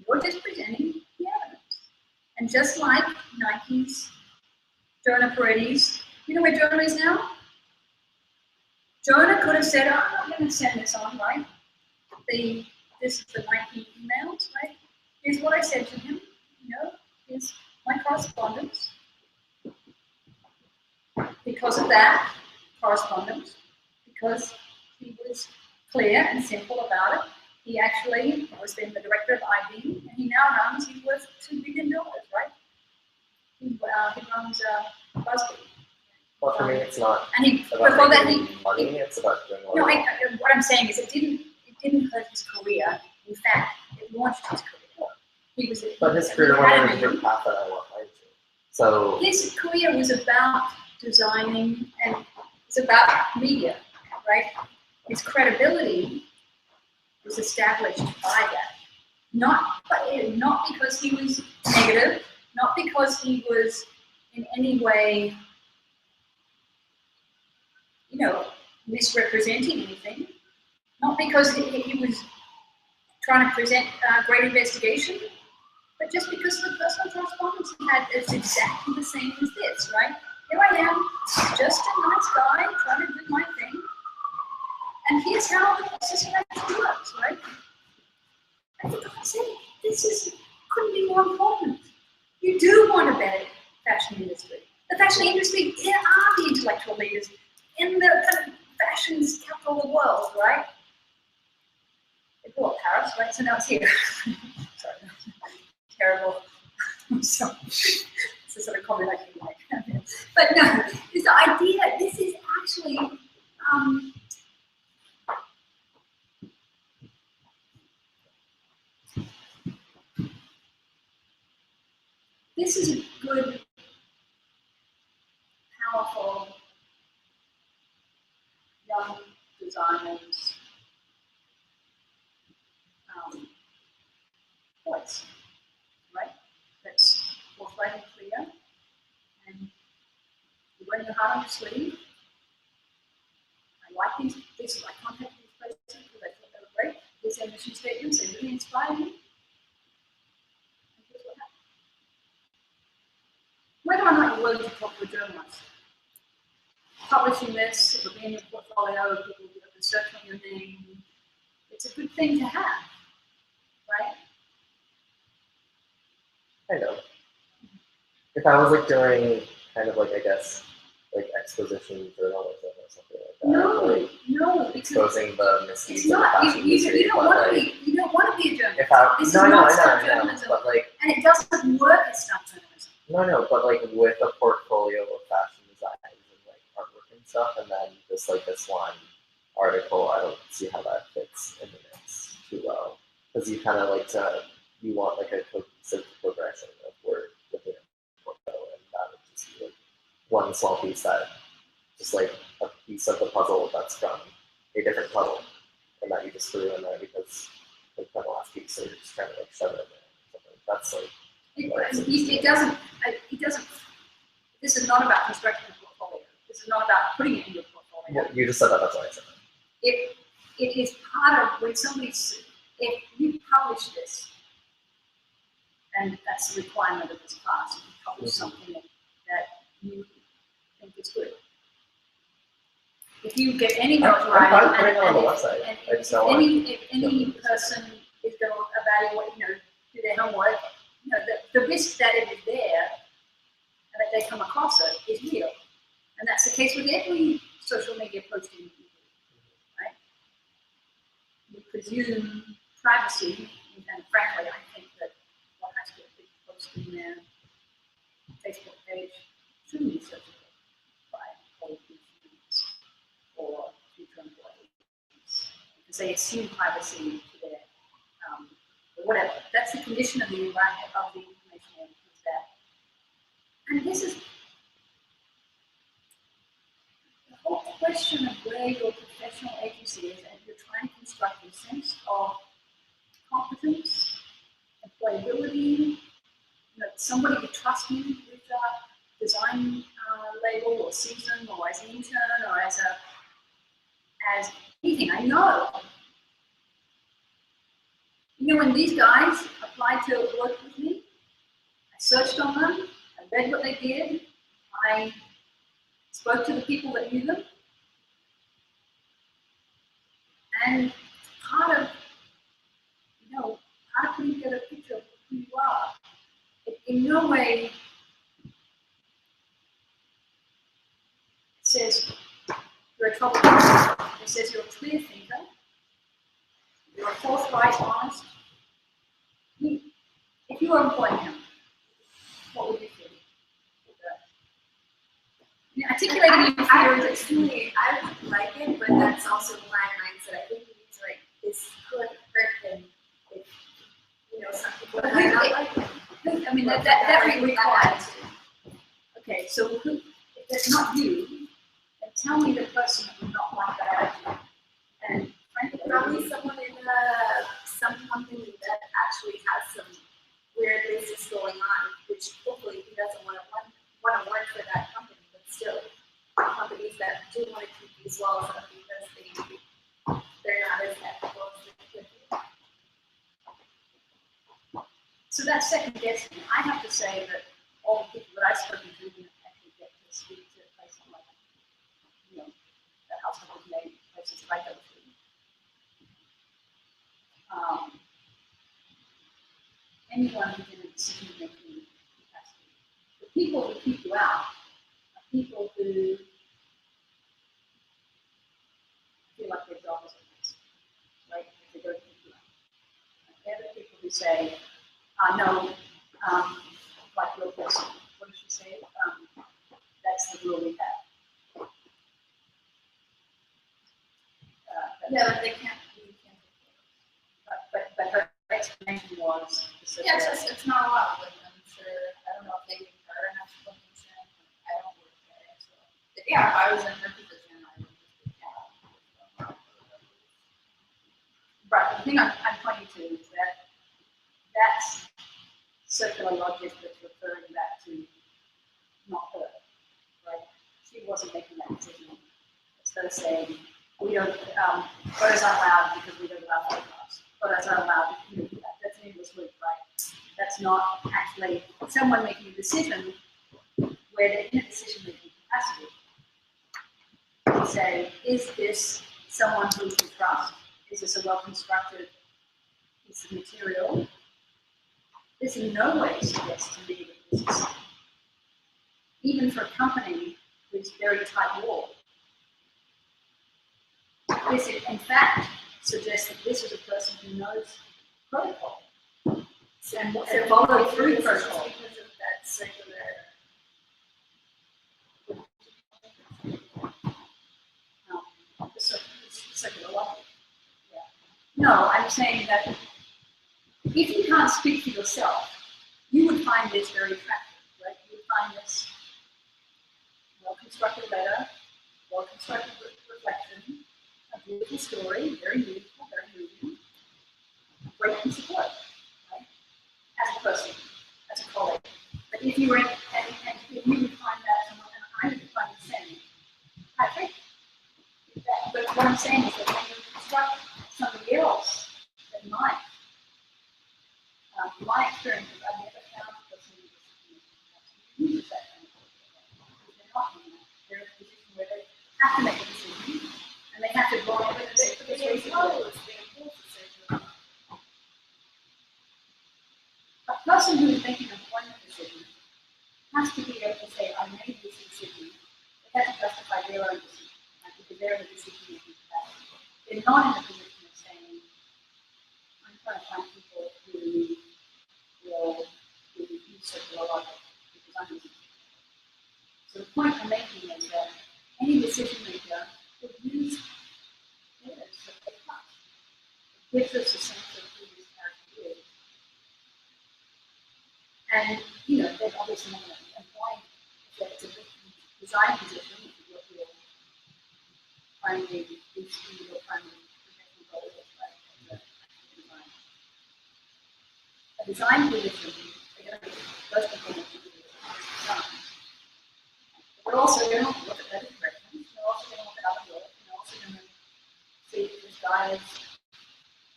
You're just presenting the evidence. And just like Nike's Jonah Paredes, you know where Jonah is now? Jonah could have said, oh, I'm not going to send this on, right? This is the Nike emails, right? Here's what I said to him, here's my correspondence. Because of that correspondence, because he was clear and simple about it, he actually was then the director of IB, and he now runs, he's worth $2 billion, right? He runs BuzzFeed. Well, for me, it's not and he, about before that, making money, it's about doing no, what what I'm saying is it didn't hurt his career. In fact, it launched his career. He was, But his career went on a different path that I want mine to. So his career was about designing and it's about media, right? His credibility was established by that. Not because he was negative, not because he was in any way, misrepresenting anything, not because he was trying to present great investigation, but just because of the personal correspondence he had is exactly the same as this, right? Here I am, just a nice guy trying to do my thing, and here's how the system actually works, right? And for God's sake, this couldn't be more important. You do want a better fashion industry. The fashion industry, there are the intellectual leaders in the kind of fashion's capital of the world, right? They call it Paris, right? So now it's here. Sorry, terrible. I'm sorry. It's a sort of comment I can make. But no, this idea, this is actually, this is a good, powerful, young designers voice, right? That's forthright and clear, and you wear your heart on your sleeve. I like these, I contacted these places because I thought they were great. These their mission statements, they really inspire me. And here's what happened. Whether or not you're willing to talk to a journalist, publishing this, it'll be in your portfolio, people will be able to search on your name. It's a good thing to have, right? I know. If I was like doing kind of like, I guess, like exposition journalism or something like that. No, because exposing the it's misdeeds of the not. fashion industry. You don't want to be. You don't want to be a journalist. If I, This no, is no, not I stunt know, journalism, but like, and it doesn't work as stunt journalism. no, but like with a portfolio of fashion designs and like artwork and stuff, and then just like this one article, I don't see how that fits in the mix too well. Because you kind of like you want like a cohesive progression of work within a portfolio, and that would just be like one small piece that, just like a piece of the puzzle that's from a different puzzle, and that you just threw in there because like the last piece, so you're just trying to like shove it in there. That's like. It doesn't. This is not about constructing a portfolio. This is not about putting it in your portfolio. Well, you just said that. That's why I said that. it is part of when somebody's, if you publish this, and that's the requirement of this class, you publish something that you think is good. If you get any notoriety, I'm putting it on the website. and I just don't if want any person is going to evaluate, do their homework, the risk that it is there and that they come across it is real. And that's the case with every social media posting you do, right? We presume privacy, and frankly, I think that one has to be posting their Facebook page shouldn't be searchable by old students or future employees because they assume privacy to their whatever. That's the condition of the environment of the information is that. And this is the whole question of where your professional agency is, and you're trying to construct a sense of competence, employability, somebody to trust you with a design label or season or as an intern or as anything. I know. When these guys applied to work with me, I searched on them, I read what they did, I spoke to the people that knew them, and part of putting together a picture of who you are, it in no way says you're a troublemaker. It says you're a clear thinker, you're a forthright, honest. If you were employing him, what would you feel? Articulating your I would like it, but that's also my mindset. I think we need to this could hurt him if some people might not like him. I mean that requires. Okay, so if it's not you, then tell me the person that would not like that attitude. And frankly, probably someone in some company that actually has some weird business going on, which hopefully he doesn't want to work for that company, but still companies that do want to keep these walls up because they're not as ethical as they could be. So that's second guessing. I have to say that all the people that I've spoken to didn't actually get to speak to places like, the house of name, places like those. Anyone who's in a decision-making capacity. The people who keep you out are people who feel like their job is at risk, right? If they don't keep you out. They're the people who say, no, like your person, what did she say? That's the rule we have. But they can't. But her explanation was. Yeah, it's not allowed. Like, I'm sure. I don't know if they give her enough information. I don't work there, so yeah. If I was in her position, I would just yeah. Right. The thing I'm pointing to is that's circular logic that's referring back to not her, right? She wasn't making that decision. It's her saying, we don't, photos aren't allowed because we don't allow photographs. Photos aren't allowed, that's an English word, right? That's not actually someone making a decision where they're in a decision-making capacity. They say, is this someone who we can trust? Is this a well-constructed piece of material? This in no way suggests to me that this is, even for a company who's very tight-walled, this in fact suggests that this is a person who knows protocol and follow through protocol. Because of that circular. Circular logic. Yeah. No, I'm saying that if you can't speak for yourself, you would find this very attractive, right? You would find this well-constructed letter, well-constructed reflection, a beautiful story, very beautiful, very moving, a great piece of work, right? As a person, as a colleague. But if you were in, and if you would find that, and I would find the same, I think. But what I'm saying is that when you construct experience, I've never found a person who uses that kind of thing. They're not in that. They're in a position where they have to make a decision, and they have to draw evidence for this reason. A person who is making an employment decision has to be able to say, I made this decision. They have to justify their own decision, right? Because they're in a decision-making capacity. They're not in a position of saying, I'm trying to find people who will use circular logic because I'm using it. So the point I'm making is that any decision maker would use evidence that they trust. It gives us a sense of who this character is. And, there's obviously not going to be employing that it's a design position, which is what your primary issue or primary professional goal is, right? A design position, they're going to be most important to do design. But also, they're not going to look at that directions, they're also going to look at other work, and they're also going to see if this guy is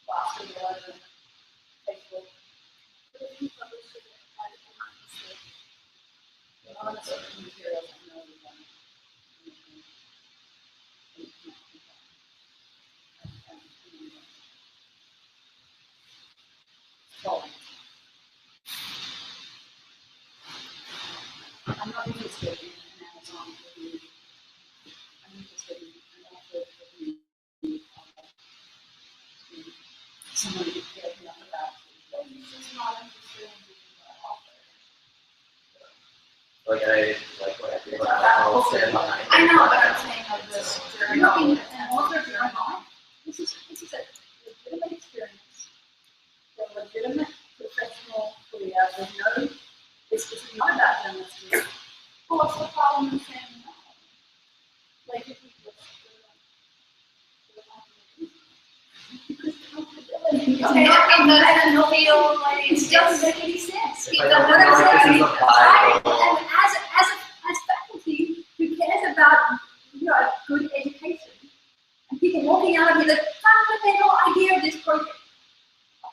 faster than Facebook. On a certain materials, I know we've done so, I'm not interested in an Amazon review. I'm interested in an author review. Someone who cares enough about it. He's just not interested in reading what I offer. Like I like what I think about how I'll stand behind. I know, but I'm saying of this journal, an author journal. This is a legitimate experience, a legitimate professional career. This is not about journalism. Well, what's the problem in saying no? Like if we because comfortability is Okay, not it doesn't feel like it doesn't make any sense. If I don't feel like this is applicable. And as faculty who cares about good education and people walking out of here, the fundamental idea of this project,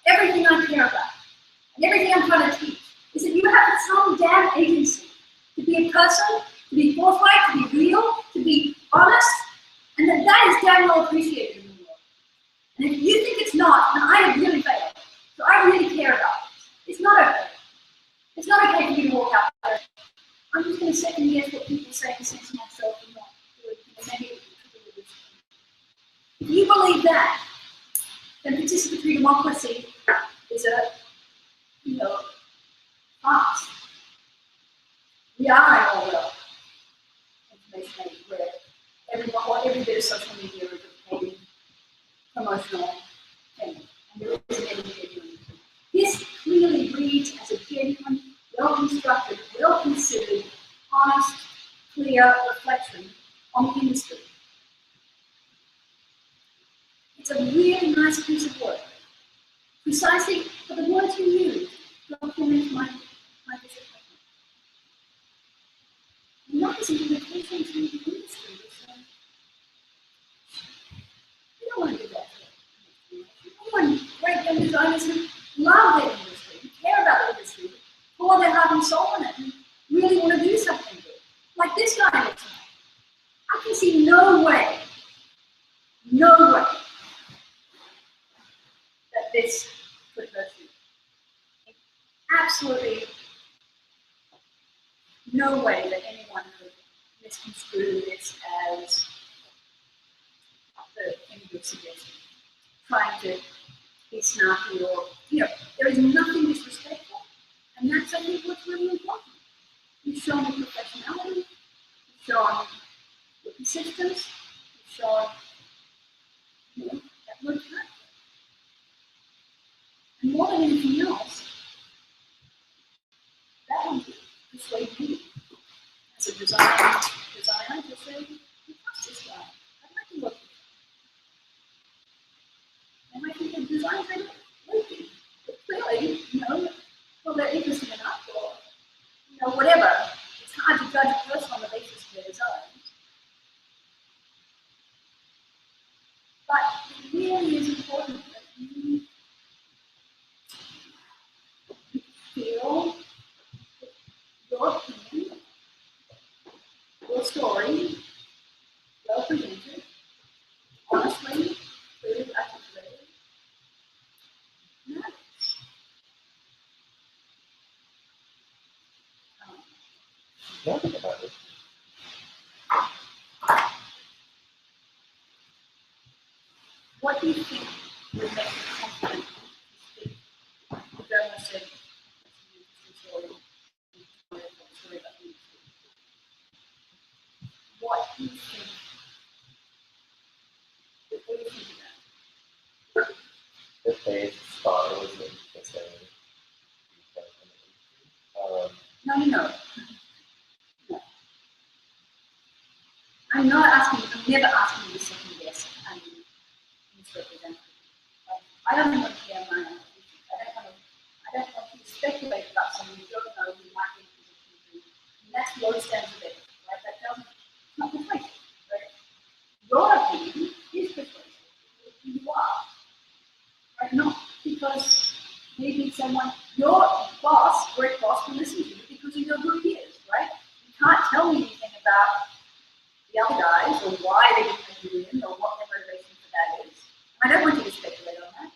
everything I care about, and everything I'm trying to teach, is that you have some damn agency to be a person, to be forthright, to be real, to be honest, and that is damn well appreciated in the world. And if you think it's not, then I have really failed. So I really care about this. It's not okay. It's not okay for me to walk out there. I'm just going to second guess what people say to sense myself and not do it. Maybe it will be. If you believe that, then participatory democracy is a, farce. We are in a world information age where every bit of social media is a paid promotional thing. And there isn't anything doing it. This clearly reads as a genuine, well-constructed, well-considered, honest, clear reflection on the industry. It's a really nice piece of work. Precisely for the words you use document my disappointment. Not as an invitation to the industry. You don't want to do that. You want great young designers who love their industry, who care about the industry, pour their heart and soul in it, and really want to do something good. Like this guy looks like. I can see no way that this could hurt you. Absolutely no way that anyone could misconstrue this as the thing you're suggesting. Trying to be snarky or, there is nothing disrespectful. And that's, I think, what's really important. You've shown your professionality, you've shown your persistence, you've shown, that good character. And more than anything else, that would persuade me as a designer to say, what's this guy? I'd like to work with him. And I think the designs are working. But clearly, well, they're interesting enough, or, whatever. It's hard to judge a person on the basis of their designs. But it really is important that you No, I think it matters. What do you think would make you confident to speak? The journalist said, what do you think? What do you think of that? If they thought it was interesting. No. I'm not asking, I'm never asking you to second guess and misrepresent. I don't want to hear my own opinion. I don't want you to speculate about someone you don't know who might be in a position to do. And that's low standards of ethics, right? That doesn't, it's not persuasive, right? Your opinion is persuasive. Who you are, right? Not because maybe someone, your boss, great boss, will listen to you because you know who he is, right? You can't tell me anything about the other guys or why they didn't make you in or what their motivation for that is. I don't want you to speculate on that.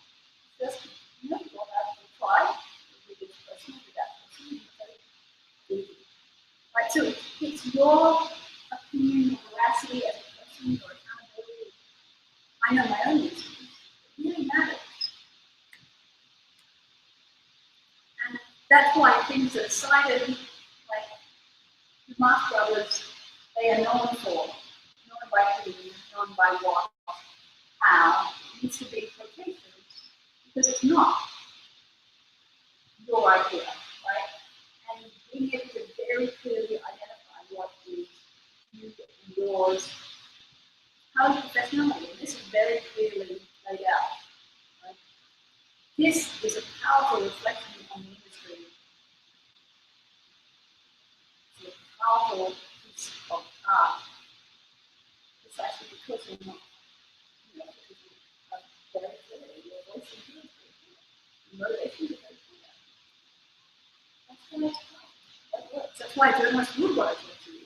Just, go out and try with this person, with that person, right? So it's your opinion, your veracity as a person, your accountability. I know my own issues. It really matters. And that's why things are cited, like the Marx Brothers, they are known for, known by who, known by what, how. It needs to be quotations because it's not your idea, right? And being able to very clearly identify what is you and yours, how is professionality, and this is very clearly laid out, right? This is a powerful reflection on the industry. It's a powerful piece of art, precisely because we're not, because we are very clear, your voice is very clear, your motivation is very clear. That's why it's powerful. That works. That's why journalists would want to talk to you.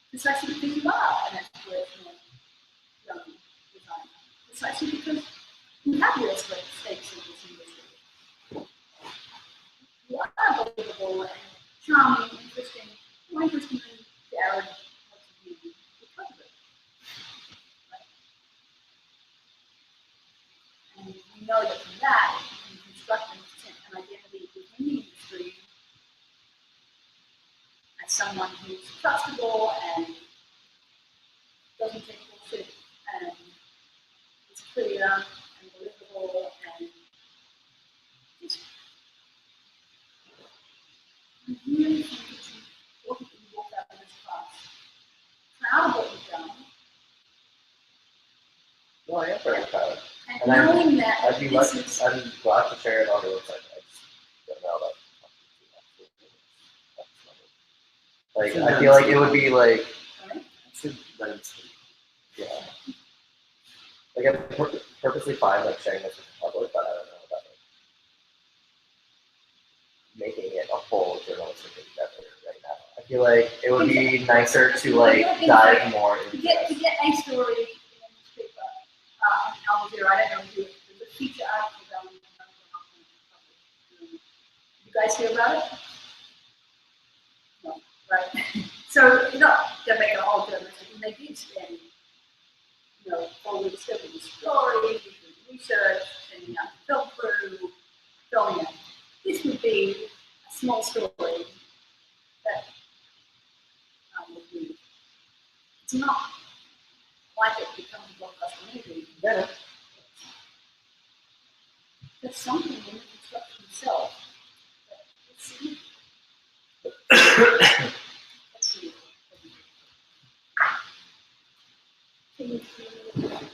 Precisely because you are an aspirational young designer. Precisely because you have your stakes in this industry. You are believable and charming, interesting, more interesting than the average person because of it. Right? And we know that from that, you can construct an identity within the industry as someone who's trustable and doesn't take bullshit and is clear and believable and just I really think it's important that you walk out of this class proud of what you've done. No, I am very proud. And knowing that I'd be this lucky. is I'm glad to share it on the website. I just don't know about. Like, I feel like it would be like, yeah. Like, I'm perfectly fine like sharing this with the public, but I don't know about like making it a full journalistic endeavor right now. I feel like it would be nicer to like dive more into to get a story in a newspaper, Al Jazeera, I don't know if there's a feature article about it. You guys hear about it? No, right? So you're not gonna make a whole journalistic, and they did spend, 4 weeks filming the story, doing research, sending out the film crew, filming it. This would be a small story that would be, it's not like it becomes a blockbuster movie. Yeah. There's something in the construction itself that is significant. Let's see. Can you feel it?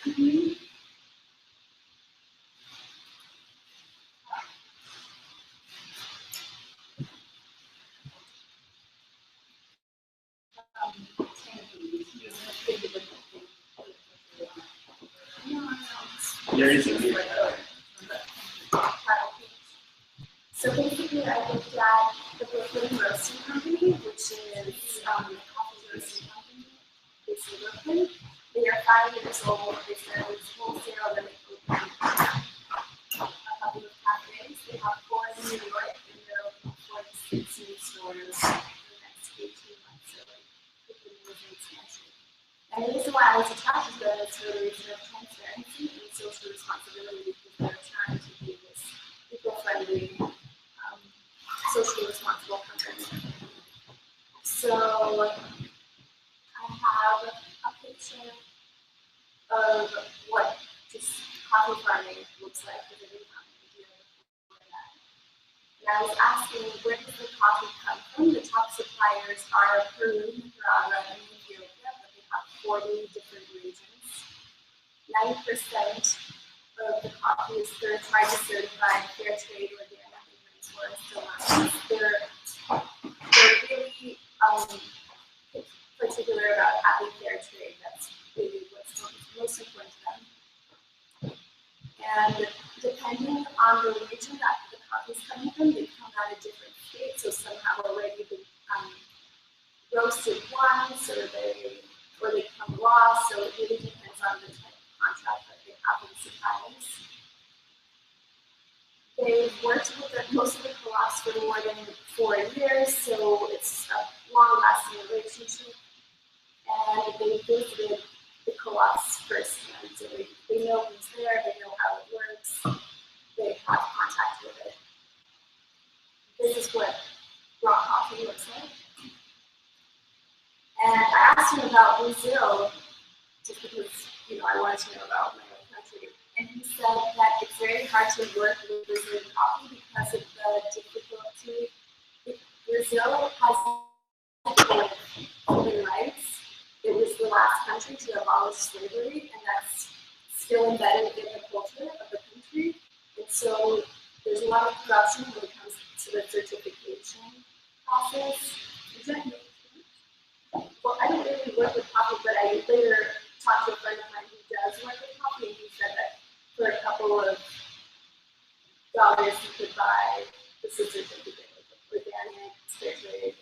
There is a new So basically, I looked at the Brooklyn Roasting Company, which is a coffee roasting company based in Brooklyn. They are 5 years old. They serve wholesale and they open a couple of cafes. They have 4 in New York and they're opening 46 new stores in the next 18 months. So like quickly moving expansion. And the reason why I was attracted to them is for the reason of transparency and social responsibility because they're trying to be this eco-friendly, socially responsible company. So I have a picture of what just coffee farming looks like because I didn't have an idea before that. And I was asking, where does the coffee come from? The top suppliers are Peru, Nicaragua, and Ethiopia, but they have 40 different regions. 90% of the coffee is certified to certified fair trade, organic, and rainforest alliance. They're really particular about having fair trade. That's really what's most important to them. And depending on the region that the coffee is coming from, they come out of different states. So some have already been roasted once, or they come raw. So it really depends on the type of contract that they have with suppliers. They've worked with most of the co-ops for more than 4 years, so it's a long-lasting relationship. And they visited the co-ops firsthand, so they know who's there, they know how it works, they have contact with it. This is what raw coffee looks like. And I asked him about Brazil, just because I wanted to know about my own country. And he said that it's very hard to work with Brazilian coffee because of the difficulty. Brazil has human rights. It was the last country to abolish slavery, and that's still embedded in the culture of the country. And so there's a lot of corruption when it comes to the certification process. Well, I don't really work with coffee, but I later talked to a friend of mine who does work with coffee, and he said that for a couple of dollars you could buy the certificate of organic, fair trade.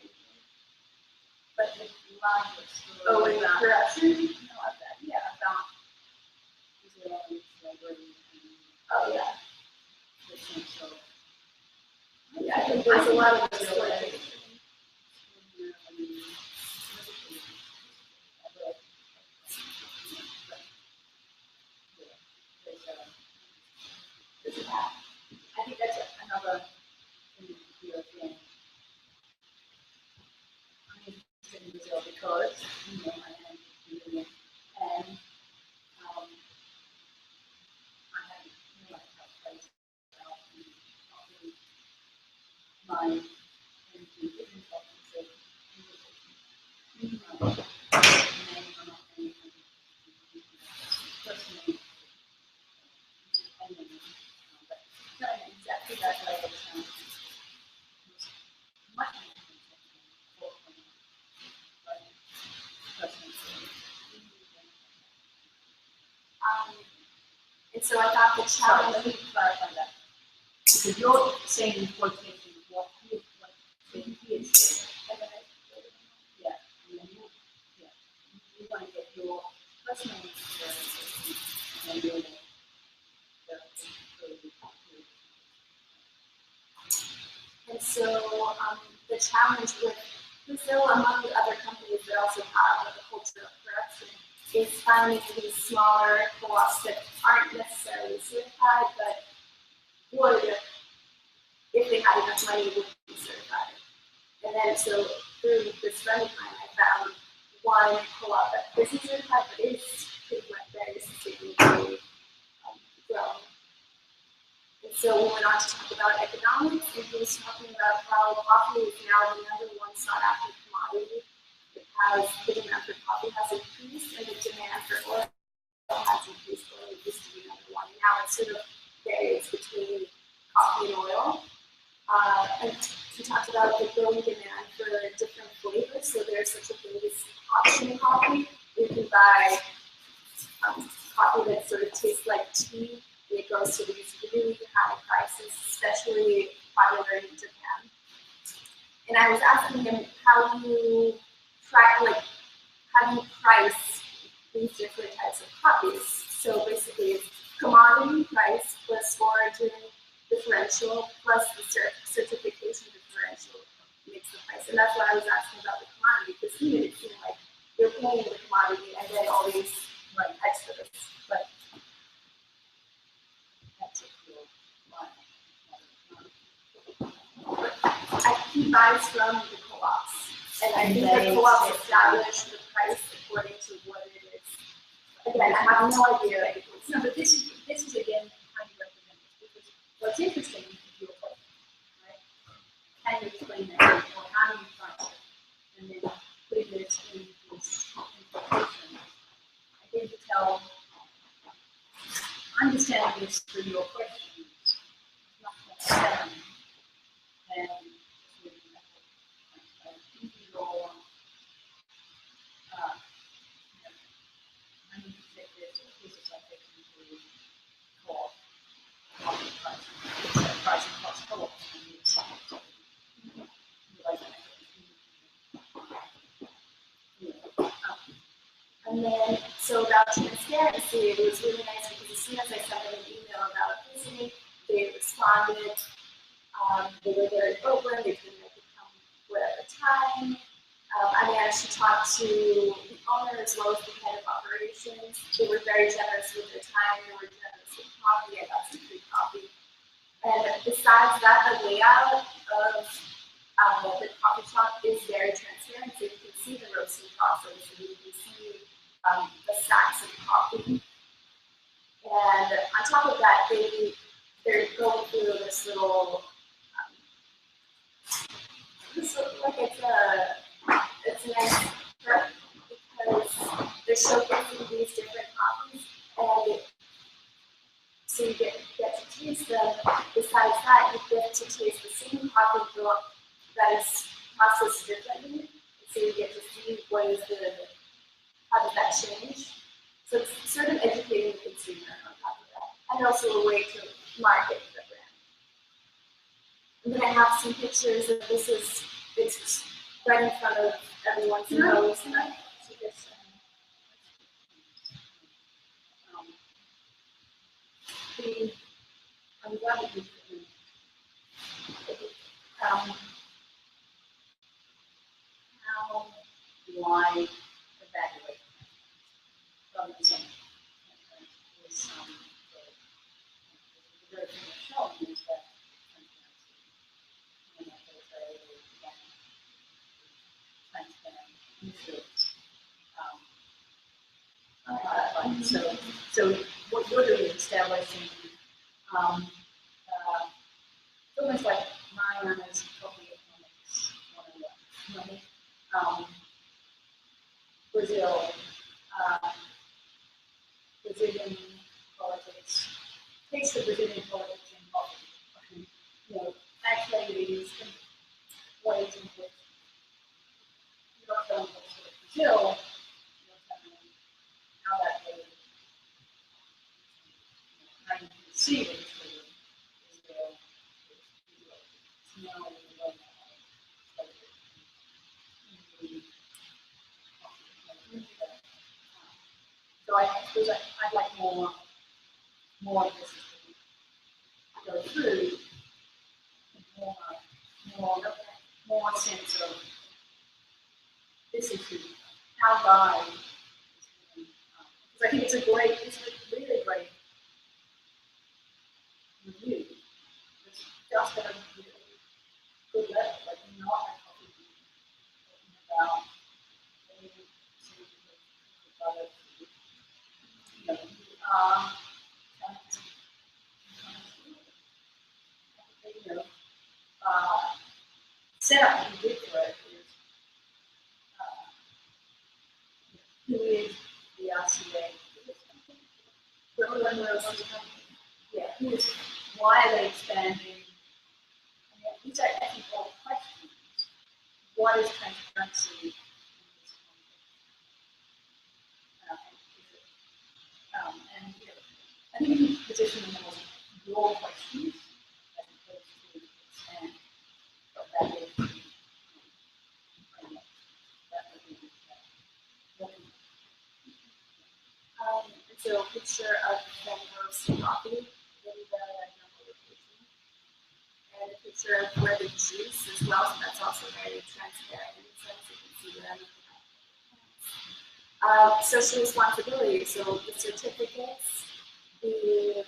But the corruption? Yeah, about Israeli slavery and Oh, yeah. so Yeah, I think there's a lot of exploitation. I think that's another thing here again. I'm interested in Brazil because, I am Brazilian, and I have a place out in my energy giving preferences. Personally, not exactly that level of sound. Much And so I thought the challenge. Let me clarify that. Because you're saying in quotation what he is saying. Yeah. And then you want to get your personal experiences and your And so the challenge with Brazil, among the other companies that also have a culture of corruption, is finding these smaller co-ops that aren't necessarily certified, but would, if they had enough money, would be certified. And then so through this friend of mine, I found one co-op that isn't certified, but is pretty much very sustainably grown. And so we went on to talk about economics, and he was talking about how coffee is now the #1 sought after commodity because the demand for coffee has increased and the demand for oil has increased sort of varies between coffee and oil. And he talked about the growing demand for different flavors. So there's such a thing as option coffee. You can buy coffee that sort of tastes like tea, and it goes to these really high prices, especially popular in Japan. And I was asking him, how do you price these different types of coffees? So basically, it's commodity price plus origin differential plus the certification differential makes the price. And that's why I was asking about the commodity, because he made it seem like you're paying the commodity and then all these extras. But That's a cool line. he buys from the co-ops. And I And think they the co-ops set establish the price according to what it is. Again, I have no idea. No, but this is again kind of representative, because what's interesting is your question, right? Can you explain that, or how do you price it? And then putting this in this implication. I think to tell, understanding this through your questions is much more selling than just looking at the individual, I need to take this, or this is like taking to co-op. Pricing cost co-op. And then, so about transparency, it was really nice because as soon as I sent them an email about visiting, they responded. They were very open. They told me I could come whatever time. I managed to talk to the owner as well as the head of operations. They were very generous with their time. They were generous with coffee. I got some free coffee. And besides that, the layout of the coffee shop is very transparent. So you can see the roasting process, and you can see the stacks of coffee. And on top of that, they're going through this little, it's a nice perk because they're showcasing these different coffees, and so you get to taste them. Besides that, you get to taste the same coffee that is processed differently. So you get to see how does that change. So it's sort of educating the consumer on top of that, and also a way to market the brand. And then I have some pictures of this. It's right in front of everyone's nose. And I see this. I'm glad that you how do I evaluate from the same is the very thing that's shown is that so what you're doing is establishing it's almost like Mariana's Coffee Economics 101, right? Brazil, Brazilian politics, takes the Brazilian politics and coffee. Actually these ways in which you're not telling what's sort of Brazil, you're telling how that way, how you can see it is Brazil, smell and the way so I suppose I'd like more of this to go through, more sense of this issue, how guide because I think it's a really great review. It's just a really good level, like not a copy talking about any setup that you did for it is who is the RCA? Who everyone knows on the company. here's why are they expanding? I mean, these are ethical questions. What is transparency in this context? And you know, I think you position them as your questions as opposed to expand what that is. And so a picture of them roasting coffee in the number location. And a picture of where the juice as well, so that's also very transparent in the sense you can see them. Social responsibility, so the certificates, the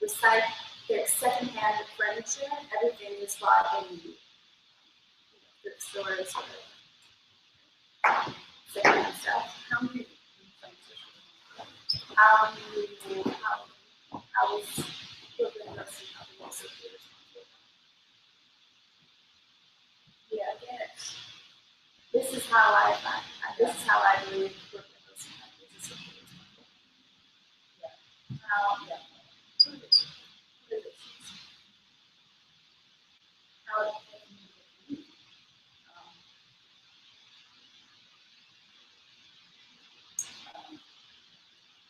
recycle, their secondhand furniture, everything is bought in thrift stores or secondhand stuff. How many? How is Brooklyn Nursing Company socially responsible? Yeah, again, this is how I believe Brooklyn Nursing Company is socially responsible. Yeah.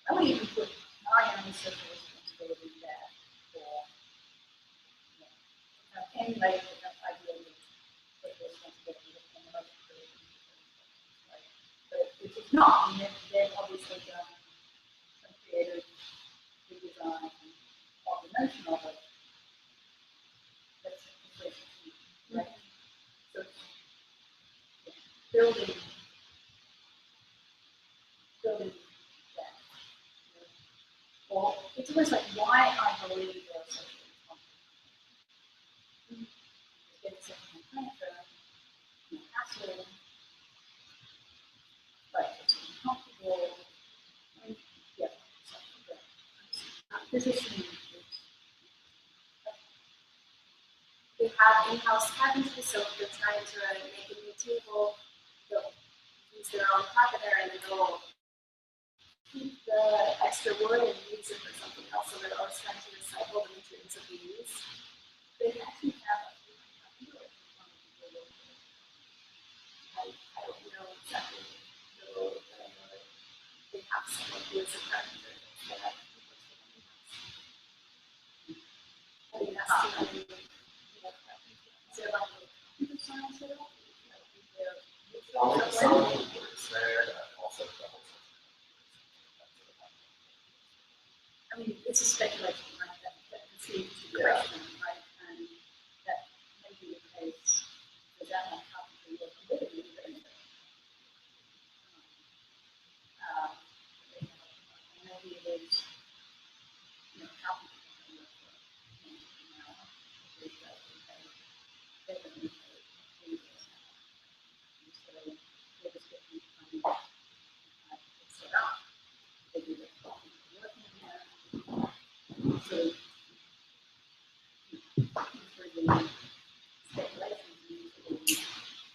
I would even put Mariana's social responsibility there for any label that ideally social responsibility is on the most creative, right? But which is not, I mean, they've obviously done some creative redesign of the notion of it. That's right? So building that. Or it's almost like why I believe they're socially responsible. It's something furniture, hassle, but it's uncomfortable. I mean, yeah, positioning is They have in-house cabinetry, so if they're trying to make a new table, they'll use their own carpenter and then they'll keep the extra wood and use it for something else, so they're always trying to recycle the materials that they use. They actually have I don't know exactly the role, but I know that they have someone who is a carpenter that I think that's the only is there like a computer science at all? Someone who works there and also doubles. I mean, it's a speculation, right? That seems to be Yeah. question, right? And that may be the case. But that might have to be a committee, maybe it is, you know, how people can work for now. They so they're just getting set up. They do their working there. So for the speculations, usually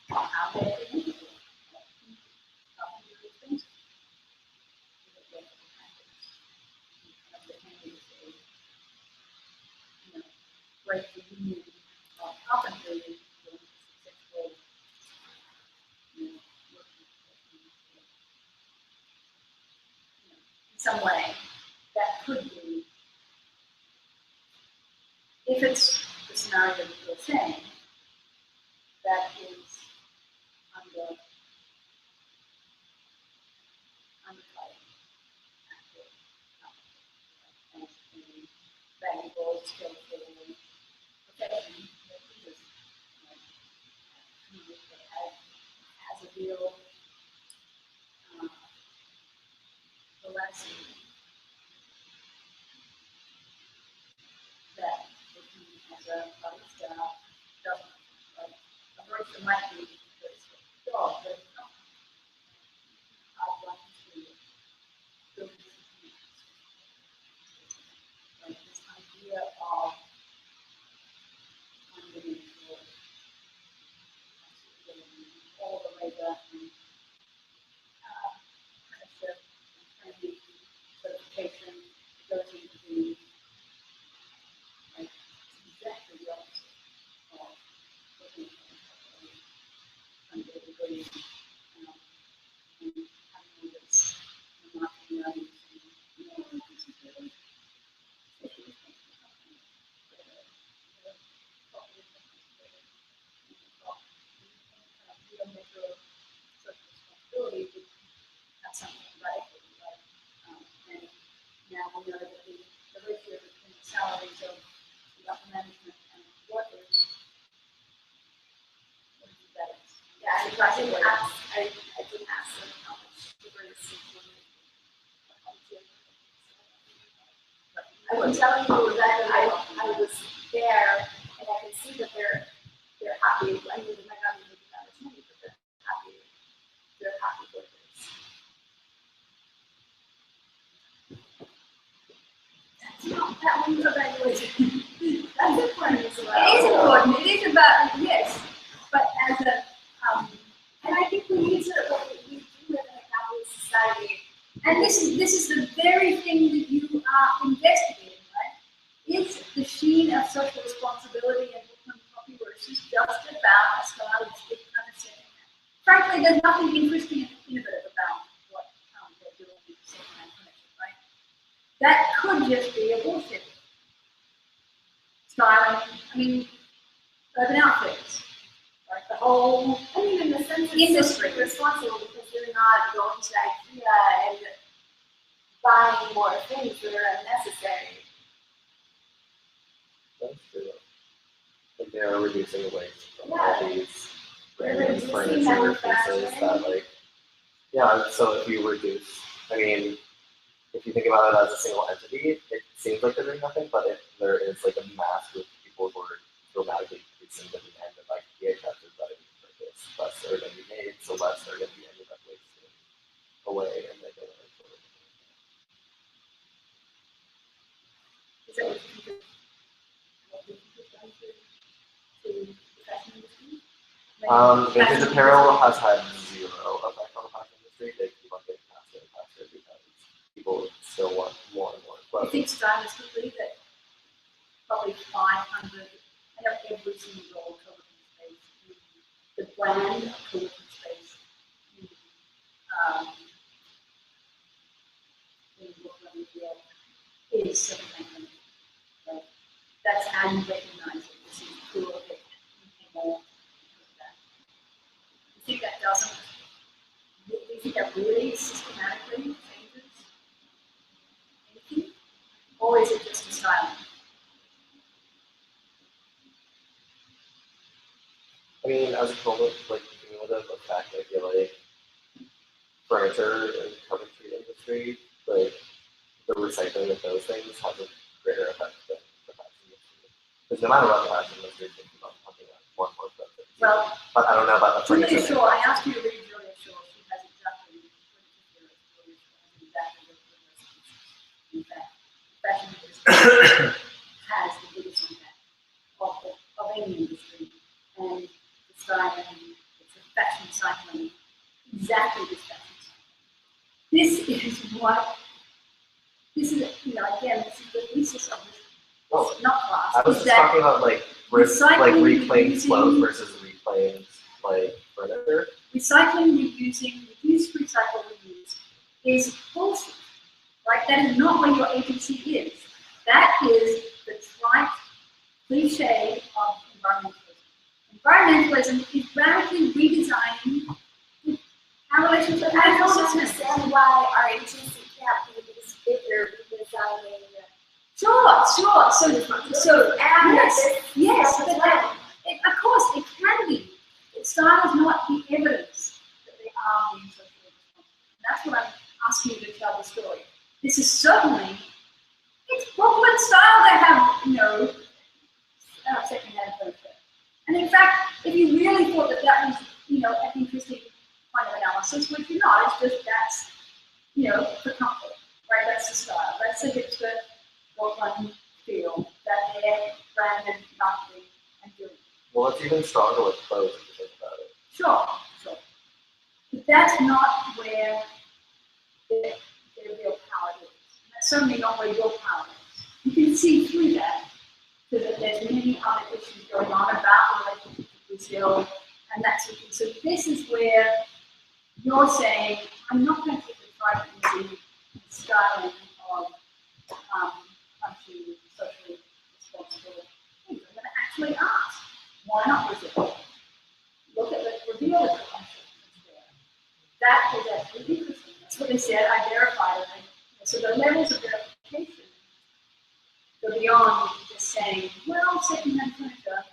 how they break the union of carpentry in successful, working in some way. That could be, if it's the scenario that you're saying, that is undercutting as a valuable, skillful profession that is, has a real lesson that as a barista doesn't, right? A barista might be a very skillful job, but it's not. I'd like to build this like this idea of fundamental all the labor and apprenticeship and training certification goes into I'm telling you that I was there, and I can see that they're happy. I mean, they might not be making that much money, but they're happy. They're happy workers. That's not that one's evaluation. That's important as well. It is important. It is about, yes. But as a, and I think we need to, we do live in a capitalist society. And this is the very thing that you are investigating, right? Is the sheen of social responsibility and Brooklyn coffee roasters just about a stylistic kind of setting? Frankly, there's nothing interesting and innovative about what they're doing in the second-hand connection, right? That could just be a bullshit. Styling, I mean, Urban Outfitters, right? The whole I mean, in the sense it's industry. socially responsible because they're not going to IKEA and buying more things that are unnecessary. That's true. Like they are reducing waste from all Yeah. these They're random reducing furniture pieces manufacturing. that like, yeah, so if you reduce, I mean, if you think about it as a single entity, it seems like they're doing nothing, but if there is like a mass group of people who are dramatically increasing the demand of like VHSs that are being purchased, less are going to be made, so less are going to be ended up wasted away and like Is that what you think? What you think is done to the fashion industry? Vintage apparel has had zero effect on the fashion industry. They keep on getting faster and faster because people still want more and more I clothes. think stylistically that probably 500, I know every single role co-working space, the brand of co-working space in Brooklyn, New York, is second-hand. Right? That's how you recognize it. This is cool, it and more because of that. You think that doesn't, do you think that really systematically changes anything? Or is it just a style? I mean, as a like cumulative effect, I feel like furniture and carpentry industry, like the recycling of those things has a greater effect than the fashion industry. Because no matter what the fashion industry is thinking about pumping out more and more clothes. Well, But I don't know about the Julia furniture. Shaw, I asked you to read Julia Shaw. She has exactly in fact, fashion industry has the biggest impact of any industry. And the styling, it's a fashion cycling, exactly this fashion cycling. This is, you know, again, this is the thesis of this, Oh, not class. I was is just talking about like recycling, reclaimed reusing- clothes versus reclaimed like furniture. recycling, reusing, reduce, recycle, reuse is bullshit. Right? That is not what your agency is. That is the trite cliche of environmentalism. Environmentalism is radically redesigning our relationship But I with don't the system. understand why our agency can't be this bigger redesigning. Sure. So yes, Yes, but of course it can be. Style is not the evidence that they are being socially responsible. And that's what I'm asking you to tell the story. This is certainly, it's Brooklyn style to have, you know, second-hand furniture. And in fact, if you really thought that that was, you know, an interesting kind of analysis, which you're not, it's just that's, you know, for comfort, right? That's the style. That's the hipster Brooklyn feel that they're branded marketing and doing. Well, it's even stronger with clothes if you think about it. Sure. But that's not where their real power is. That's certainly not where your power is. You can see through that, so that there's many other issues going on about relationship with Brazil and that sort of thing. So this is where you're saying, I'm not going to take the trite and easy styling of country socially responsible things. I'm going to actually ask, why not Brazil? Look at the reveal of the country that's there. That is actually interesting. That's what they said. I verified it. So the levels of verification go beyond just saying, well, second-hand furniture.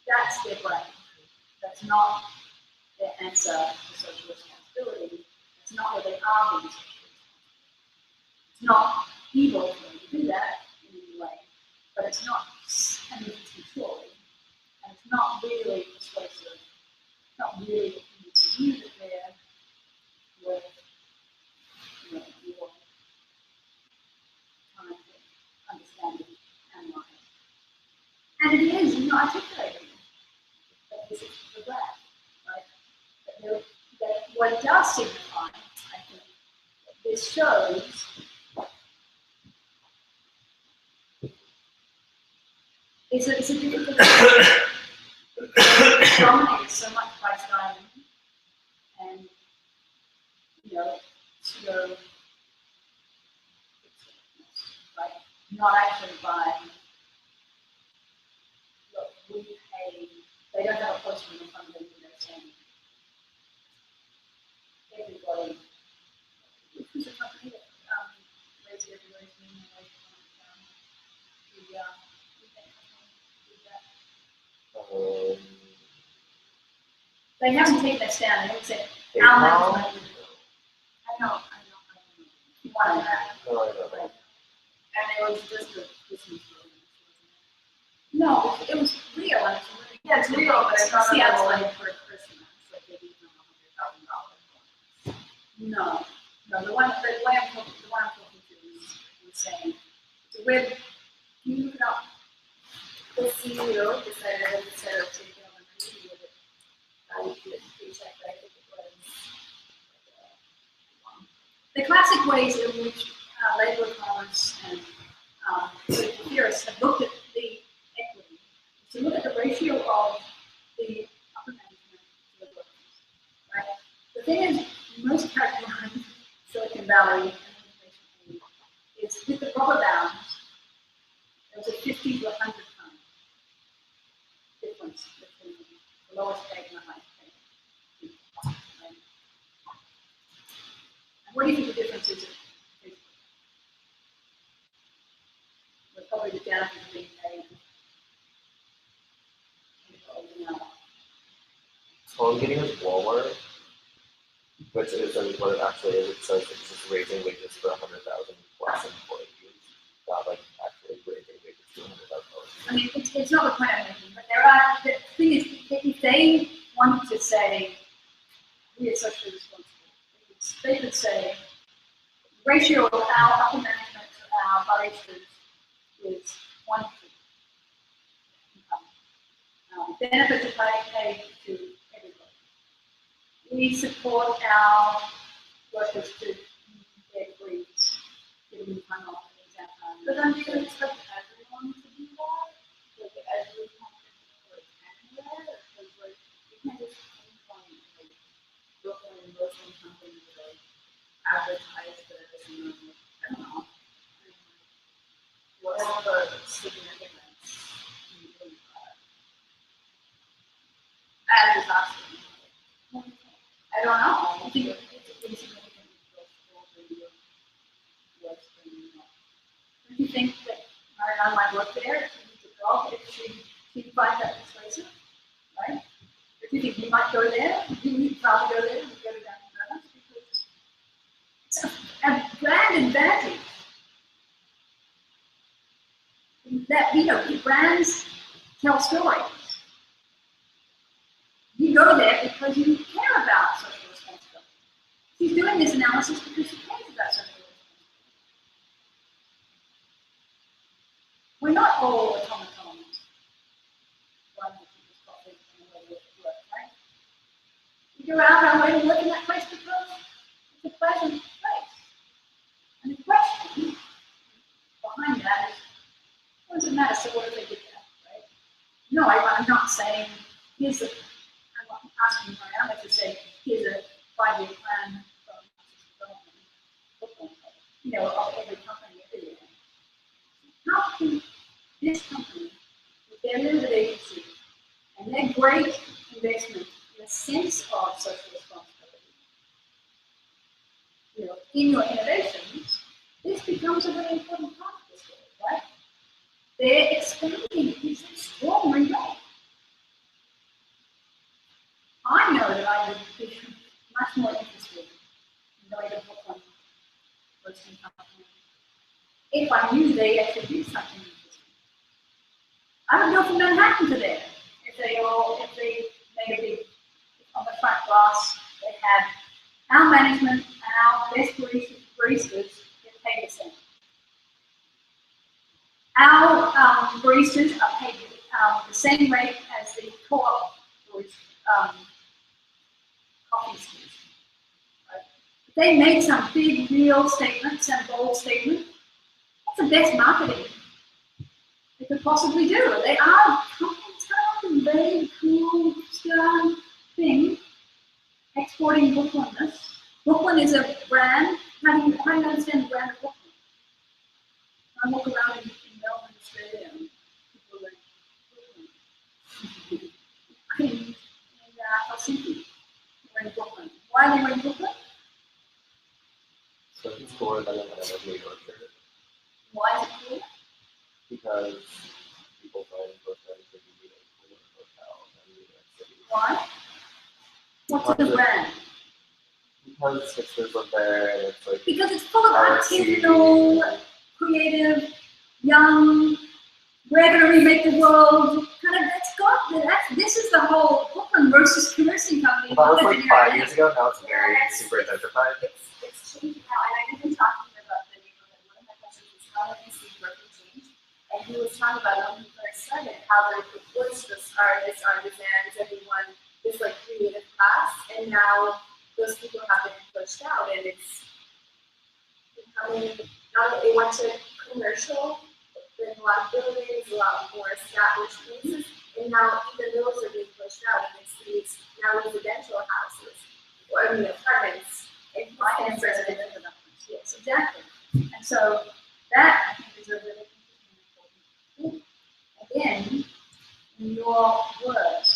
That's their brain. That's not their answer to social responsibility. It's not what they are being social responsible. It's not evil for them. do that in any way, but it's not an interesting story, and it's not really persuasive, not really convincing you that they're worth your time to understand and analyze. And it is, articulating that this is the graph, right? That what it does signify, I think, this shows it's a difficult it's dominated so much by styling and pseudo, right? Not actually by look, we pay. They don't have a poster in front of them and they're saying everybody. This is a company that raised everybody's minimum wage on they haven't taken us down. They haven't said how much money. I know. One of that. And it was just a Christmas program. No, it was real. And yeah, it's real, but it's not like for Christmas. Like they give them $100,000. No, the one I'm talking to is saying, so when you look it up, the CEO decided that instead of taking on a meeting with it, paycheck, I think it was the classic ways in which labor economists and political theorists have looked at the equity. So look at the ratio of the upper management to the workers, right? The thing is, most characterizing Silicon Valley and is with the rubber bounds, there's a 50 to 100 ton difference between the lowest paid and the highest paid. Right? And what do you think the difference is? We're probably the down to being paid. So I'm getting is Walmart, which isn't what it actually is. It says it's just raising wages for 100,000 plus employees, not like actually raising wages to $100,000. I mean, it's not the point I'm making, but the thing is, if they wanted to say, we are socially responsible, they could say, ratio of our upper management to our baristas is 1 to 2. Benefits are paid to everybody. We support our workers to their degrees, give them time off at exam time. But then do you expect everyone to do that? Like every company or anywhere? Because like you can't just come from like Brooklyn company to like advertise this and then I don't know. What's the significance in doing that? I'm just asking. I don't know. I think it's insignificant Don't you think that Marianne might work there if she needs a job, if she finds that persuasive, right? If you think you might go there, you'd probably go there and go to Dunkin' Donuts because it's a brand advantage. That brands tell stories. You go there because you care about social responsibility. She's doing this analysis because she cares about social responsibility. We're not all automatons. Right? We go out our way to work in that place because it's a pleasant place. And the question behind that is, what does it matter? So what do they get that, right? No, I'm not saying here's the. I'm asking Mariana to say here's a 5-year plan from development, of every company everywhere. How can this company, with their limited agency and their great investment in a sense of social responsibility, in your innovations, this becomes a very important part of the story, right? They're expanding this extraordinary way. I know that I would be much more interested in going to Brooklyn roasting company if I knew they actually did something interesting. I would go from Manhattan to there. If they made a big, on the front glass, they had our management and our best baristas get paid the same. Our baristas are paid the same rate as the co-op coffee schools. Right? If they made some big, real statement, some bold statement, that's the best marketing they could possibly do. They are companies, very cool, stern thing, exporting Brooklynness. Brooklyn is a brand. How do you understand the brand of Brooklyn? I walk around in Melbourne, Australia, and people are like, Brooklyn. In Helsinki, we're in Brooklyn. Why are they in Brooklyn? So it's cooler than New Yorker Why is it cool? because people find Brooklyn to be a cooler hotel than New York City. Why? What's the brand? Because hipsters live there and it's like Because it's full of artsy. artisanal, creative, young, we're going to remake the world. Kind of, this is the whole Brooklyn versus Commercing Company. That was like 5 years ago, now it's very super gentrified. It's changing now, and I've been talking about the neighborhood. One of my questions was how have you seen Brooklyn change? And he was talking about when he first started how there was this artisans, everyone, this like creative class, and now those people have been pushed out, and it's becoming, now that they went to commercial, there's a lot of buildings, a lot more established places, and now even those are being pushed out, and it's these now residential houses, or I mean apartments, and And residential developments. Yes, exactly. And so that I think is a really important thing. Again, in your words,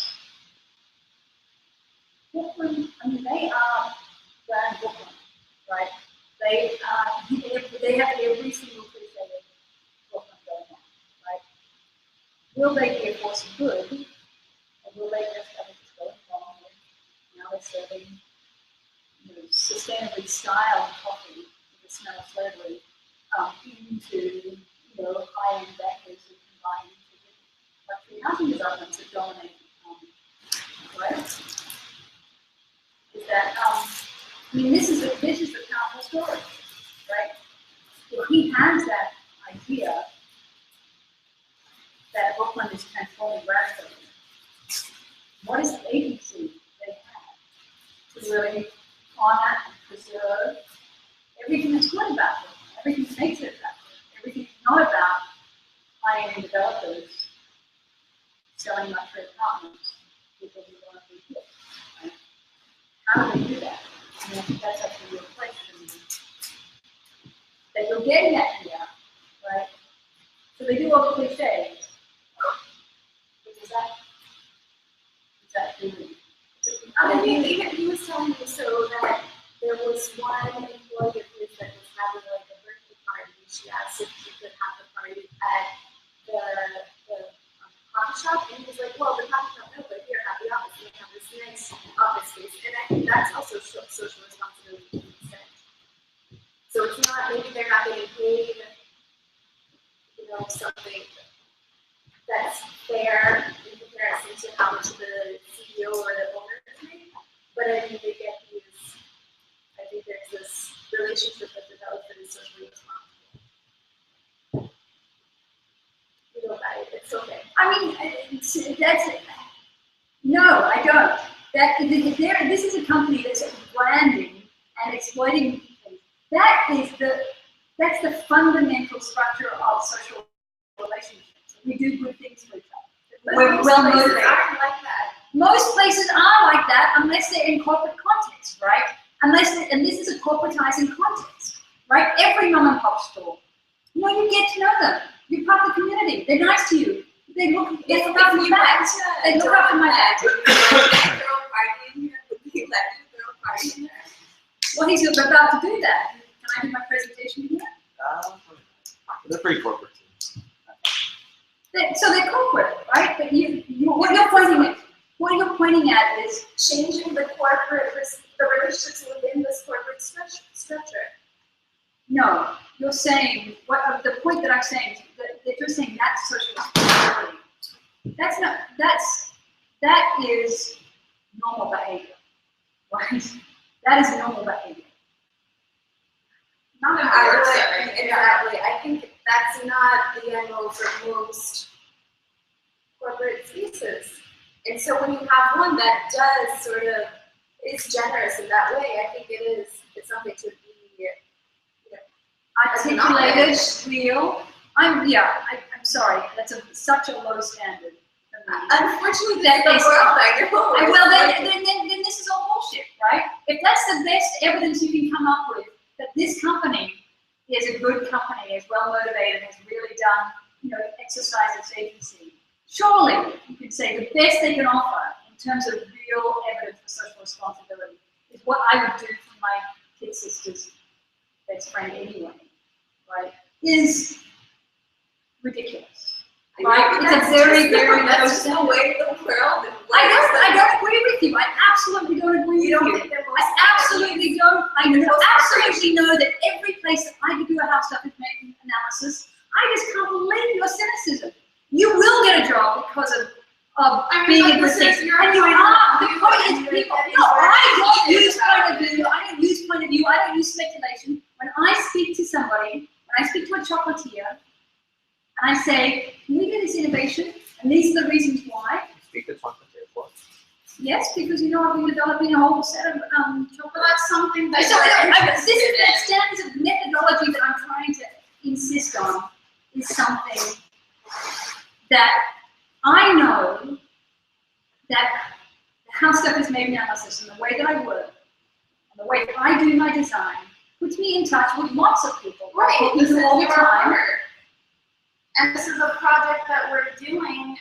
Brooklyn, I mean, they are brand Brooklyn, right? They have every single cliche of Brooklyn going on, right? Will they be a force of good, or will they just have it just going wrong? Now they're serving, sustainably styled coffee with the smell of slavery into, high-end bankers who can buy into luxury housing developments that dominate, right? Is that, this is the powerful story, right? If he has that idea that Brooklyn is transforming radically, what is the agency they have to really honor and preserve everything that's good about Brooklyn, everything that makes it attractive, everything that's not about high-end developers selling luxury apartments because we want to be hit, right? How do they do that? I mean, I think that's actually your question that you're getting at here, right? So they do all the cliches. Is that really? I mean, even he was telling me so that there was one employee of his that was having like a birthday party. She asked if she could have the party at the coffee shop, and he was like, "Well, the coffee shop, no, but here have the office. We have this nice office space," and I think that's also social responsibility to an extent. So it's not maybe they're not getting paid, something that's fair in comparison to how much the CEO or the owner is making. But I think they get I think there's this relationship that develops that is socially responsible. You know about it, it's okay. I mean, that's it. No, I don't. This is a company that's branding and exploiting things. That's the fundamental structure of social relationships. We do good things for each other. We're well motivated. Like that. Most places are like that unless they're in corporate context, right? And this is a corporatizing context, right? Every mom and pop store, you get to know them. You're part of the community. They're nice to you. They look after my back. They look after my back. Well, he's about to do that. Can I do my presentation here? They're pretty corporate teams. So they're corporate, right? But what you're pointing at is changing the relationships within this corporate structure. no. you're saying, the point that I'm saying, that you're saying that's social responsibility. That's not, that is normal behavior, right? That is normal behavior. Not exactly. I think that's not the end goal for most corporate spaces. And so when you have one that does sort of is generous in that way, I think it's something to be Articulated, real. I'm sorry. That's such a low standard. Unfortunately, that's the world I know. Well, then this is all bullshit, right? If that's the best evidence you can come up with, that this company is a good company, is well motivated, has really done, exercised its agency, surely you can say the best they can offer in terms of real evidence for social responsibility is what I would do for my kid sister's best friend anyway, right? Is ridiculous. Right? It's a very, very low standard. The way the world. I don't agree with you. I absolutely don't agree with you. I absolutely don't. I absolutely know that every place that I do a house stuff information analysis, I just can't believe your cynicism. You will get a job because of being in the city. And you are. The point is people. No, I don't use point of view. I don't use point of view. I don't use speculation. When I speak to somebody, when I speak to a chocolatier, and I say, can we do this innovation? And these are the reasons why. Speak to chocolatier for. Yes, because I've been developing a whole set of chocolate. That's something that this is that standards of methodology that I'm trying to insist on is something that I know that how stuff is made analysis and the way that I work and the way that I do my design puts me in touch with lots of people. Right, this is all the time. And this is a project that we're doing, and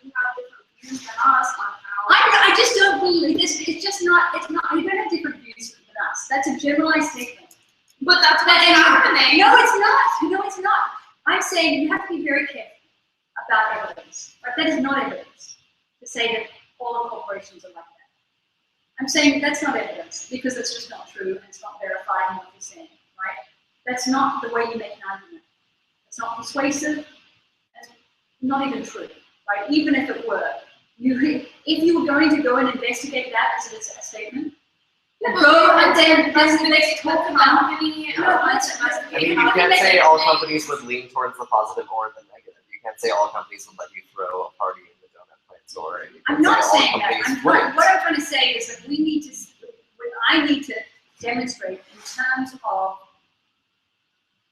you have different views than us on how. I just don't believe this. It's just not. It's not. You don't have different views than us. That's a generalized statement. But that's what's happening. No, it's not. No, it's not. I'm saying you have to be very careful about evidence. Right? That is not evidence to say that all corporations are like that. I'm saying that's not evidence because it's just not true and it's not verified in what you're saying. Right? That's not the way you make an argument. It's not persuasive, it's not even true, right? Even if it were, if you were going to go and investigate that as a statement, go and then let's talk about you can't say all companies would lean towards the positive or the negative. You can't say all companies would let you throw a party in the donut plant store. I'm not saying that. What I'm trying to say is that I need to demonstrate in terms of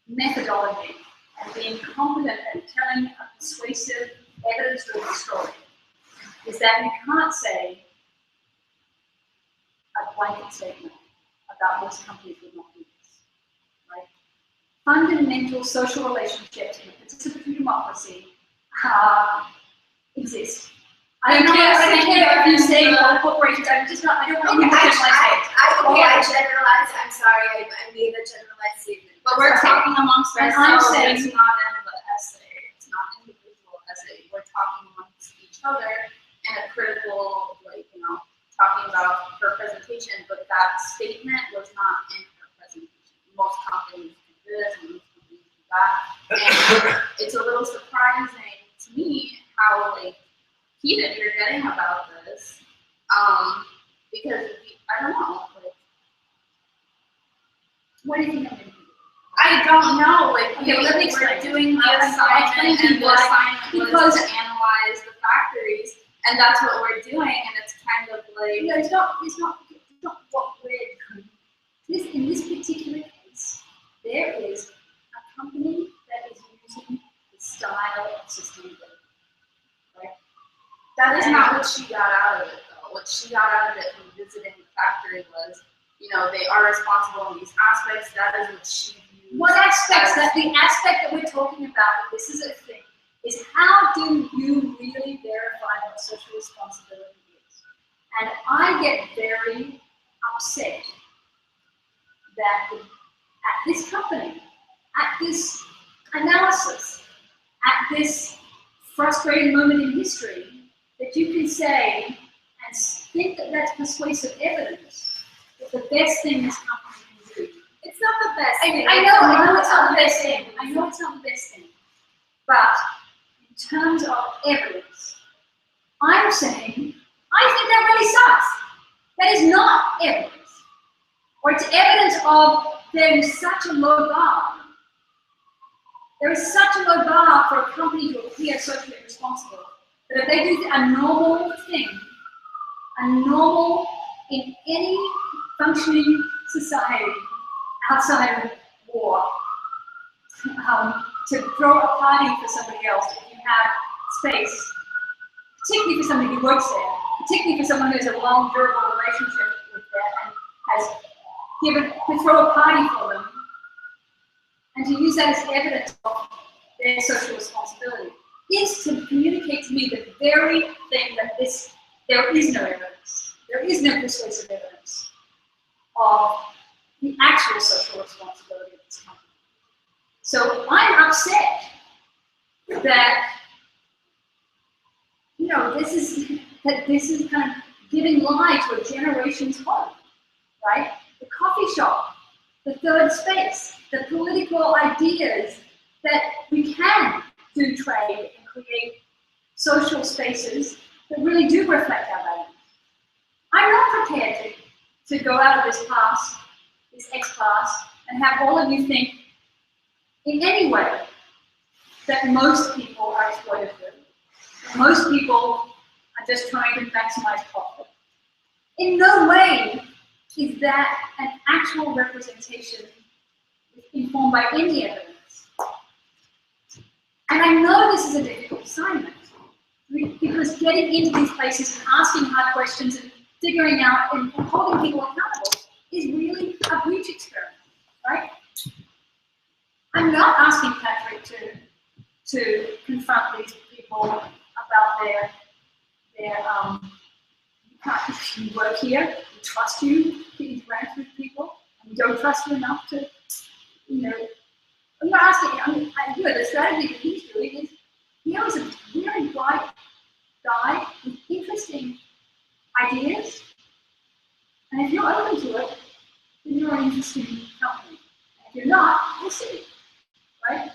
methodology and being competent at telling a persuasive, evidence-driven story, is that you can't say a blanket statement about most companies would not do this, right? Fundamental social relationships in a participatory democracy exist. I don't care if you say all corporations. I don't want you to generalize. I generalized. I'm sorry. I made a generalized statement. But we're talking amongst ourselves. It's not an essay. It's not an individual essay. We're talking amongst each other in a critical, talking about her presentation. But that statement was not in her presentation. Most companies do this, and most companies do that. And it's a little surprising to me how heated you're getting about this, because I don't know. What do you think I'm going to do? I don't know. Okay, let me explain. We're doing the assignment, and the assignment was to analyze the factories, and that's what we're doing. And it's kind of like it's not what we're doing. In this particular case, there is a company that is using the style of sustainability. Right? That is not what she got out of it, though. What she got out of it from visiting the factory was, they are responsible in these aspects. That is what she views. What aspects? The aspect that we're talking about, this is a thing, is how do you really verify what social responsibility is? And I get very upset that at this company, at this analysis, at this frustrating moment in history, that you can say and think that that's persuasive evidence that the best thing this company can do not the best thing. I know it's not the best thing. I know it's not the best thing. But in terms of evidence, I'm saying I think that really sucks. That is not evidence. Or it's evidence of there is such a low bar. There is such a low bar for a company to appear socially responsible that if they do a normal thing, a normal in any functioning society outside of war, to throw a party for somebody else, if you have space, particularly for somebody who works there, particularly for someone who has a long, durable relationship with that and has given, to throw a party for them, and to use that as evidence of their social responsibility, is to communicate to me the very thing that there is no evidence. There is no persuasive evidence of the actual social responsibility of this company. So I'm upset that, you know, this is kind of giving life to a generation's hope, right? The coffee shop, the third space, the political ideas that we can do trade and create social spaces that really do reflect our values. I'm not prepared to go out of this class, this X class, and have all of you think in any way that most people are exploitative, that most people are just trying to maximize profit. In no way is that an actual representation informed by any evidence. And I know this is a difficult assignment, because getting into these places and asking hard questions and figuring out and holding people accountable is really a breach experiment, right? I'm not asking Patrick to confront these people about their you work here, we trust you to interact with people, and we don't trust you enough to, you know, I'm not asking, the strategy that he's doing is, he was a very bright guy with interesting ideas, and if you're open to it, then you're an interesting company. And if you're not, we'll see, right?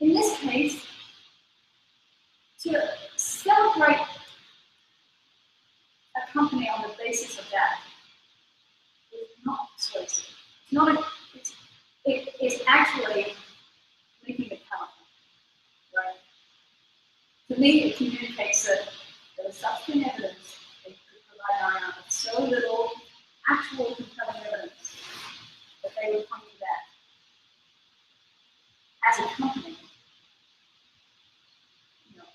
In this case, to celebrate a company on the basis of that is not persuasive. It's not it is actually making it powerful, right? To me, it communicates that there is such thin evidence that could provide an with so little actual compelling evidence that they would come to that as a company. You know,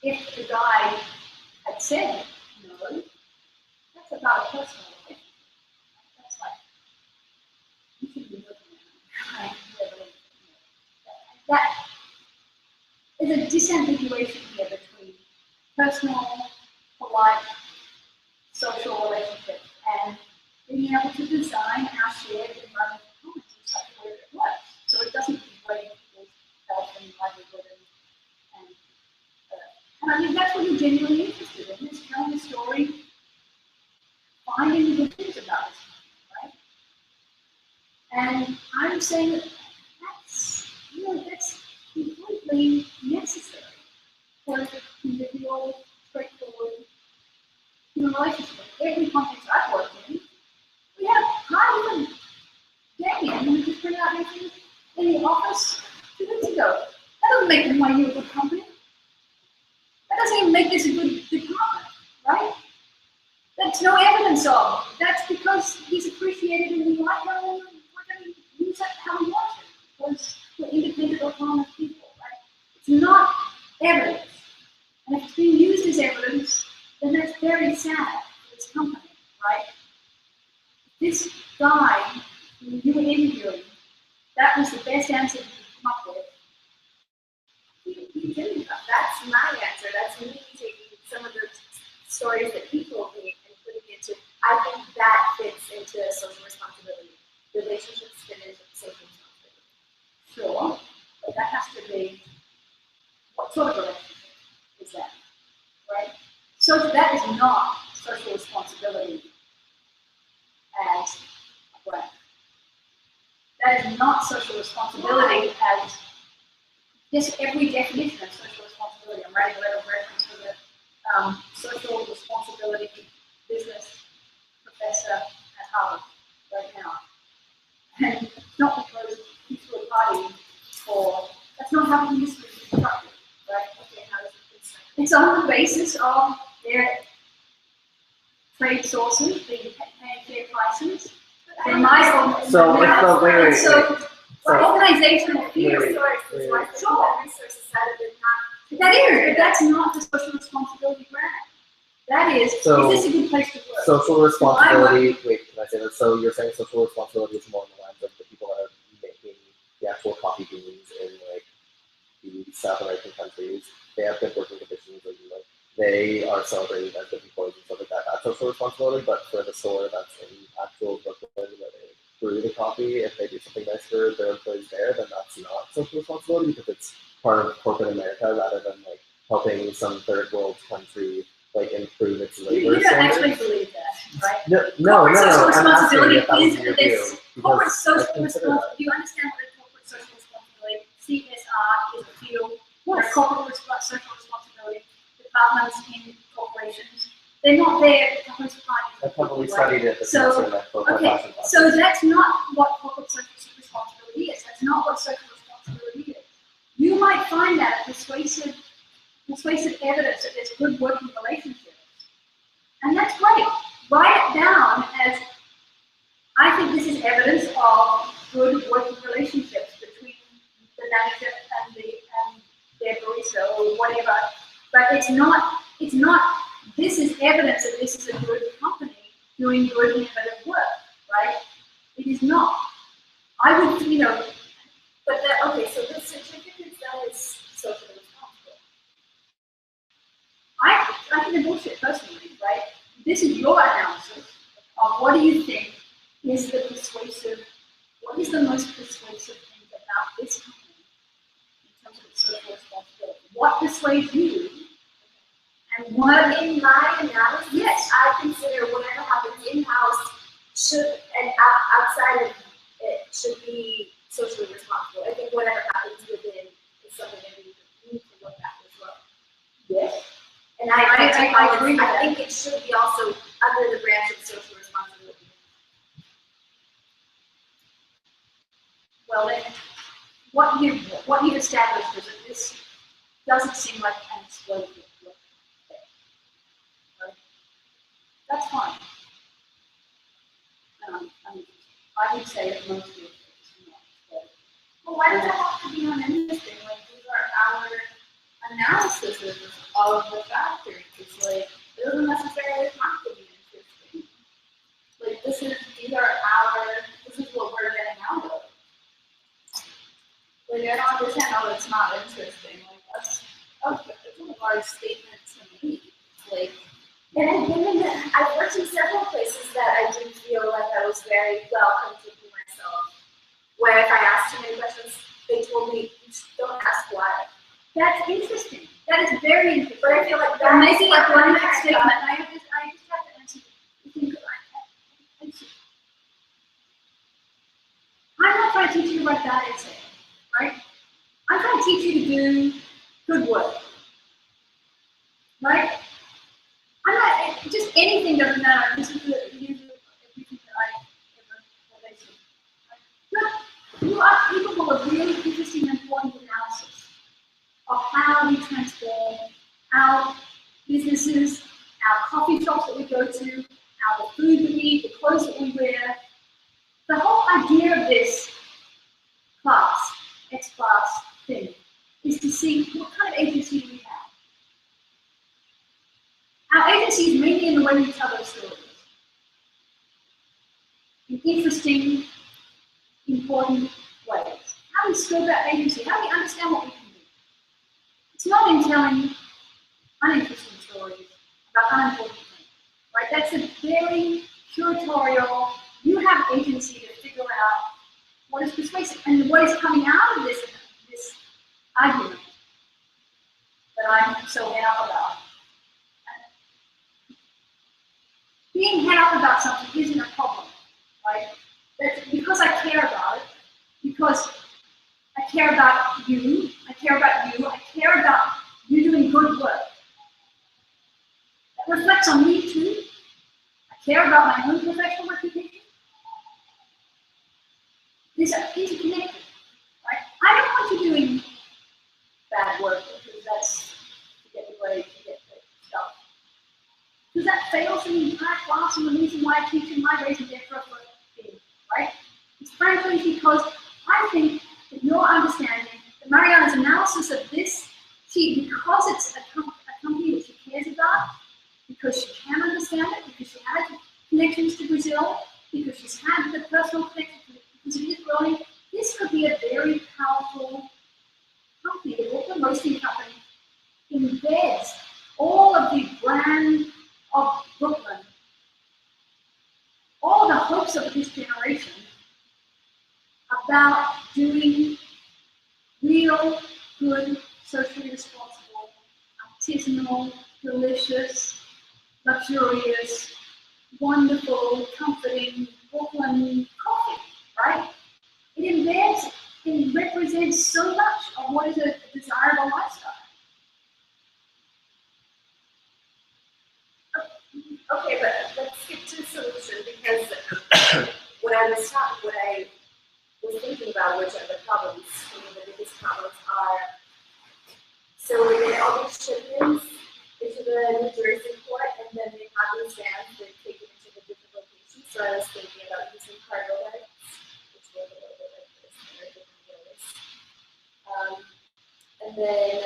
if the guy had said no, that's about a personal relationship. That's like, you should be looking at it. That is a disambiguation here between personal, polite, social relationships and being able to design our shared environmental commons in such a way that it works. So it doesn't degrade people's health and livelihood and I think that's what you're genuinely interested in, is telling the story, finding the good things about this, right? And I'm saying that that's completely necessary for a convivial, straightforward human relationship. Every context I've worked in, we have not even Damien, who just printed out things in the office 2 weeks ago. That doesn't make NYU a good company. That doesn't even make this a good department, right? That's no evidence of. That's because he's appreciated and we like him and we're going to use that how we want it, because we're independent, autonomous people, right? It's not evidence. And if it's being used as evidence, then that's very sad for this company, right? This guy who you were interviewing, that was the best answer you could come up with. He didn't. That's my answer. That's me taking some of the stories that he told me and putting it into. I think that fits into social responsibility. Relationships fit into social responsibility. Sure, but that has to be, what sort of relationship is that, right? So that is not social responsibility as a brand. not social responsibility as just every definition of social responsibility. I'm writing a letter of reference for the social responsibility business professor at Harvard right now. And it's not because he's to a party or that's not how he used to be constructed, right? Okay, how does it construct? It's on the basis of their trade sources being paying fair prices. They might So if the wait, so organizational fear. Resources, why is that resources side of it not? That is, but that's not the social responsibility grant. That is So- this a good place to work? social responsibility, wait, can I say that? So you're saying social responsibility is more on the lines of the people that are making the actual coffee beans in like the South American countries. They have good working conditions and like they are celebrated as good employees and stuff like that. That's social responsibility, but for the store that's in actual Brooklyn where they brew the coffee, if they do something nice for their employees there, then that's not social responsibility because it's part of corporate America rather than like helping some third world country like improve its labor You don't standards. actually believe that, right? No, Corporate social I'm asking responsibility if that was is your this view. corporate Because social I consider responsibility. that. Do you understand what a corporate social responsibility? CSR is a field where corporate social responsibility departments in corporations. They're not there to host parties. I probably right? studied it this So, semester in that book. Okay, so that's not what corporate social responsibility is. That's not what social responsibility is. You might find that persuasive evidence that there's good working relationships. And that's great. Write it down as, I think this is evidence of good working relationships between the manager and their barista or whatever. But it's not, this is evidence that this is a good company doing good innovative work, right? It is not. I would, But the, okay, so the certificate that is socially responsible. I think the bullshit personally, right? This is your analysis of what do you think is the persuasive, what is the most persuasive thing about this company in terms of its social responsibility? What persuades you? And what In my analysis, Yes. I consider whatever happens in-house should, and outside of it, should be socially responsible. I think whatever happens within is something that we need to look at as well. yes. And I agree with I that. think it should be also under the branch of social responsibility. Well then, what you've established is that this doesn't seem like an exploitative work. Right? That's fine. I would say that most of it is not exploitative. Well, why does it have to be on anything? Like, these are our analysis of the factors. It's like, it doesn't necessarily have to be interesting. Like, this is what we're getting out of. Like, I don't understand how it's not interesting. Like, that's a large statement to me. Like, and I've worked in several places that I didn't feel like I was very welcome to be myself. Where if I asked too many questions, they told me, don't ask why. That's interesting. That is very interesting. But I feel like They're making a blanket that statement. I just have to answer. I'm not trying to teach you to write that essay, right? I'm trying to teach you to do good work, right? I'm not, just anything doesn't matter. This is everything that I ever related. Right? You are capable of really interesting and important analysis of how we transform our businesses, our coffee shops that we go to, the food that we eat, the clothes that we wear. The whole idea of this class, X-class thing, is to see what kind of agency we have. Our agency is mainly in the way we tell those stories. In interesting, important ways. How do we scope our agency? How do we understand what we can do? It's not in telling uninteresting stories about unimportant things, right? That's a very curatorial, you have agency to figure out what is persuasive. And what is coming out of this argument that I'm so het up about. Being het up about something isn't a problem, right? That's because I care about it, because I care about you, I care about you, I care about you doing good work. That reflects on me too. I care about my own professional reputation. These are interconnected, right? I don't want you doing bad work because that's to get the grade, to get the stuff. Because that fails the entire class and the reason why I teach in my race and therefore right? It's frankly because I think that your understanding, that Mariana's analysis of this sheet, because it's a company that she cares about, because she can understand it, because she has connections to Brazil, because she's had the personal connection to it, because it is growing, this could be a very powerful company. The Brooklyn Roasting Company embeds all of the brand of Brooklyn, all the hopes of this generation about doing real, good, socially responsible, artisanal, delicious, luxurious, wonderful, comforting Brooklyn coffee, right? It embeds, it represents so much of what is a desirable lifestyle. Okay, but let's skip to solution because what I was thinking about, which are the problems, the biggest problems are, so we get all these shipments into the New Jersey port, and then they have these vans that take it into the different locations. So I was thinking about using cargo bags, which were a little bit like this, and they're different ways. And then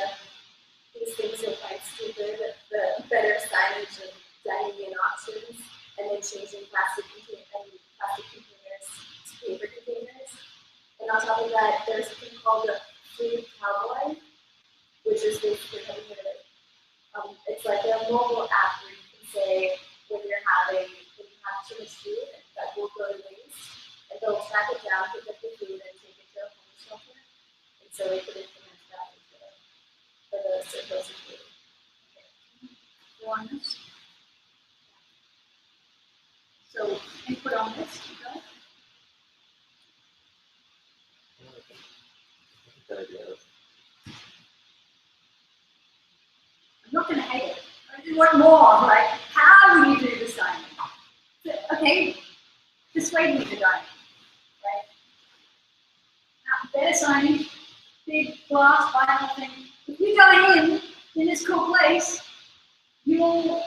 these things are quite stupid, the better signage of dining in options, and then changing plastic containers to paper containers. And on top of that, there's a thing called the Food Cowboy, which is basically it's like a mobile app where you can say when you have too much food that will go to waste, and they'll track it down, pick up the food, and take it to a home shelter. And so we could implement that for the surplus of food. Go on this. So input on this, okay? Good idea. I'm not going to hate it. I just want more, like, how will you do the signing? Okay, persuade me to dining, right? Now, better signage, big glass, vinyl thing. If you dine in this cool place, you'll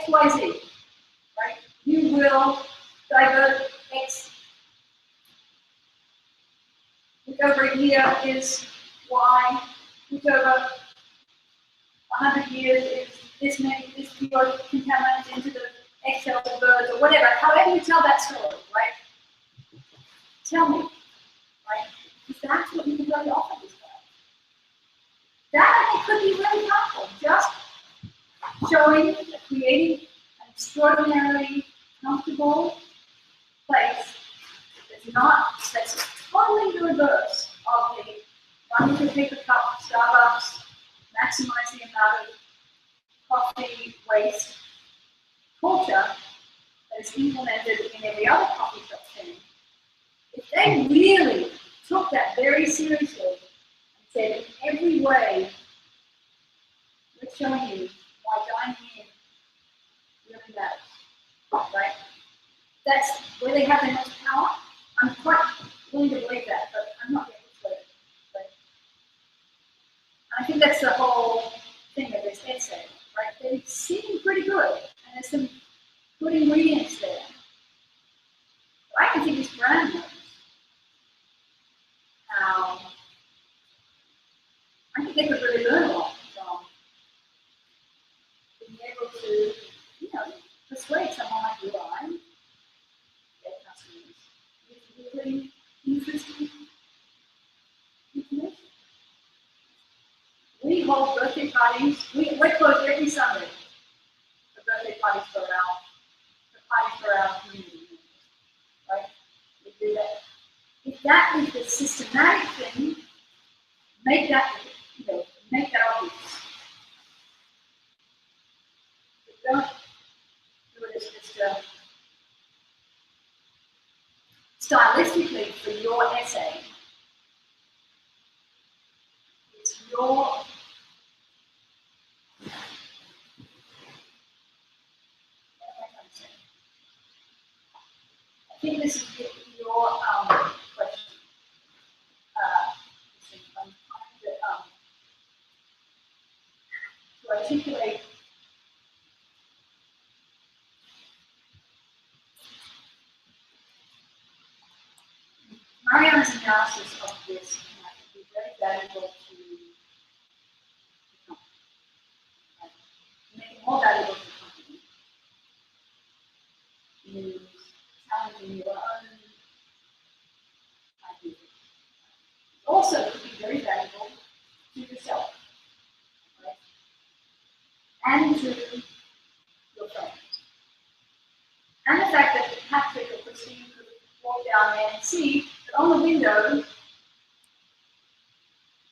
XYZ, right? You will divert X. Which over here is Y, which over 100 years is this many, this pure contaminants into the eggshells of birds or whatever. However you tell that story, right? Tell me, right? Because that's what you can really offer this guy. That I think could be really helpful. Just showing, creating an extraordinarily comfortable place that's totally the reverse of the running to paper cup, Starbucks, maximize the amount of coffee waste culture that is implemented in every other coffee shop chain. If they really took that very seriously and said, in every way, we're showing you why dining in really matters, right? That's where they have their most power. I'm quite willing to believe that, but I'm not yet persuaded. Right? I think that's the whole thing of this essay, right? They seem pretty good, and there's some good ingredients there. But I can think this brand knows how. I think they could really learn a lot from being able to, persuade someone like you or I, their customers, with really interesting information. We hold birthday parties. We're closed every Sunday for birthday parties for our community, right? We do that. If that is the systematic thing, make that obvious. But don't do it as just stylistically for your essay. articulate Mariana's analysis of this might be very valuable to the company, right? Make it more valuable to the company. Means challenging your own ideas. Also, it could be very valuable to yourself, right? And to your friends. And the fact that Patrick or Christine could walk down there and see that on the window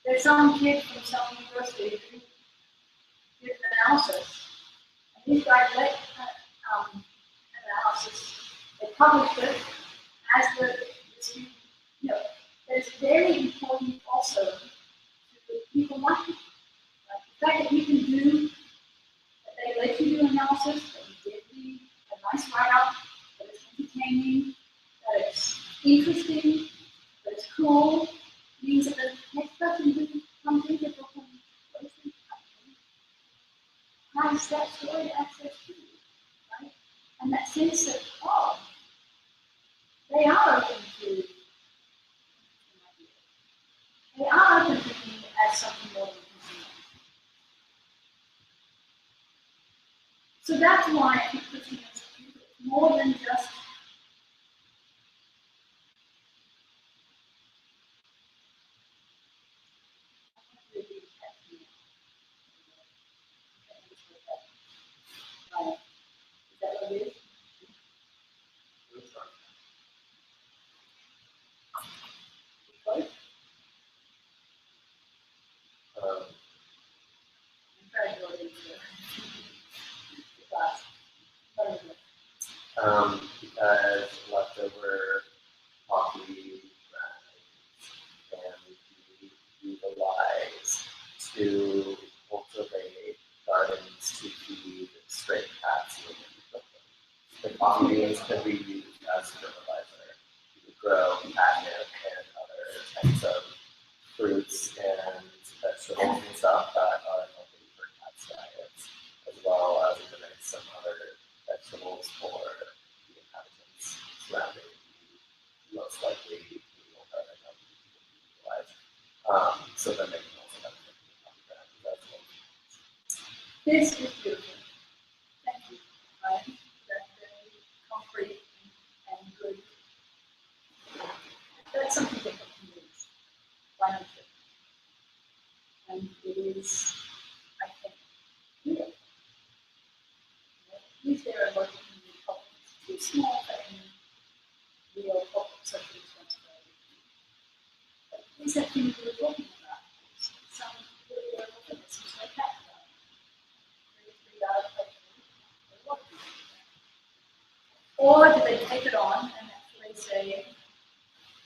there's some kid from some university who did an analysis. And these guys led analysis. They published it as the student. That is very important also to people like you. Right? The fact that you can do, that they let you do analysis, that you give me a nice write-up, that it's entertaining, that it's interesting, that it's cool, means that the next person who comes in the book and has that story access to, right? And that sense that, oh, they are open to, they are open to being as something more than consumer. So that's why I think Christine is more than just is that what it is? Close? I'm trying to go into the class. What is it? Because leftover coffee grinds can be utilized to cultivate gardens to feed stray cats within the coffee beans can be used as fertilizer to grow catnip and other types of fruits and vegetables and stuff that are healthy for cats' diets, as well as mimic some other vegetables for the inhabitants surrounding the most likely rural garden that we can utilize. So then they can also have that's what. This is beautiful. Thank you. Right? That's very concrete and good. That's something that can use. Why not? And it is, I think, real. At least there are local community problems. Too small for any real social responsibility. But these are things we're talking about. Some really are organisms like that. Or do they take it on and actually say,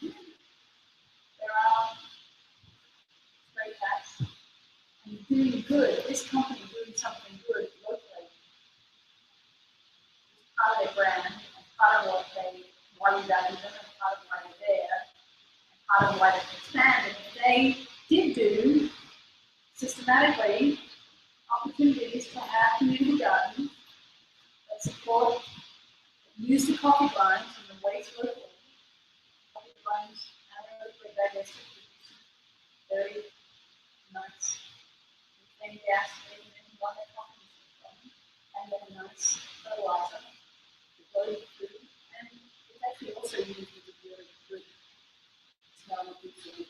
there are stray cats and doing good, this company doing something good locally is part of their brand and part of what why you value them and part of why they're there and part of why they've expanded. If they did do systematically opportunities to have community gardens that support, use the coffee grinds and the waste locally. Coffee grinds anaerobically digested, very nice methane gas in one that coffee is from, and then a nice fertilizer to grow the food. And it's actually also used as a really good smell of food.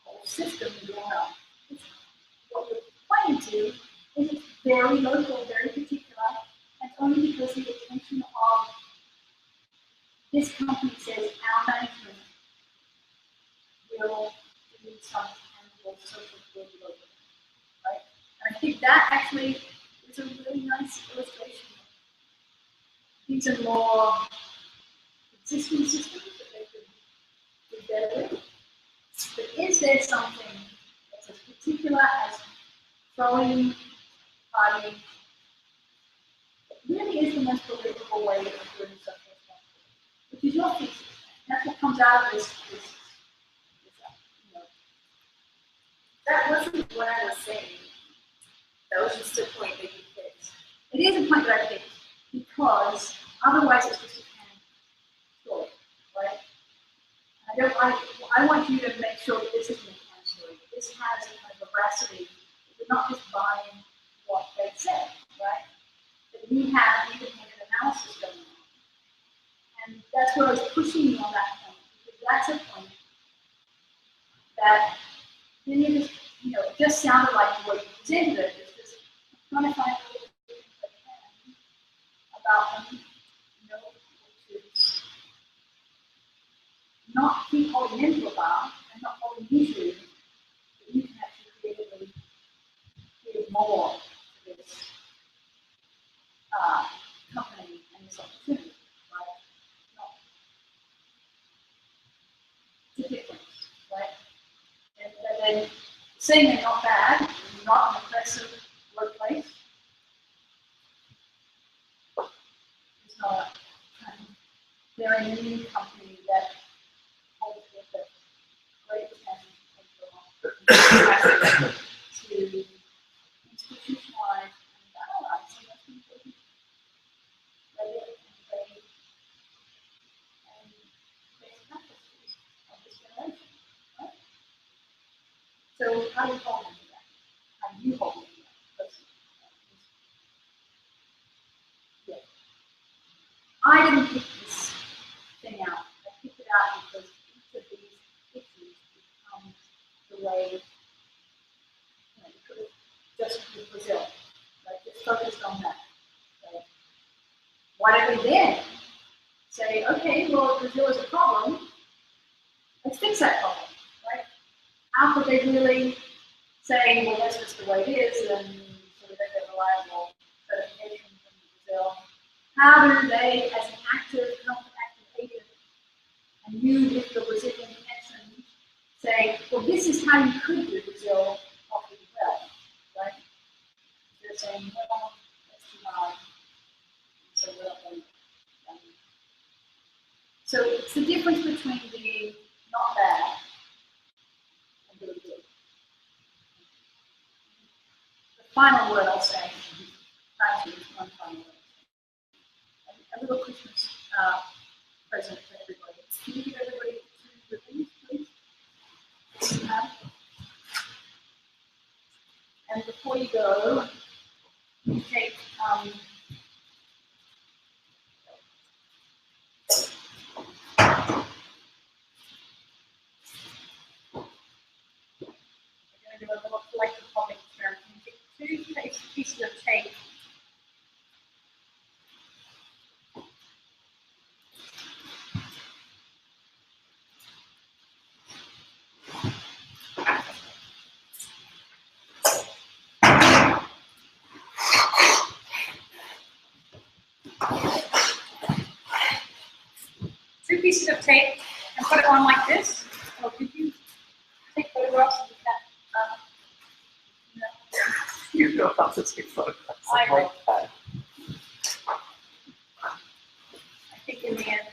Whole system is around. What we're pointing to is it's very local, very particular, and only because the attention of this company says our management will do some tangible social good locally, right? And I think that actually is a really nice illustration. These are more existing systems that they could do better with. But is there something that's as particular as throwing, partying, that really is the most believable way of doing social responsibility, which is your thesis. And that's what comes out of this That wasn't what I was saying. That was just a point that you picked. It is a point that I picked because otherwise it's just a canned story, right? I want you to make sure that this isn't a canned story. This has a kind of veracity. We're not just buying what they said, right? That we have independent analysis going on. And that's where I was pushing you on that point, because that's a point that then you just, it just sounded like the way you presented it. It's just trying to find a little bit I can about them, which is not keep holding into a bar and not holding you to, but you can actually creatively give more to this company and this opportunity, right? It's a difference, right? And then saying they're not bad, not an oppressive workplace, is not they're a new company that holds with a great potential to institutionalize and analyze some of the important regulatory and trade and best practices of this generation, right? So how do you hold them to that? How do you hold them to that? Yeah. I didn't pick this thing out. I picked it out because each of these issues becomes the way you could have just with Brazil, right? Just focused on that. Right? Why don't we then say, okay, well, Brazil is a problem, let's fix that problem, right? How could they really say, well, that's just the way it is, and so we don't get reliable certification from Brazil? How do they, as an active agent, and you with the Brazilian connection, say, well, this is how you could do Brazil properly well, right? They're saying, well, that's too hard, so we're not going to. So it's the difference between being not bad and really good. The final word I'll say, actually, one final word. A little Christmas present for everybody. Can you give everybody 2 ribbons, please? And before you go, you take we're going to do a little collective topic experiment. You take 2 pieces of tape. Two pieces of tape and put it on like this. Or could you take photographs of that? No. You know how to take photographs. I like that. I think in the end,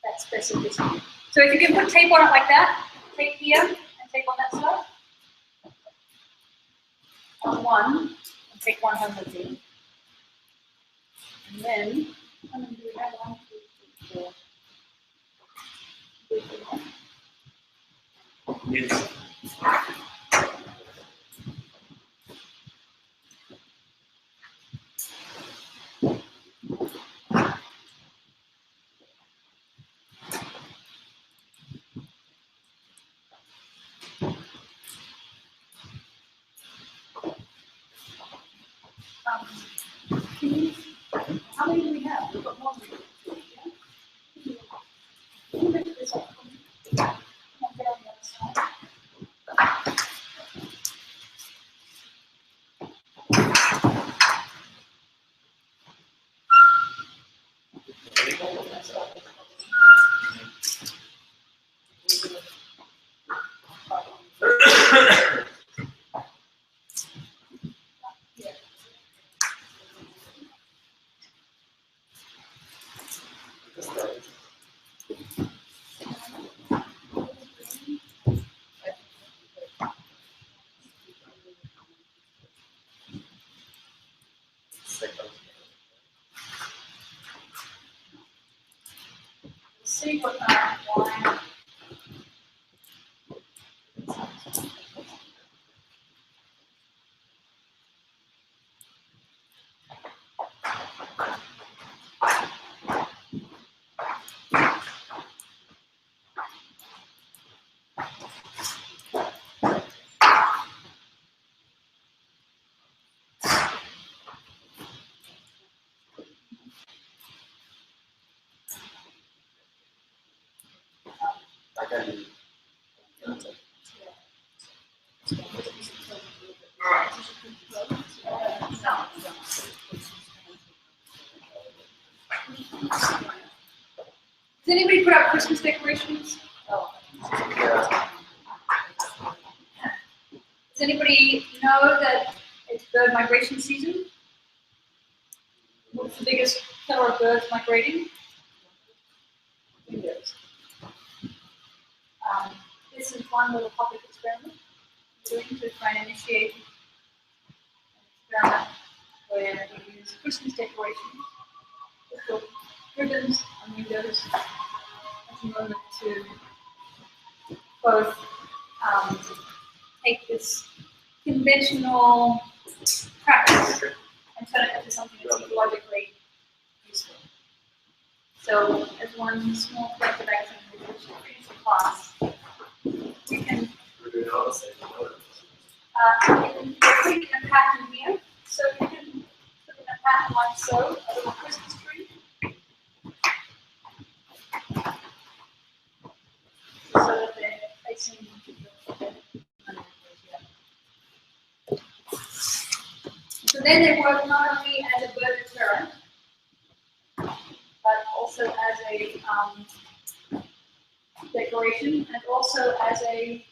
that's specificity. So if you can put tape on it like that, tape here and tape on that side. On one, and take one home with you. And then, how many do we have? 1, 2, 3, 4. Yes. How many do we have? We've got more than 2, yeah? Can you lift this up? Come on, get on the other side. see what why. I can. Does anybody put up Christmas decorations? Oh. Yeah. Does anybody know that it's bird migration season? What's the biggest killer of birds migrating? Windows. This is one little public experiment we're doing to try and initiate an experiment where we use Christmas decorations to put ribbons on windows at the moment to both take this conventional practice and turn it into something that's ecologically useful. So, as one small collective action with which to finish the class, we can We're doing all the same. we're putting in a pattern here. So you can put in a pattern like so, a little Christmas tree. So that they're facing so then they work not only as a bird deterrent, but also as a decoration and also as a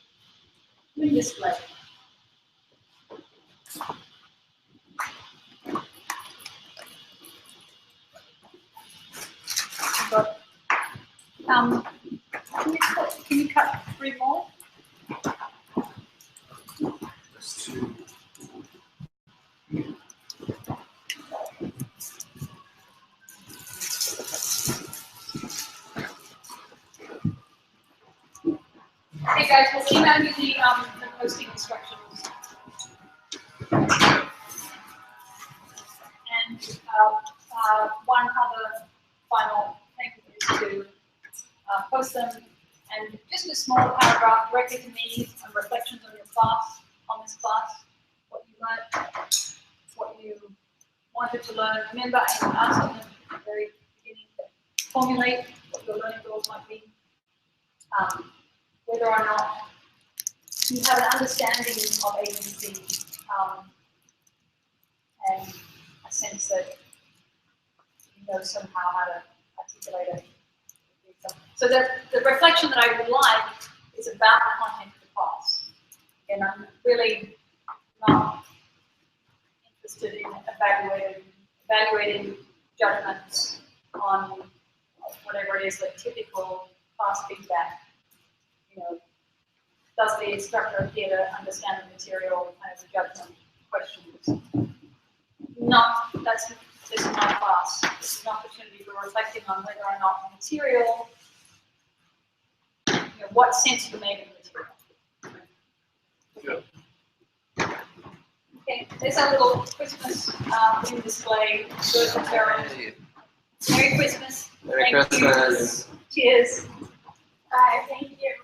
wind display. But, can you cut 3 more? There's two. Hey guys, we'll email you the posting instructions. And one other final thing is to post them and just a small paragraph directly to me on reflections on your class, on this class, what you learned, what you wanted to learn. Remember, I asked them at the very beginning to formulate what your learning goals might be. Whether or not you have an understanding of agency and a sense that you know somehow how to articulate it. So the reflection that I would like is about the content of the class. And I'm really not interested in evaluating judgments on whatever it is, like typical class feedback. You know, does the instructor appear to understand the material as a judgment questions? Not, this is my class. This is an opportunity for reflecting on whether or not the material, what sense you made of the material. Yeah. Okay, there's our little Christmas wind display. Good deterrent. Merry Christmas. Merry Thank you. Christmas. Cheers. Bye, thank you.